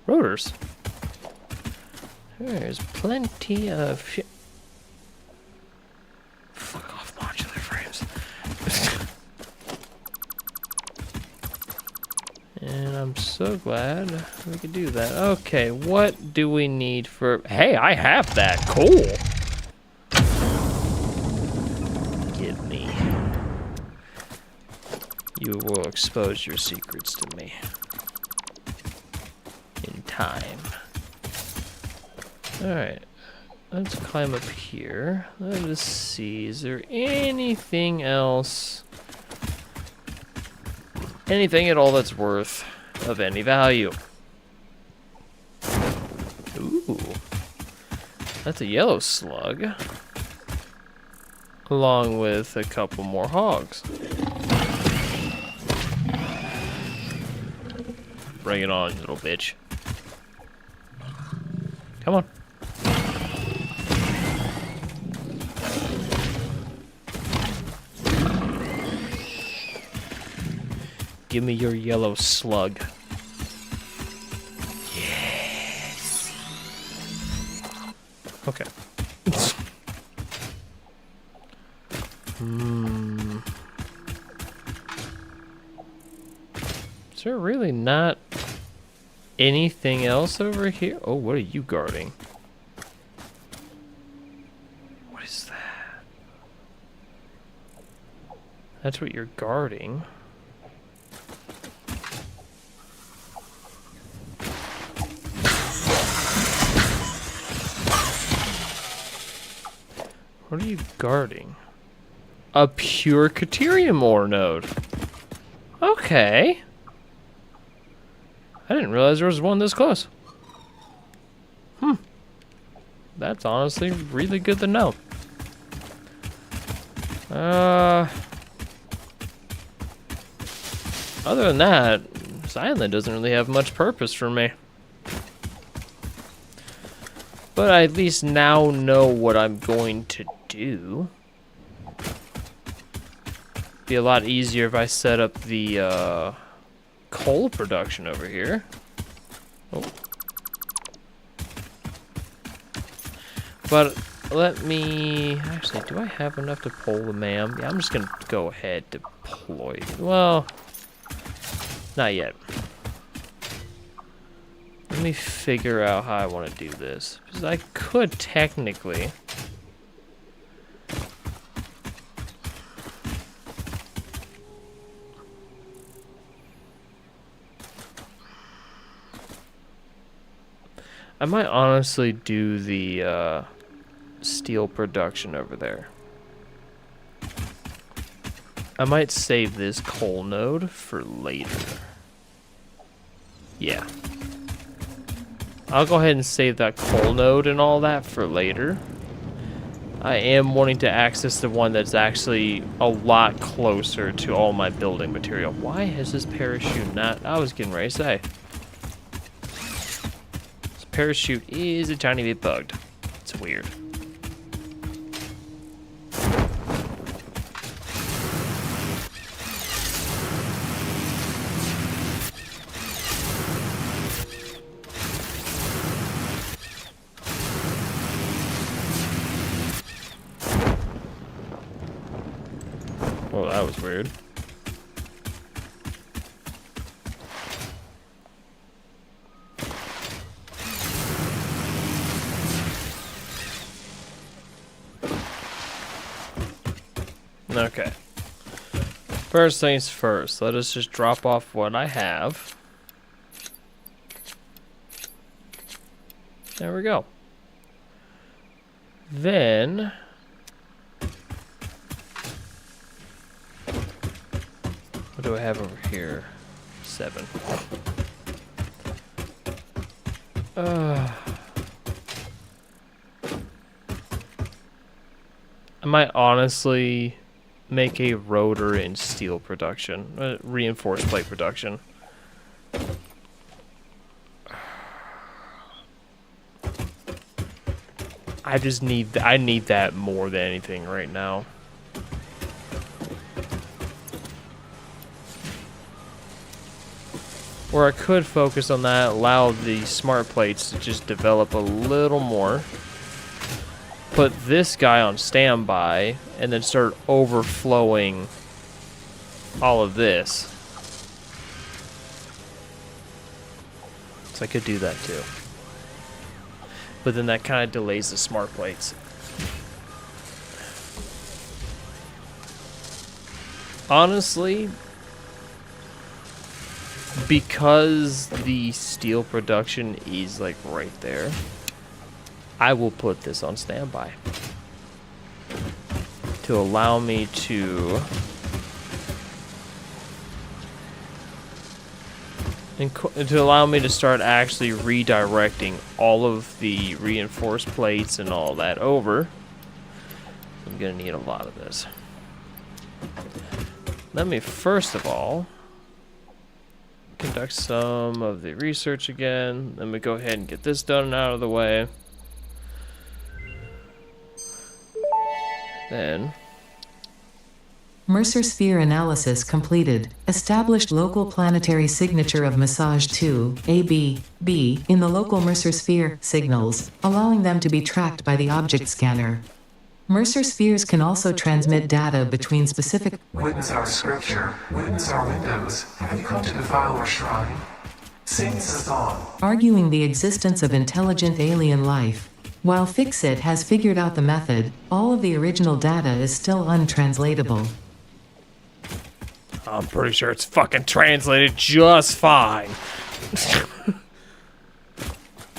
Rotors. There's plenty of shit. Fuck off, modular frames. And I'm so glad we could do that. Okay, what do we need for... Hey, I have that. Cool. Give me. You will expose your secrets to me. In time. Alright. Let's climb up here. Let us see. Is there anything else... anything at all that's worth of any value? Ooh. That's a yellow slug. Along with a couple more hogs. Bring it on, little bitch. Come on. Give me your yellow slug. Okay. Is there really not anything else over here? Oh, what are you guarding? What is that? That's what you're guarding. What are you guarding? A pure Caterium ore node. Okay. I didn't realize there was one this close. That's honestly really good to know. Other than that, this island doesn't really have much purpose for me. But I at least now know what I'm going to do. Be a lot easier if I set up the coal production over here. Oh. But let me... Actually, do I have enough to pull the MAM? Yeah, I'm just going to go ahead deploy. Well, not yet. Let me figure out how I want to do this. Because I could technically... I might honestly do the steel production over there. I might save this coal node for later. Yeah. I'll go ahead and save that coal node and all that for later. I am wanting to access the one that's actually a lot closer to all my building material. Why has this parachute not... I was getting ready to say. This parachute is a tiny bit bugged. It's weird. Well, that was weird. Okay. First things first, let us just drop off what I have. There we go. Then... what do I have over here? 7. I might honestly make a rotor in steel production, reinforced plate production. I need that more than anything right now. Or I could focus on that, allow the smart plates to just develop a little more. Put this guy on standby, and then start overflowing all of this. So I could do that too. But then that kind of delays the smart plates. Honestly, because the steel production is like right there, I will put this on standby to allow me to start actually redirecting all of the reinforced plates and all that over. I'm gonna need a lot of this. Let me first of all conduct some of the research again. Let me go ahead and get this done and out of the way. Then Mercer sphere analysis completed. Established local planetary signature of massage 2, AB, B, in the local Mercer sphere signals, allowing them to be tracked by the object scanner. Mercer spheres can also transmit data between specific. Witness our scripture, witness our windows. Have you come to defile our shrine? Sing the song. Arguing the existence of intelligent alien life. While Fixit has figured out the method, all of the original data is still untranslatable. I'm pretty sure it's fucking translated just fine.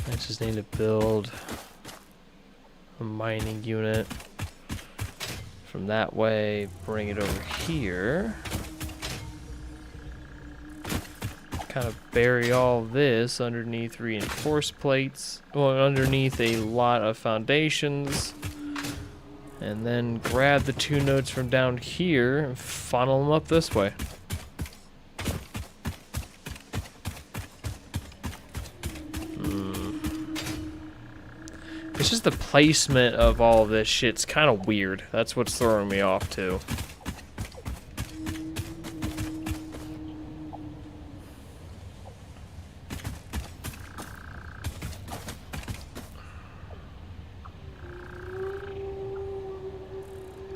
I just need to build a mining unit from that way, bring it over here. Kind of bury all this underneath reinforced plates, well, underneath a lot of foundations. And then grab the 2 nodes from down here and funnel them up this way. It's just the placement of all of this shit's kind of weird. That's what's throwing me off too.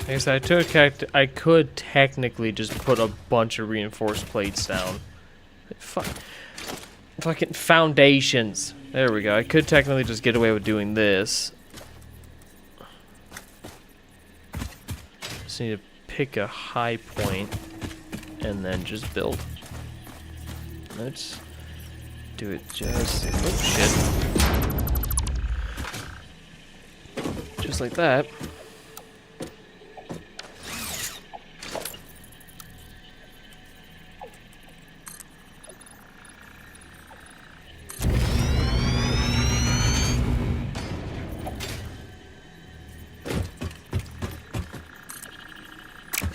Like I said, I could technically just put a bunch of reinforced plates down. Fucking foundations. There we go. I could technically just get away with doing this. Just need to pick a high point and then just build. Let's do it just... Oh, shit. Just like that.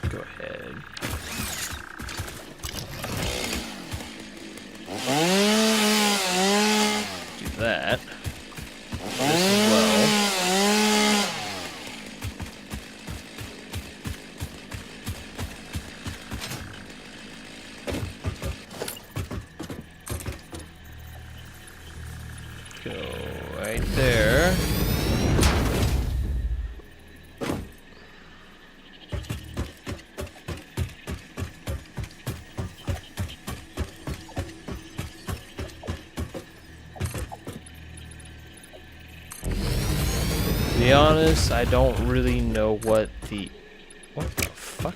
Go ahead. Do that. This as well. Go right there. To be honest, I don't really know what the fuck?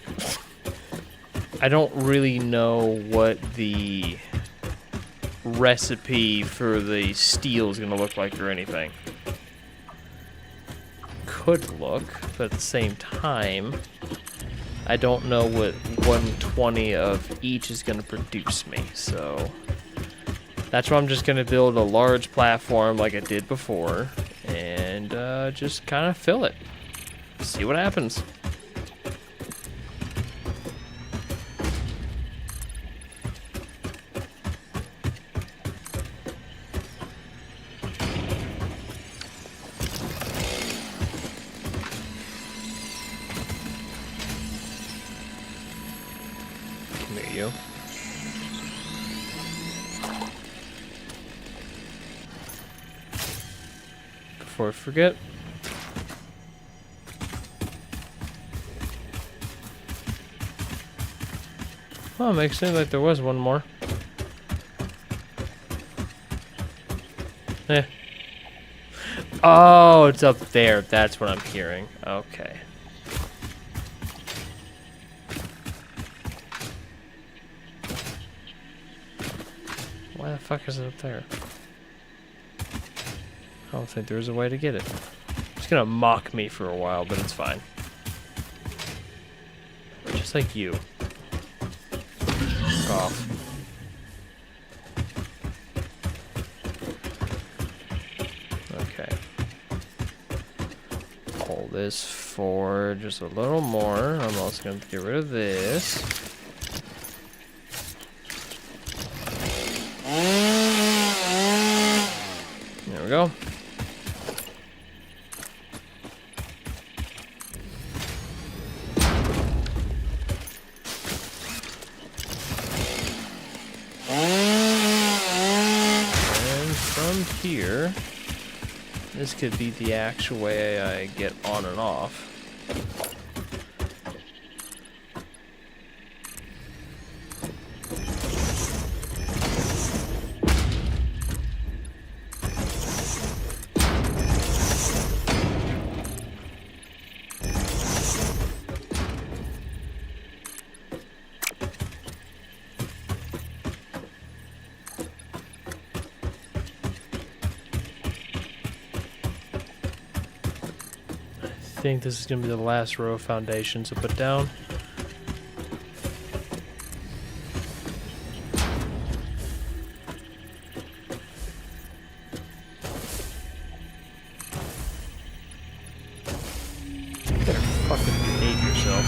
I don't really know what the recipe for the steel is gonna look like or anything. Could look, but at the same time, I don't know what 120 of each is gonna produce me, so that's why I'm just gonna build a large platform like I did before and just kind of fill it. See what happens. Come here, you. Before I forget. Oh, it makes it seem like there was one more. Eh. Oh, it's up there. That's what I'm hearing. Okay. Why the fuck is it up there? I don't think there's a way to get it. It's gonna mock me for a while, but it's fine. Just like you. Fuck off. Okay. Pull this forward just a little more. I'm also gonna get rid of this. There we go. here. This could be the actual way I get on and off. I think this is going to be the last row of foundations to put down. You better fucking behave yourself.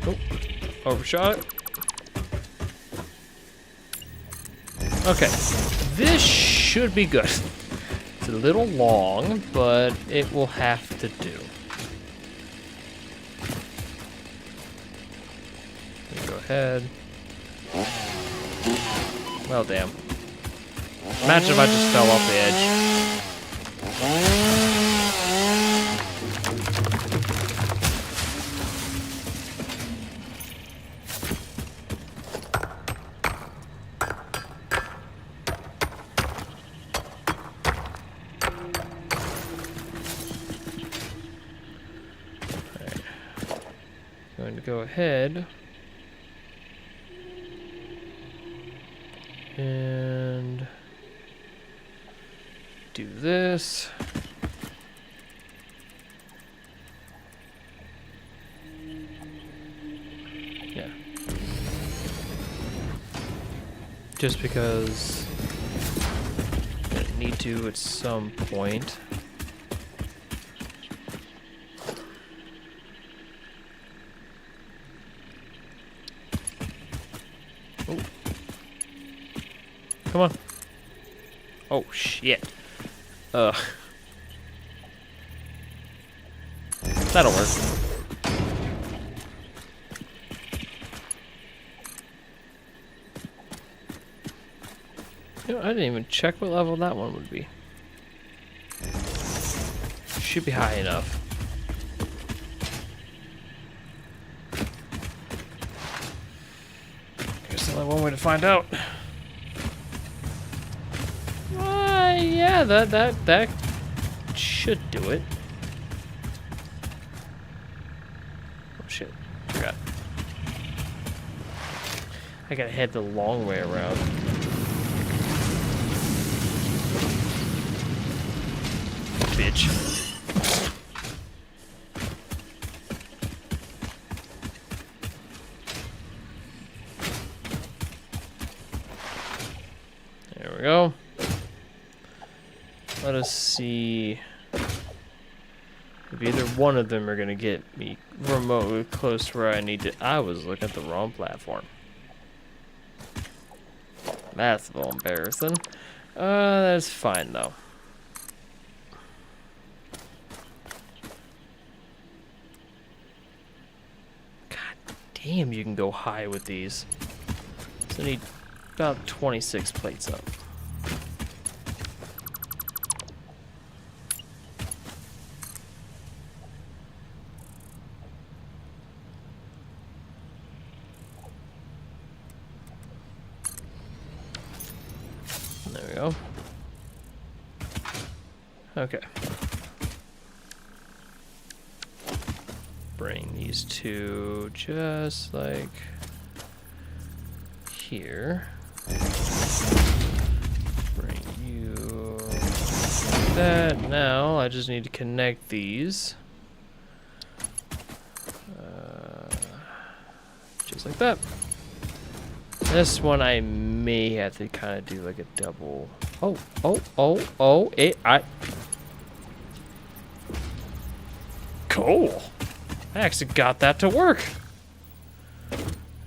Oh, overshot it. Okay, this should be good. It's a little long, but it will have to do. Go ahead. Well, damn. Imagine if I just fell off the edge. Going to go ahead and do this. Yeah. Just because I need to at some point. Oh. Come on. Oh, shit. That'll work. You know, I didn't even check what level that one would be. Should be high enough. There's only one way to find out. Yeah, that should do it. Oh shit, forgot. I gotta head the long way around. Bitch. There we go. Let us see if either one of them are gonna get me remotely close to where I need to. I was looking at the wrong platform. That's a little embarrassing. That's fine though. God damn, you can go high with these. So I need about 26 plates up. There we go. Okay. Bring these two just like here. Bring you like that. Now I just need to connect these. Just like that. This one I may have to kind of do like a double. Cool. I actually got that to work.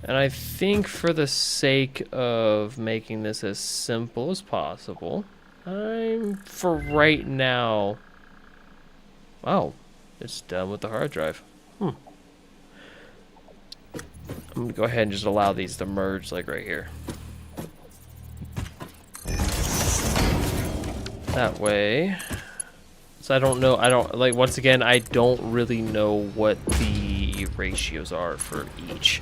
And I think for the sake of making this as simple as possible, I'm, for right now... Oh, it's done with the hard drive. I'm gonna go ahead and just allow these to merge like right here. That way. So I don't know, once again, I don't really know what the ratios are for each.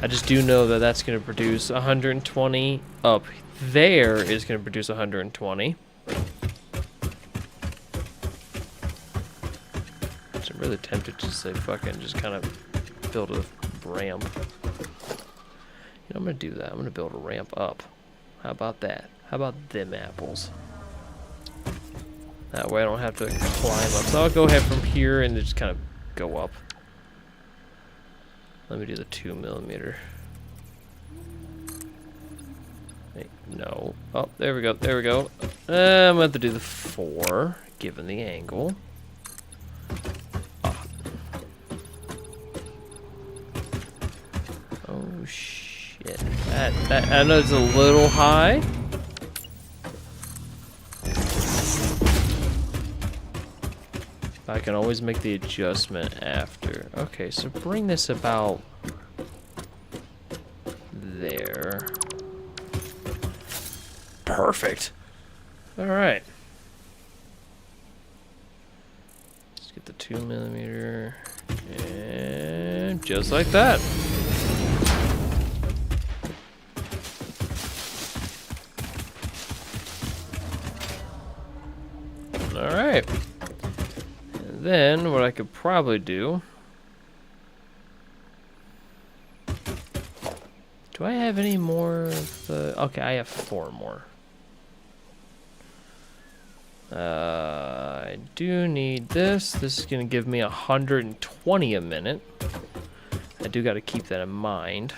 I just do know that that's going to produce 120. Up there is going to produce 120. I'm really tempted to say fucking just kind of build a ramp. You know, I'm going to do that. I'm going to build a ramp up. How about that? How about them apples? That way I don't have to climb up. So I'll go ahead from here and just kind of go up. Let me do the 2mm. Wait, no. Oh, there we go. There we go. I'm going to have to do the 4, given the angle. Oh, oh shit. That I know it's a little high. I can always make the adjustment after. Okay, so bring this about there. Perfect. All right. Let's get the 2mm, and just like that. All right. Then what I could probably do, do I have any more of the, okay, I have 4 more. I do need this. This is going to give me 120 a minute. I do got to keep that in mind.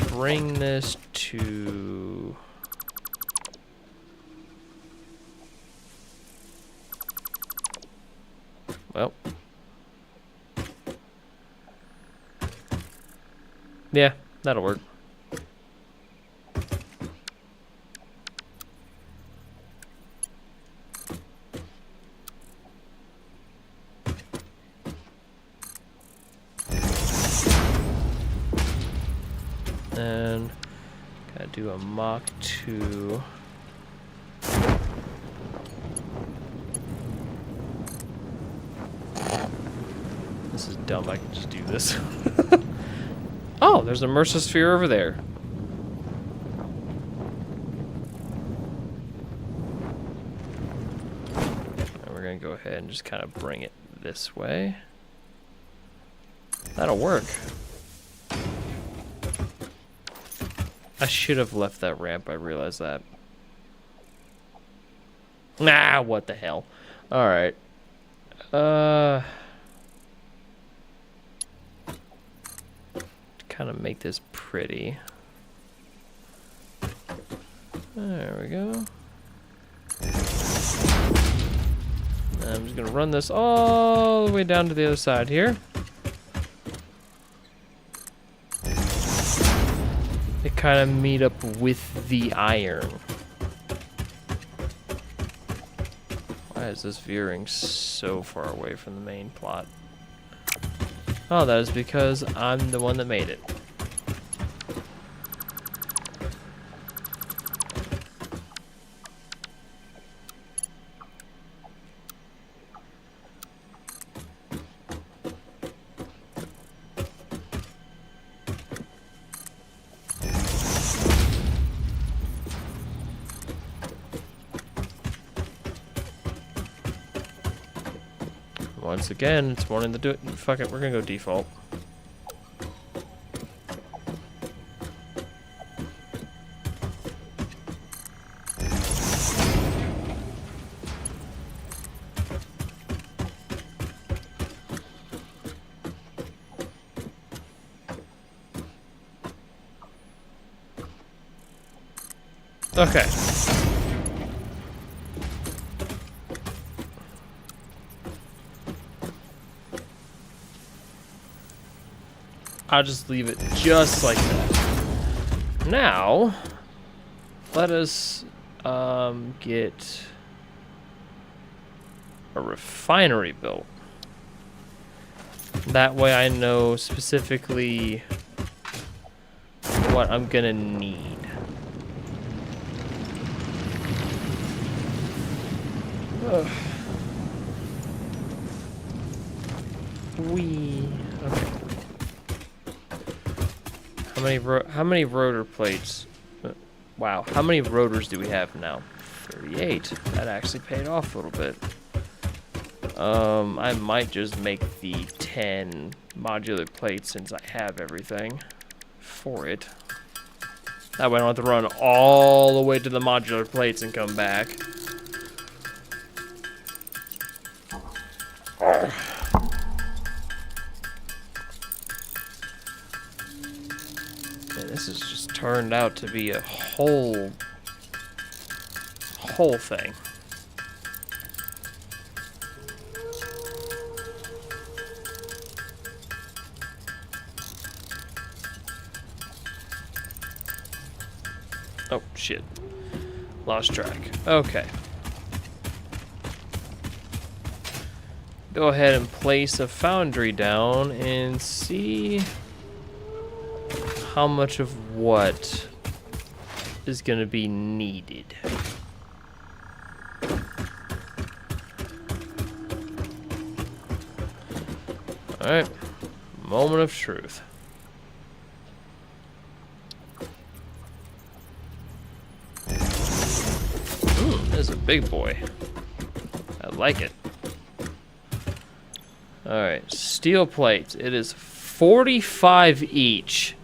Bring this to... Well, yeah, that'll work. And gotta do a Mach 2. This is dumb, I can just do this. Oh, there's a Mercer sphere over there. And we're gonna go ahead and just kind of bring it this way. That'll work. I should have left that ramp, I realized that. Nah, what the hell. Alright. Kind of make this pretty. There we go. I'm just gonna run this all the way down to the other side here. They kind of meet up with the iron. Why is this veering so far away from the main plot? Oh, that is because I'm the one that made it. Once again, it's wanting to do it. Fuck it, we're gonna go default. Okay. I'll just leave it just like that. Now, let us get a refinery built. That way I know specifically what I'm gonna need. Ugh. Okay. How many rotor plates? Wow, how many rotors do we have now? 38. That actually paid off a little bit. I might just make the 10 modular plates since I have everything for it. That way I don't have to run all the way to the modular plates and come back. Man, this has just turned out to be a whole thing. Oh, shit. Lost track. Okay. Go ahead and place a foundry down and see how much of what is going to be needed. Alright. Moment of truth. This is a big boy. I like it. Alright, steel plates. It is 45 each.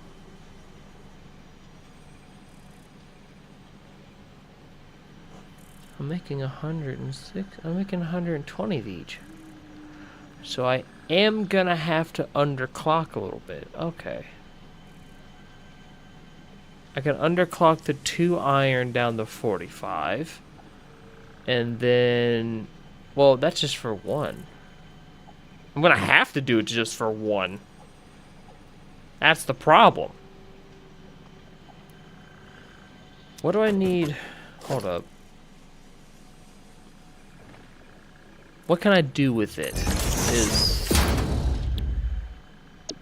I'm making 106. I'm making 120 of each. So I am gonna have to underclock a little bit. Okay. I can underclock the 2 iron down to 45. And then, well, that's just for 1. I'm gonna have to do it just for 1. That's the problem. What do I need? Hold up. What can I do with it?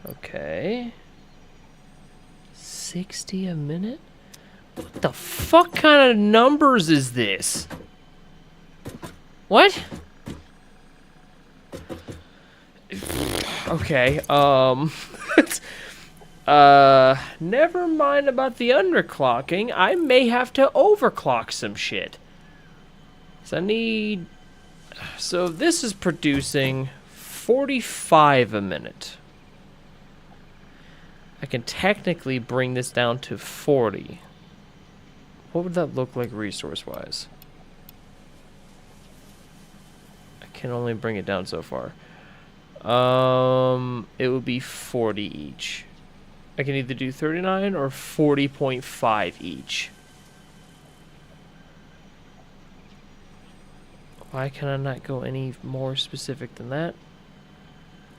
Okay. 60 a minute? What the fuck kind of numbers is this? What? Okay, never mind about the underclocking. I may have to overclock some shit. So this is producing 45 a minute. I can technically bring this down to 40. What would that look like resource-wise? I can only bring it down so far. It would be 40 each. I can either do 39 or 40.5 each. Why can I not go any more specific than that?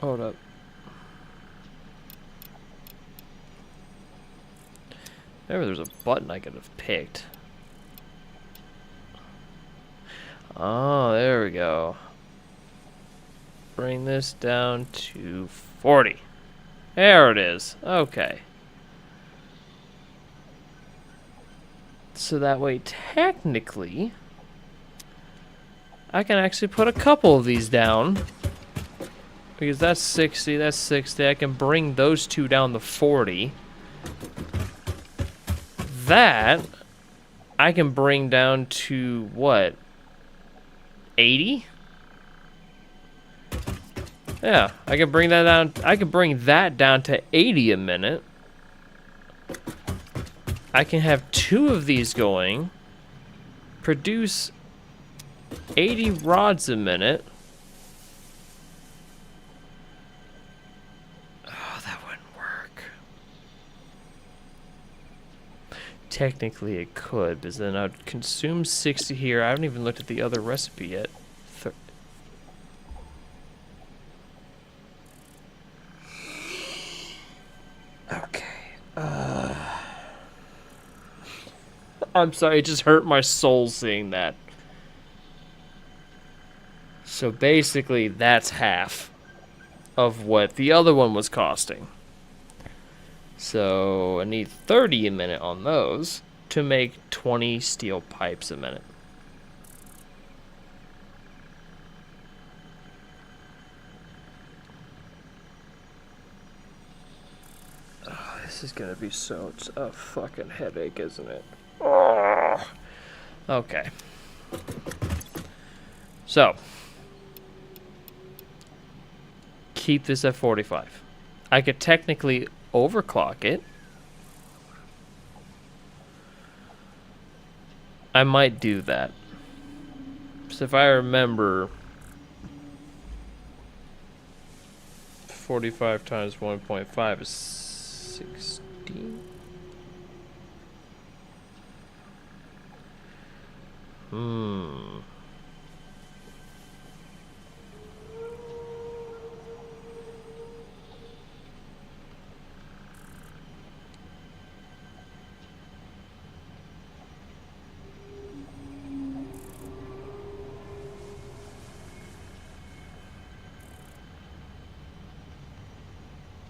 Hold up. Maybe there's a button I could have picked. Oh, there we go. Bring this down to 40. There it is. Okay. So that way, technically, I can actually put a couple of these down. Because that's 60, that's 60. I can bring those two down to 40. That, I can bring down to, what? 80? Yeah, I can bring that down. I can bring that down to 80 a minute. I can have 2 of these going. Produce 80 rods a minute. Oh, that wouldn't work. Technically it could, because then I'd consume 60 here. I haven't even looked at the other recipe yet. Okay. I'm sorry, it just hurt my soul seeing that. So basically, that's half. of what the other one was costing. So I need 30 a minute on those to make 20 steel pipes a minute. Oh, this is gonna be such a fucking headache, isn't it? Oh. Okay. So, keep this at 45. I could technically overclock it. I might do that. So if I remember, 45 times 1.5 is 16.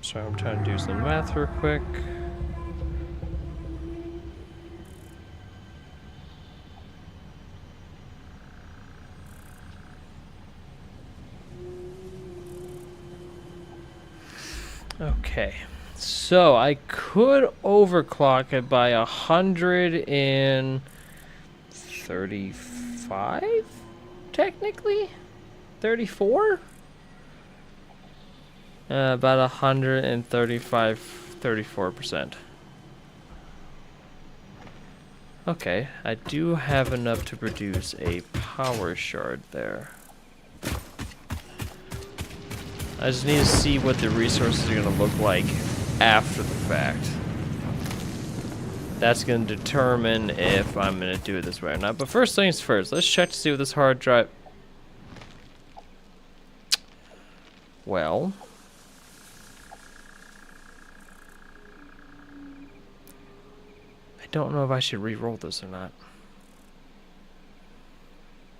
Sorry, I'm trying to do some math real quick. Okay, so I could overclock it by 135, technically? 34? About 135, 34%. Okay, I do have enough to produce a power shard there. I just need to see what the resources are going to look like after the fact. That's going to determine if I'm going to do it this way or not. But first things first, let's check to see what this hard drive... Well... I don't know if I should re-roll this or not.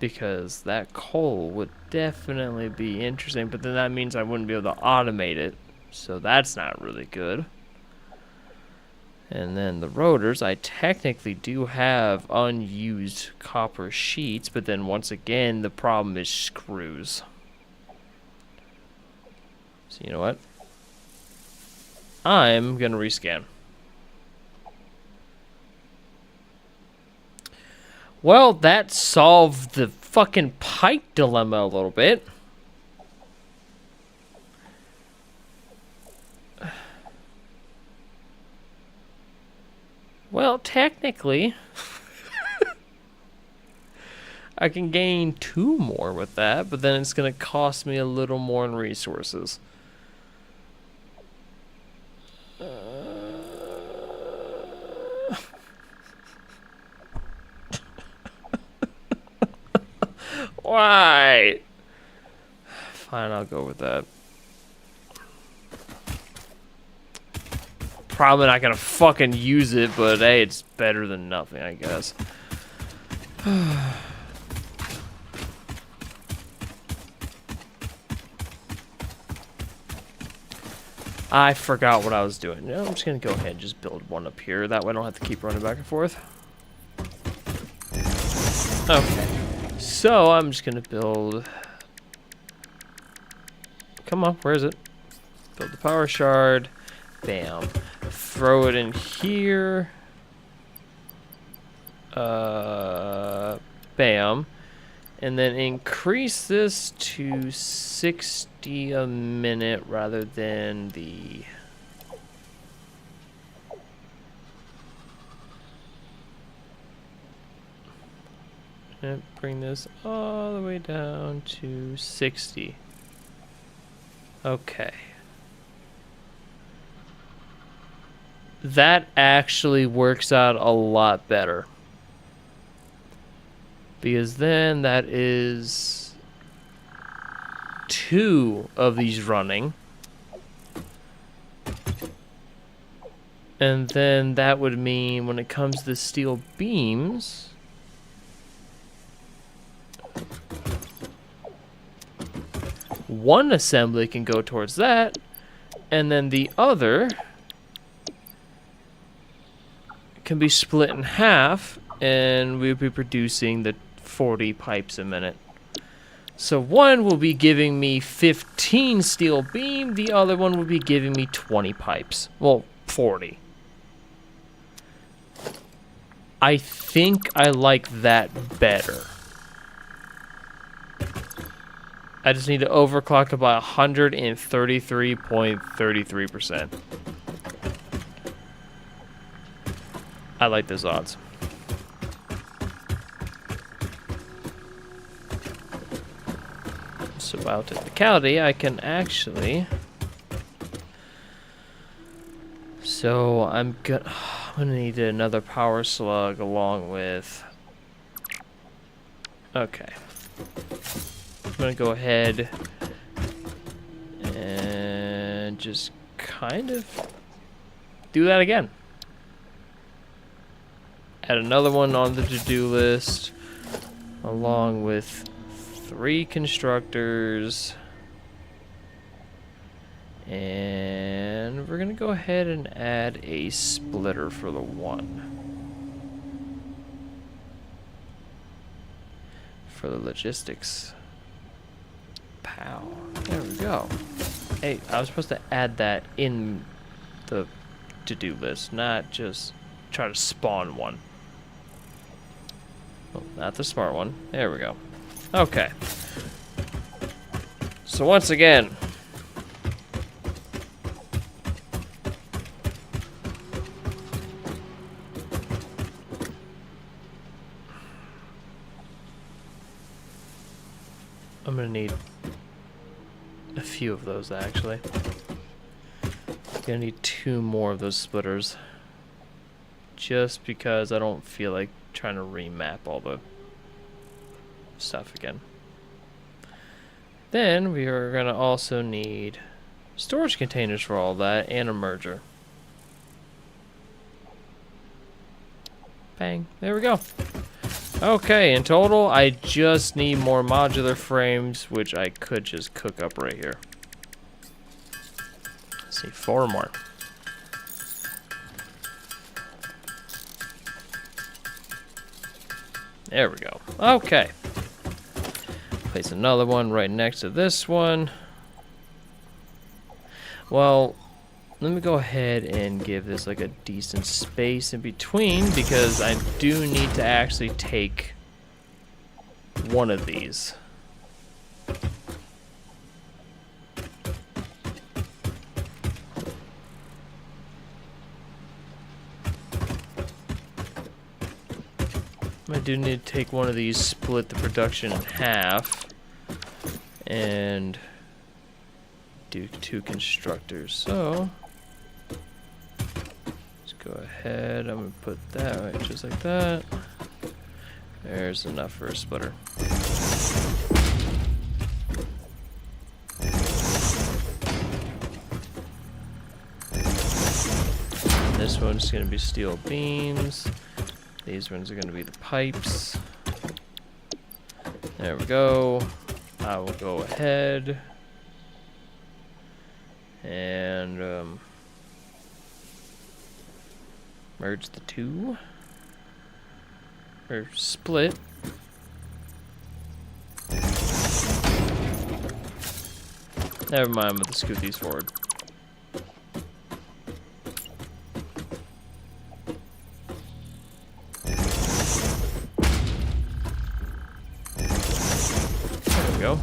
Because that coal would definitely be interesting, but then that means I wouldn't be able to automate it. So that's not really good. And then the rotors, I technically do have unused copper sheets, but then once again, the problem is screws. So you know what? I'm gonna rescan. Well, that solved the fucking pipe dilemma a little bit. Well, technically, I can gain 2 more with that, but then it's going to cost me a little more in resources. Why? Fine, I'll go with that. Probably not gonna fucking use it, but hey, it's better than nothing, I guess. I forgot what I was doing. No, I'm just gonna go ahead and just build one up here. That way I don't have to keep running back and forth. Okay. So I'm just gonna build... Come on, where is it? Build the power shard. Bam. Throw it in here. Bam. And then increase this to 60 a minute rather than the... And bring this all the way down to 60. Okay. That actually works out a lot better. Because then that is 2 of these running. And then that would mean when it comes to the steel beams... one assembly can go towards that, and then the other can be split in half, and we'll be producing the 40 pipes a minute. So one will be giving me 15 steel beam, the other one will be giving me 20 pipes. Well, 40. I think I like that better. I just need to overclock about 133.33%. I like those odds. So by technicality, I can actually... So I'm gonna need another power slug along with... Okay. I'm gonna go ahead and just kind of do that again. Add another one on the to-do list along with 3 constructors, and we're gonna go ahead and add a splitter for the 1 for the logistics. Pow, there we go. Hey, I was supposed to add that in the to-do list, not just try to spawn one. Oh, not the smart one. There we go. Okay. So once again, I'm gonna need a few of those actually. Gonna need 2 more of those splitters. Just because I don't feel like trying to remap all the stuff again. Then we are gonna also need storage containers for all that and a merger. Bang, there we go. Okay, in total, I just need more modular frames, which I could just cook up right here. Let's see, 4 more. There we go. Okay. Place another one right next to this one. Well, let me go ahead and give this like a decent space in between because I do need to actually take one of these. I do need to take one of these, split the production in half, and do 2 constructors. So, let's go ahead. I'm going to put that right just like that. There's enough for a splitter. This one's going to be steel beams. These ones are going to be the pipes. There we go. I will go ahead and merge the 2. Or split. Never mind, I'm going to scoot these forward. Go.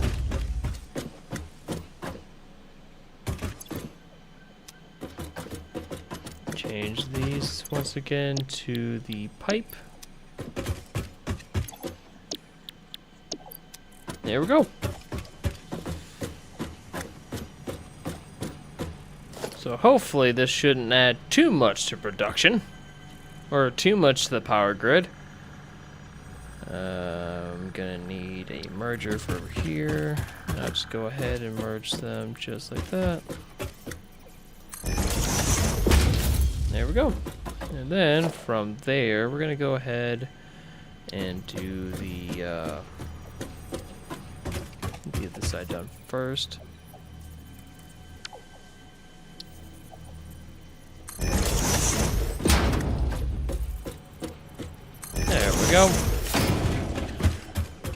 Change these once again to the pipe. There we go. So hopefully this shouldn't add too much to production or too much to the power grid. I'm gonna need a merger for over here. And I'll just go ahead and merge them just like that. There we go. And then from there, we're gonna go ahead and do the this side done first. There we go.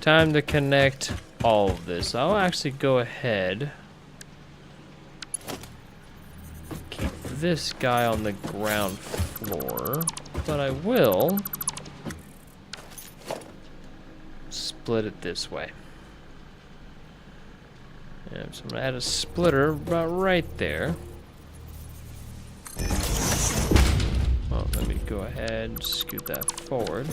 Time to connect all of this. I'll actually go ahead. Keep this guy on the ground floor, but I will split it this way. And so I'm gonna add a splitter about right there. Well, let me go ahead and scoot that forward.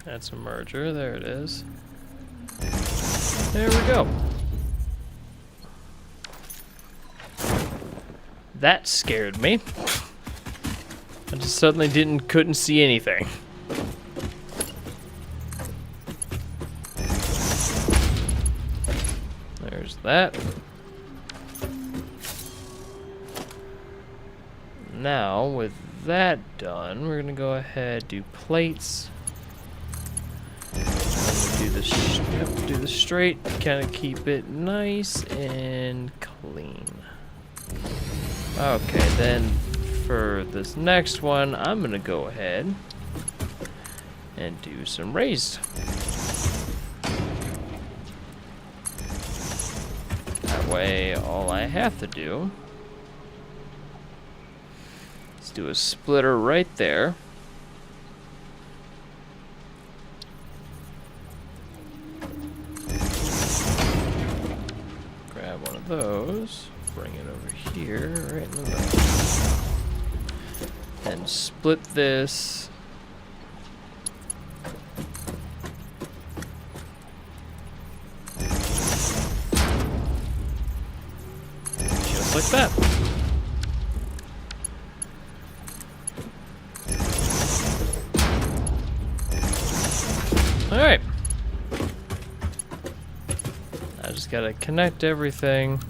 That's a merger. There it is. There we go. That scared me. I just suddenly couldn't see anything. There's that. Now, with that done, we're gonna go ahead, do plates. Do the straight, kind of keep it nice and clean. Okay, then for this next one, I'm gonna go ahead and do some raised. That way, all I have to do is do a splitter right there. Those, bring it over here, right in the middle, and split this. Just like that. All right. Just gotta connect everything.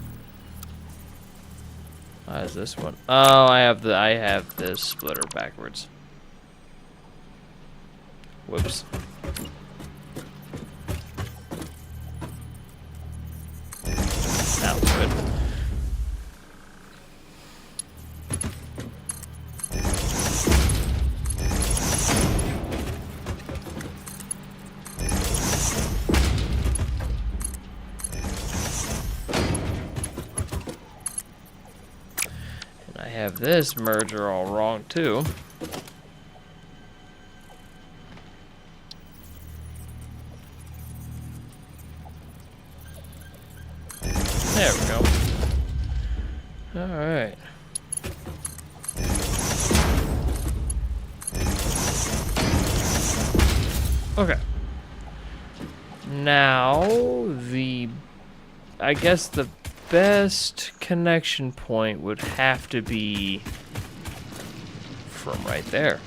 Why is this one? Oh, I have this splitter backwards. Whoops. That'll do it. Have this merger all wrong too. There we go. All right. Okay. Now I guess the best connection point would have to be from right there.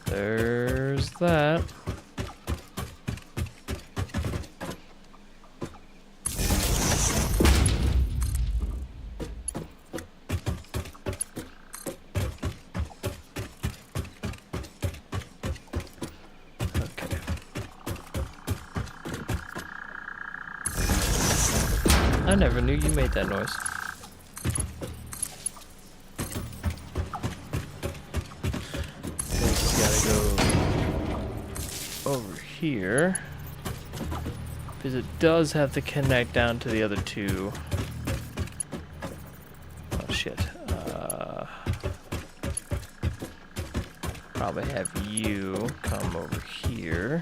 There's that. I never knew you made that noise. This has gotta go over here. Because it does have to connect down to the other two. Oh shit. Probably have you come over here.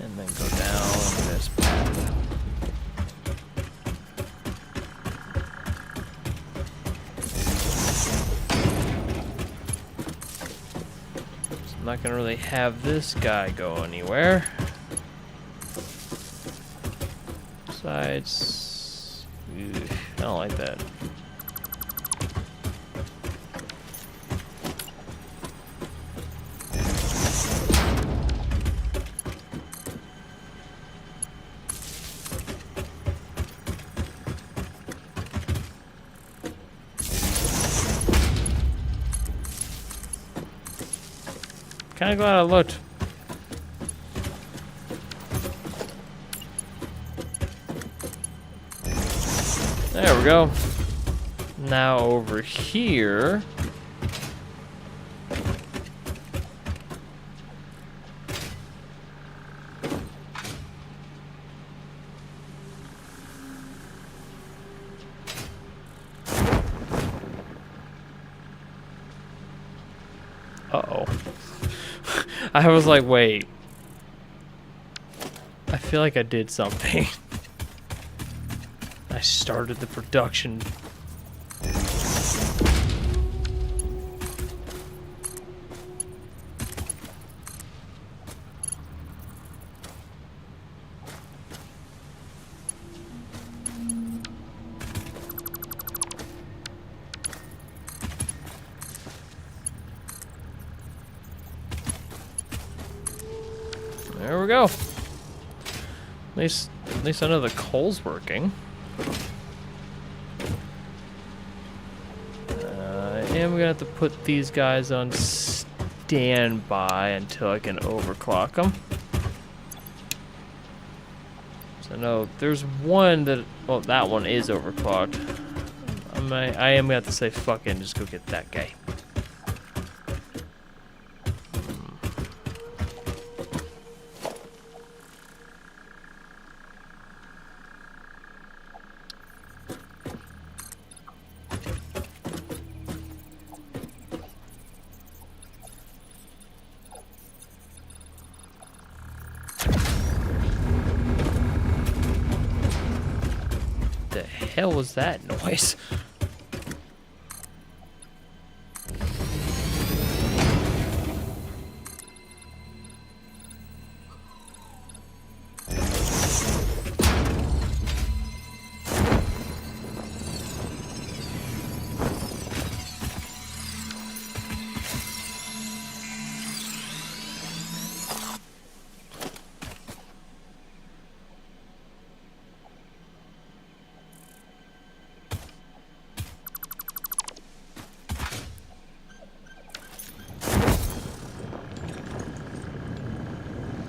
And then go down this path. I'm not gonna really have this guy go anywhere. Besides, I don't like that. kind of glad I looked. There we go. Now over here. Uh-oh. I was like, wait. I feel like I did something. I started the production. There we go. At least I know the coal's working. And we're gonna have to put these guys on standby until I can overclock them. So no, there's one that, well, that one is overclocked. I am gonna have to say fuck it and just go get that guy. The hell was that noise?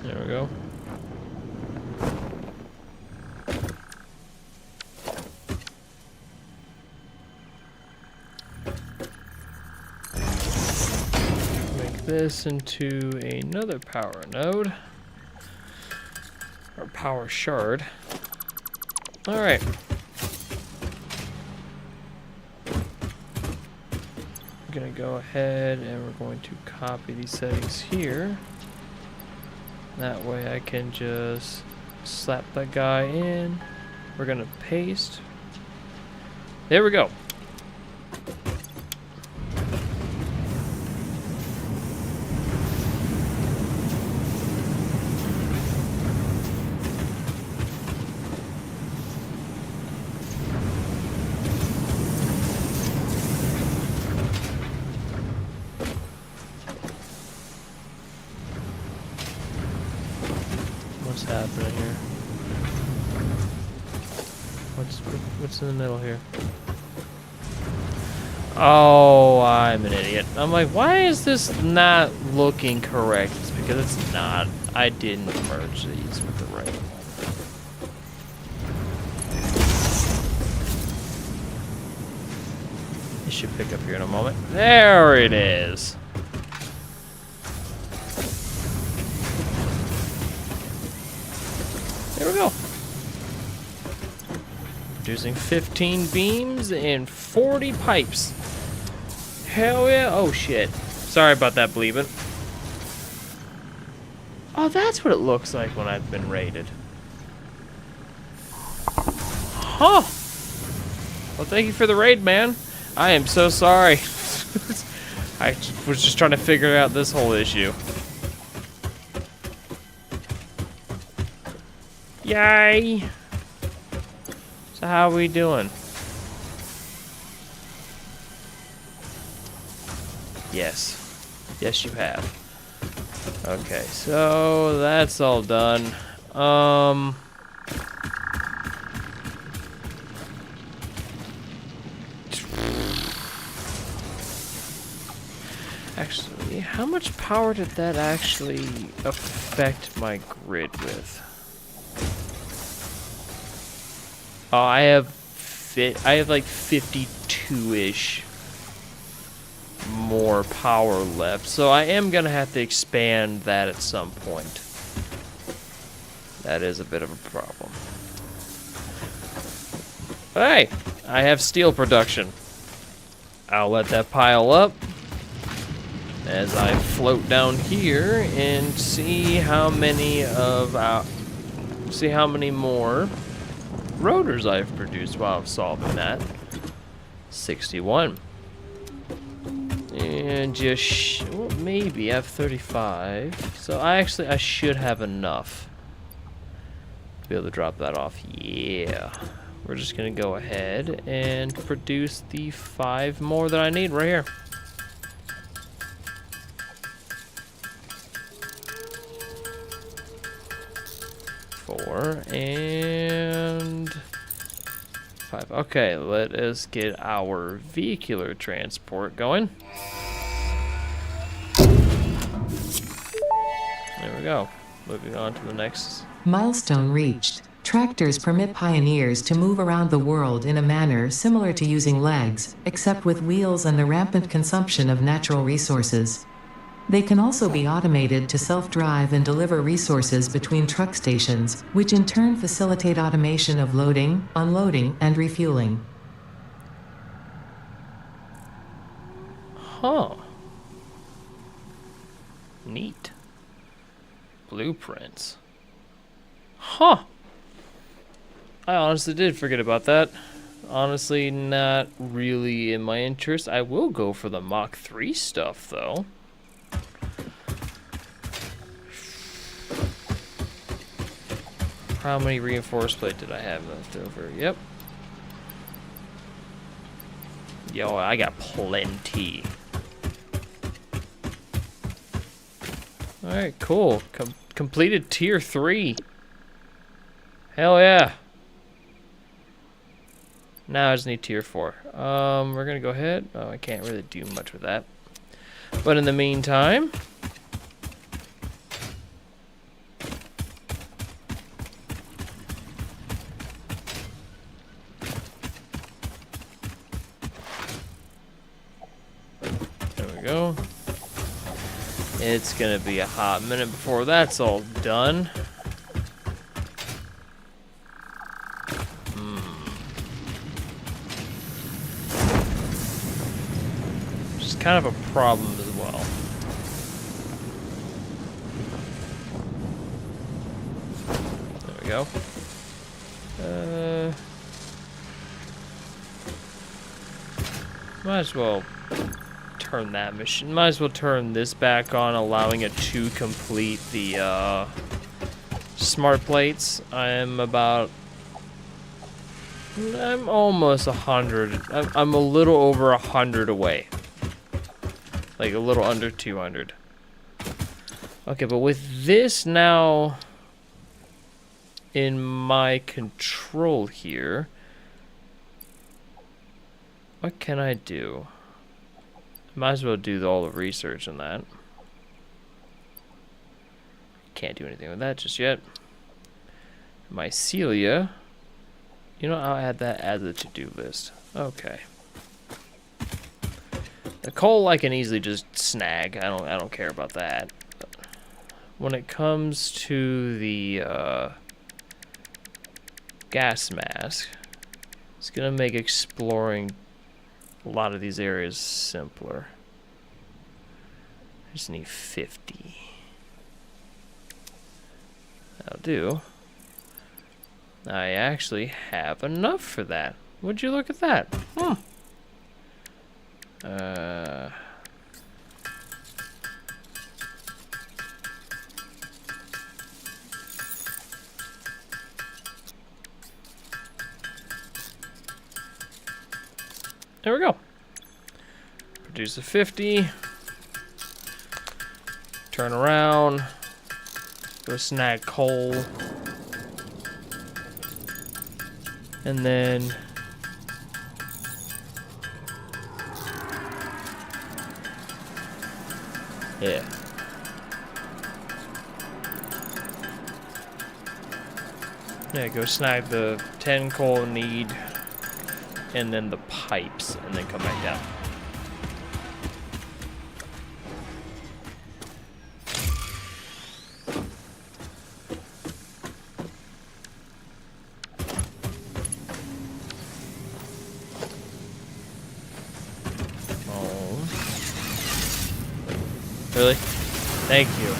There we go. Make this into another power node. Or power shard. Alright. I'm gonna go ahead and we're going to copy these settings here. That way I can just slap that guy in. We're gonna paste. There we go. What's happening here? What's in the middle here? Oh, I'm an idiot. I'm like, why is this not looking correct? It's because it's not. I didn't merge these with the right one. It should pick up here in a moment. There it is. There we go. Producing 15 beams and 40 pipes. Hell yeah. Oh shit. Sorry about that, bleeping. Oh, that's what it looks like when I've been raided. Huh. Well, thank you for the raid, man. I am so sorry. I was just trying to figure out this whole issue. Yay! So how are we doing? Yes. Yes, you have. Okay, so that's all done. Actually, how much power did that actually affect my grid with? Oh, I have like 52-ish more power left, so I am gonna have to expand that at some point. That is a bit of a problem. Hey, I have steel production. I'll let that pile up as I float down here and see how many more rotors I've produced while I'm solving that. 61. And just well, maybe I have 35. So I should have enough to be able to drop that off. Yeah. We're just gonna go ahead and produce the 5 more that I need right here. 4 and 5. Okay, let us get our vehicular transport going. There we go. Moving on to the next. Milestone reached. Tractors permit pioneers to move around the world in a manner similar to using legs, except with wheels and the rampant consumption of natural resources. They can also be automated to self-drive and deliver resources between truck stations, which in turn facilitate automation of loading, unloading, and refueling. Huh. Neat. Blueprints. Huh. I honestly did forget about that. Honestly, not really in my interest. I will go for the Mach 3 stuff, though. How many reinforced plate did I have left over? Yep. Yo, I got plenty. Alright, cool. Completed tier 3. Hell yeah. Now I just need tier 4. We're gonna go ahead. Oh, I can't really do much with that. But in the meantime, there we go. It's gonna be a hot minute before that's all done. Kind of a problem as well. There we go. Might as well turn that machine. Might as well turn this back on, allowing it to complete the smart plates. I'm almost 100. I'm a little over 100 away. Like a little under 200. Okay, but with this now in my control here, what can I do? Might as well do all the research on that. Can't do anything with that just yet. Mycelia. You know, I'll add that as a to-do list. Okay. The coal I can easily just snag. I don't care about that. When it comes to the gas mask, it's gonna make exploring a lot of these areas simpler. I just need 50. That'll do. I actually have enough for that. Would you look at that? There we go. Produce a 50. Turn around. Go snag coal. And then Yeah. Yeah, go snag the 10 coal need, and then the pipes, and then come back down. Oh. Really? Thank you.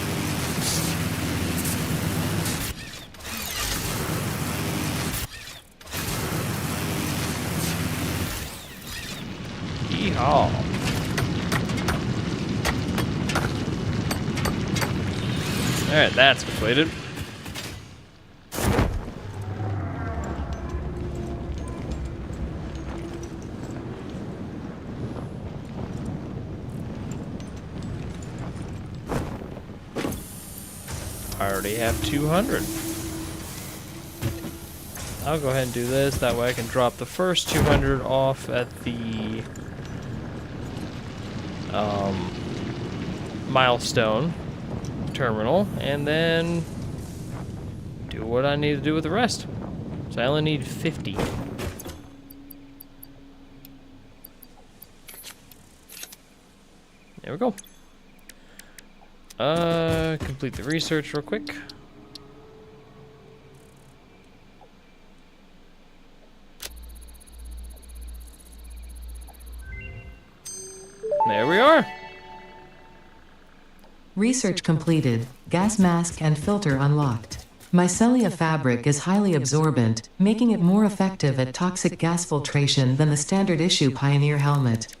Yeehaw. Alright, that's completed. I already have 200. I'll go ahead and do this. That way I can drop the first 200 off at the milestone terminal, and then do what I need to do with the rest. So I only need 50. There we go. Complete the research real quick. There we are. Research completed. Gas mask and filter unlocked. Micellar fabric is highly absorbent, making it more effective at toxic gas filtration than the standard issue Pioneer helmet.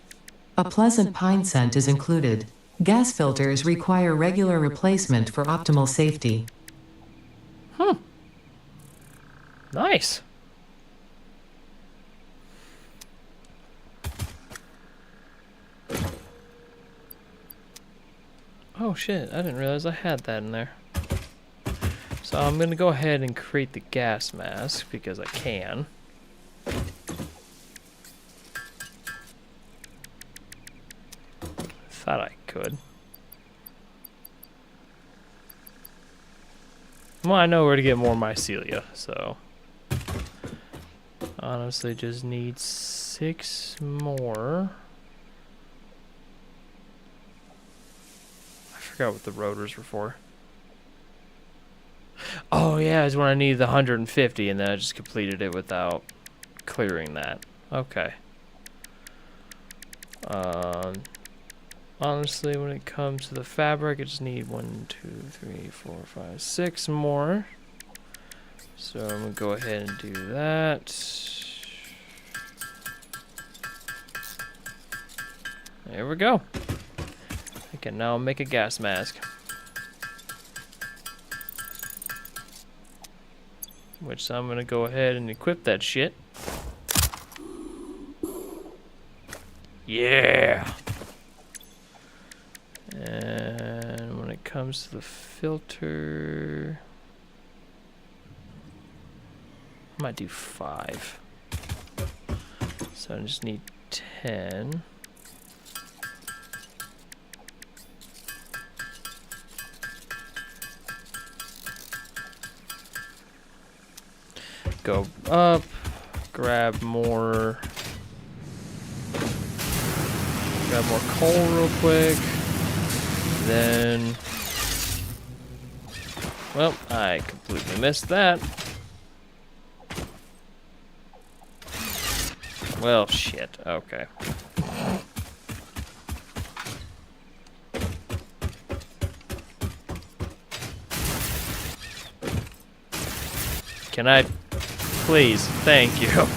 A pleasant pine scent is included. Gas filters require regular replacement for optimal safety. Nice. Oh shit, I didn't realize I had that in there. So I'm gonna go ahead and create the gas mask because I can. Thought I could. Well, I know where to get more mycelia, so honestly just need 6 more. I forgot what the rotors were for. Oh yeah, it's when I needed the 150 and then I just completed it without clearing that. Okay. Honestly, when it comes to the fabric, I just need 1, 2, 3, 4, 5, 6 more. So I'm gonna go ahead and do that. There we go. I can now make a gas mask. Which I'm gonna go ahead and equip that shit. Yeah! And when it comes to the filter, I might do 5. So I just need 10. Go up, grab more coal real quick. Then, well, I completely missed that. Well, shit, okay. Can I, please, thank you.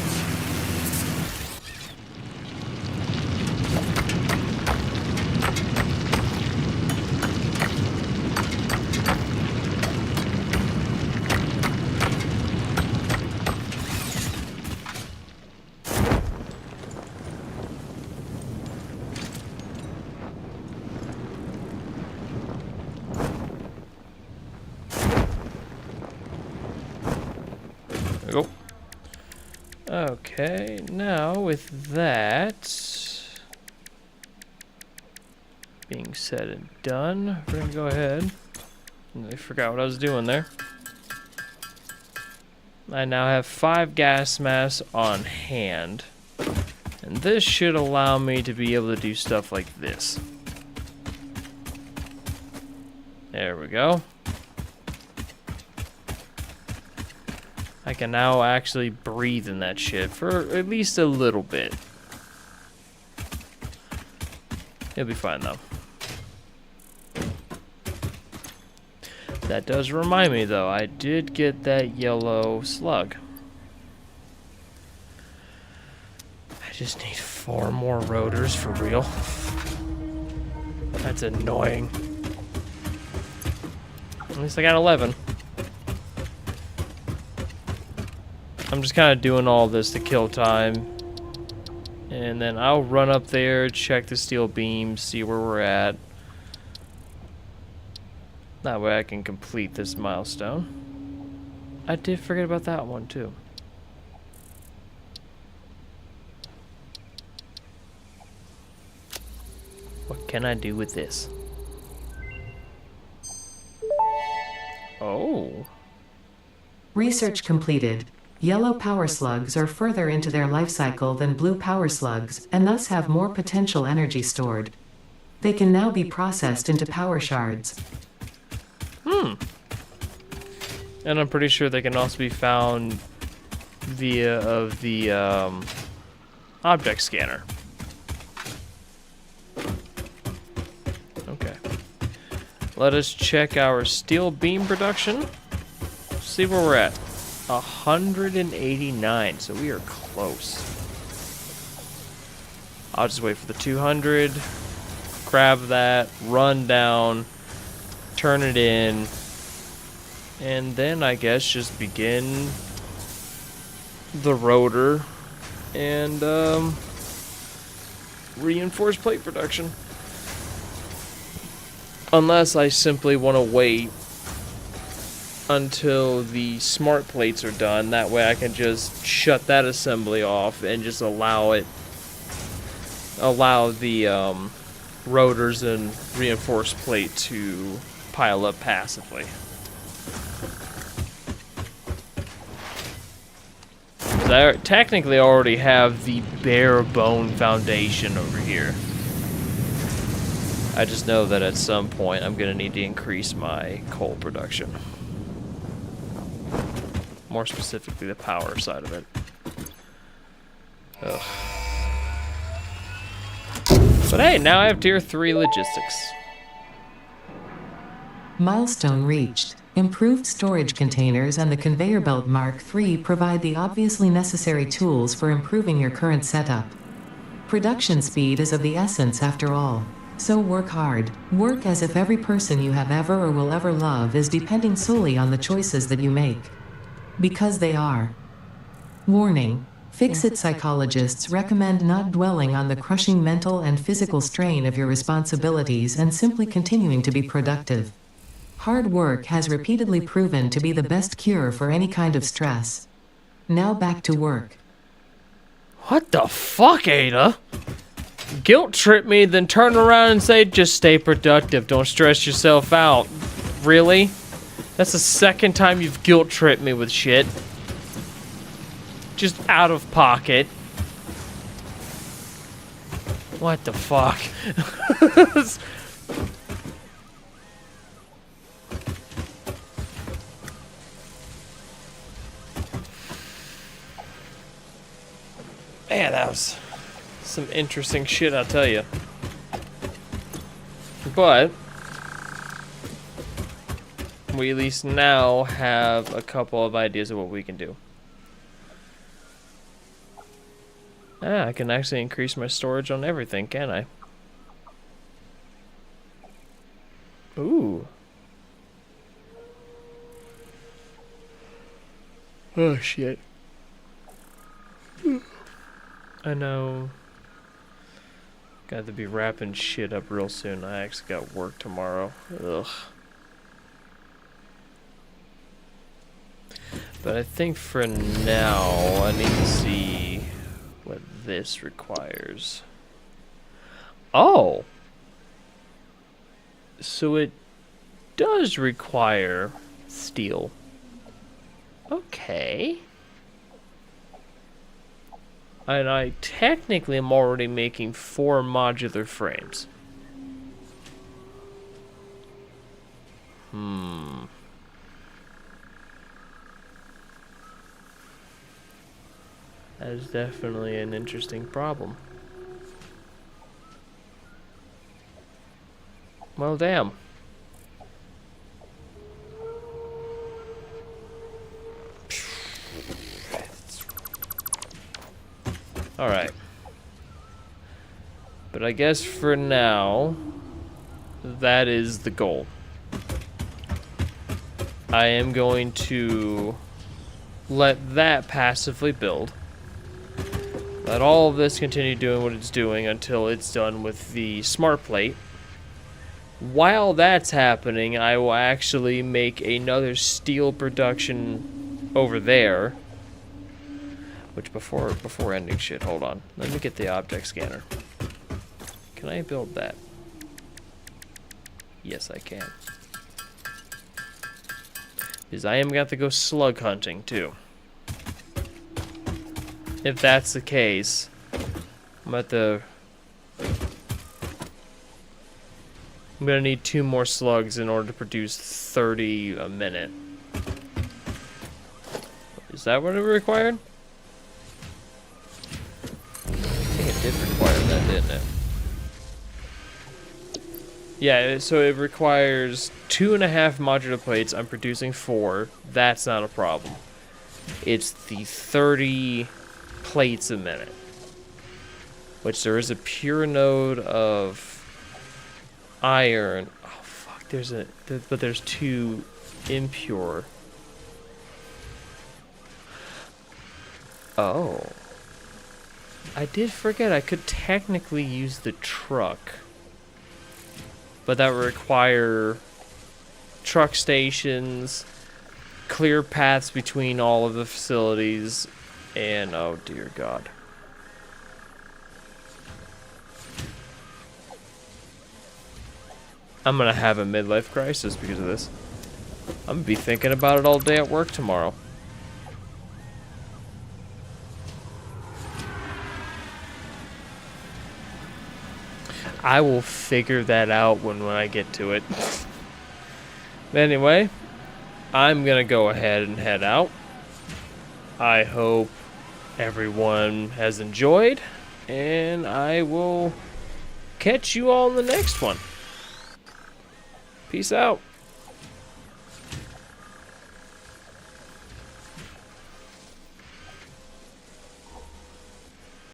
There we go. Okay, now with that, being said and done, we're gonna go ahead. I forgot what I was doing there. I now have 5 gas masks on hand. And this should allow me to be able to do stuff like this. There we go. I can now actually breathe in that shit for at least a little bit. It'll be fine though. That does remind me though, I did get that yellow slug. I just need 4 more rotors for real. That's annoying. At least I got 11. I'm just kind of doing all this to kill time. And then I'll run up there, check the steel beams, see where we're at. That way I can complete this milestone. I did forget about that one too. What can I do with this? Oh. Research completed. Yellow power slugs are further into their life cycle than blue power slugs, and thus have more potential energy stored. They can now be processed into power shards. And I'm pretty sure they can also be found via of the object scanner. Okay. Let us check our steel beam production. See where we're at. 189, so we are close. I'll just wait for the 200, grab that, run down, turn it in, and then I guess just begin the rotor and reinforced plate production. Unless I simply want to wait until the smart plates are done. That way I can just shut that assembly off and just allow the rotors and reinforced plate to pile up passively. I technically already have the bare bone foundation over here. I just know that at some point I'm gonna need to increase my coal production. More specifically, the power side of it. Ugh. But hey, now I have tier 3 logistics. Milestone reached. Improved storage containers and the conveyor belt Mark III provide the obviously necessary tools for improving your current setup. Production speed is of the essence after all. So work hard. Work as if every person you have ever or will ever love is depending solely on the choices that you make. Because they are. Warning. Fix-it psychologists recommend not dwelling on the crushing mental and physical strain of your responsibilities and simply continuing to be productive. Hard work has repeatedly proven to be the best cure for any kind of stress. Now back to work. What the fuck, Ada? Guilt trip me, then turn around and say, just stay productive, don't stress yourself out. Really? That's the second time you've guilt tripped me with shit. Just out of pocket. What the fuck? Man, that was some interesting shit, I'll tell you. But we at least now have a couple of ideas of what we can do. I can actually increase my storage on everything, can I? Ooh. Oh, shit. I know. Got to be wrapping shit up real soon. I actually got work tomorrow. Ugh. But I think for now, I need to see what this requires. Oh! So it does require steel. Okay. And I technically am already making 4 modular frames. That is definitely an interesting problem. Well, damn. Alright. But I guess for now, that is the goal. I am going to let that passively build. Let all of this continue doing what it's doing until it's done with the smart plate. While that's happening, I will actually make another steel production over there. Which before ending shit, hold on. Let me get the object scanner. Can I build that? Yes, I can. Because I am going to have to go slug hunting, too. If that's the case, I'm going to need 2 more slugs in order to produce 30 a minute. Is that what it required? I think it did require that, didn't it? Yeah, so it requires 2.5 modular plates. I'm producing 4. That's not a problem. It's the 30 plates a minute. Which there is a pure node of iron. Oh, fuck. But there's 2 impure. Oh. I did forget I could technically use the truck. But that would require truck stations, clear paths between all of the facilities, and oh dear God. I'm gonna have a midlife crisis because of this. I'm gonna be thinking about it all day at work tomorrow. I will figure that out when I get to it. But anyway, I'm gonna go ahead and head out. I hope everyone has enjoyed, and I will catch you all in the next one. Peace out.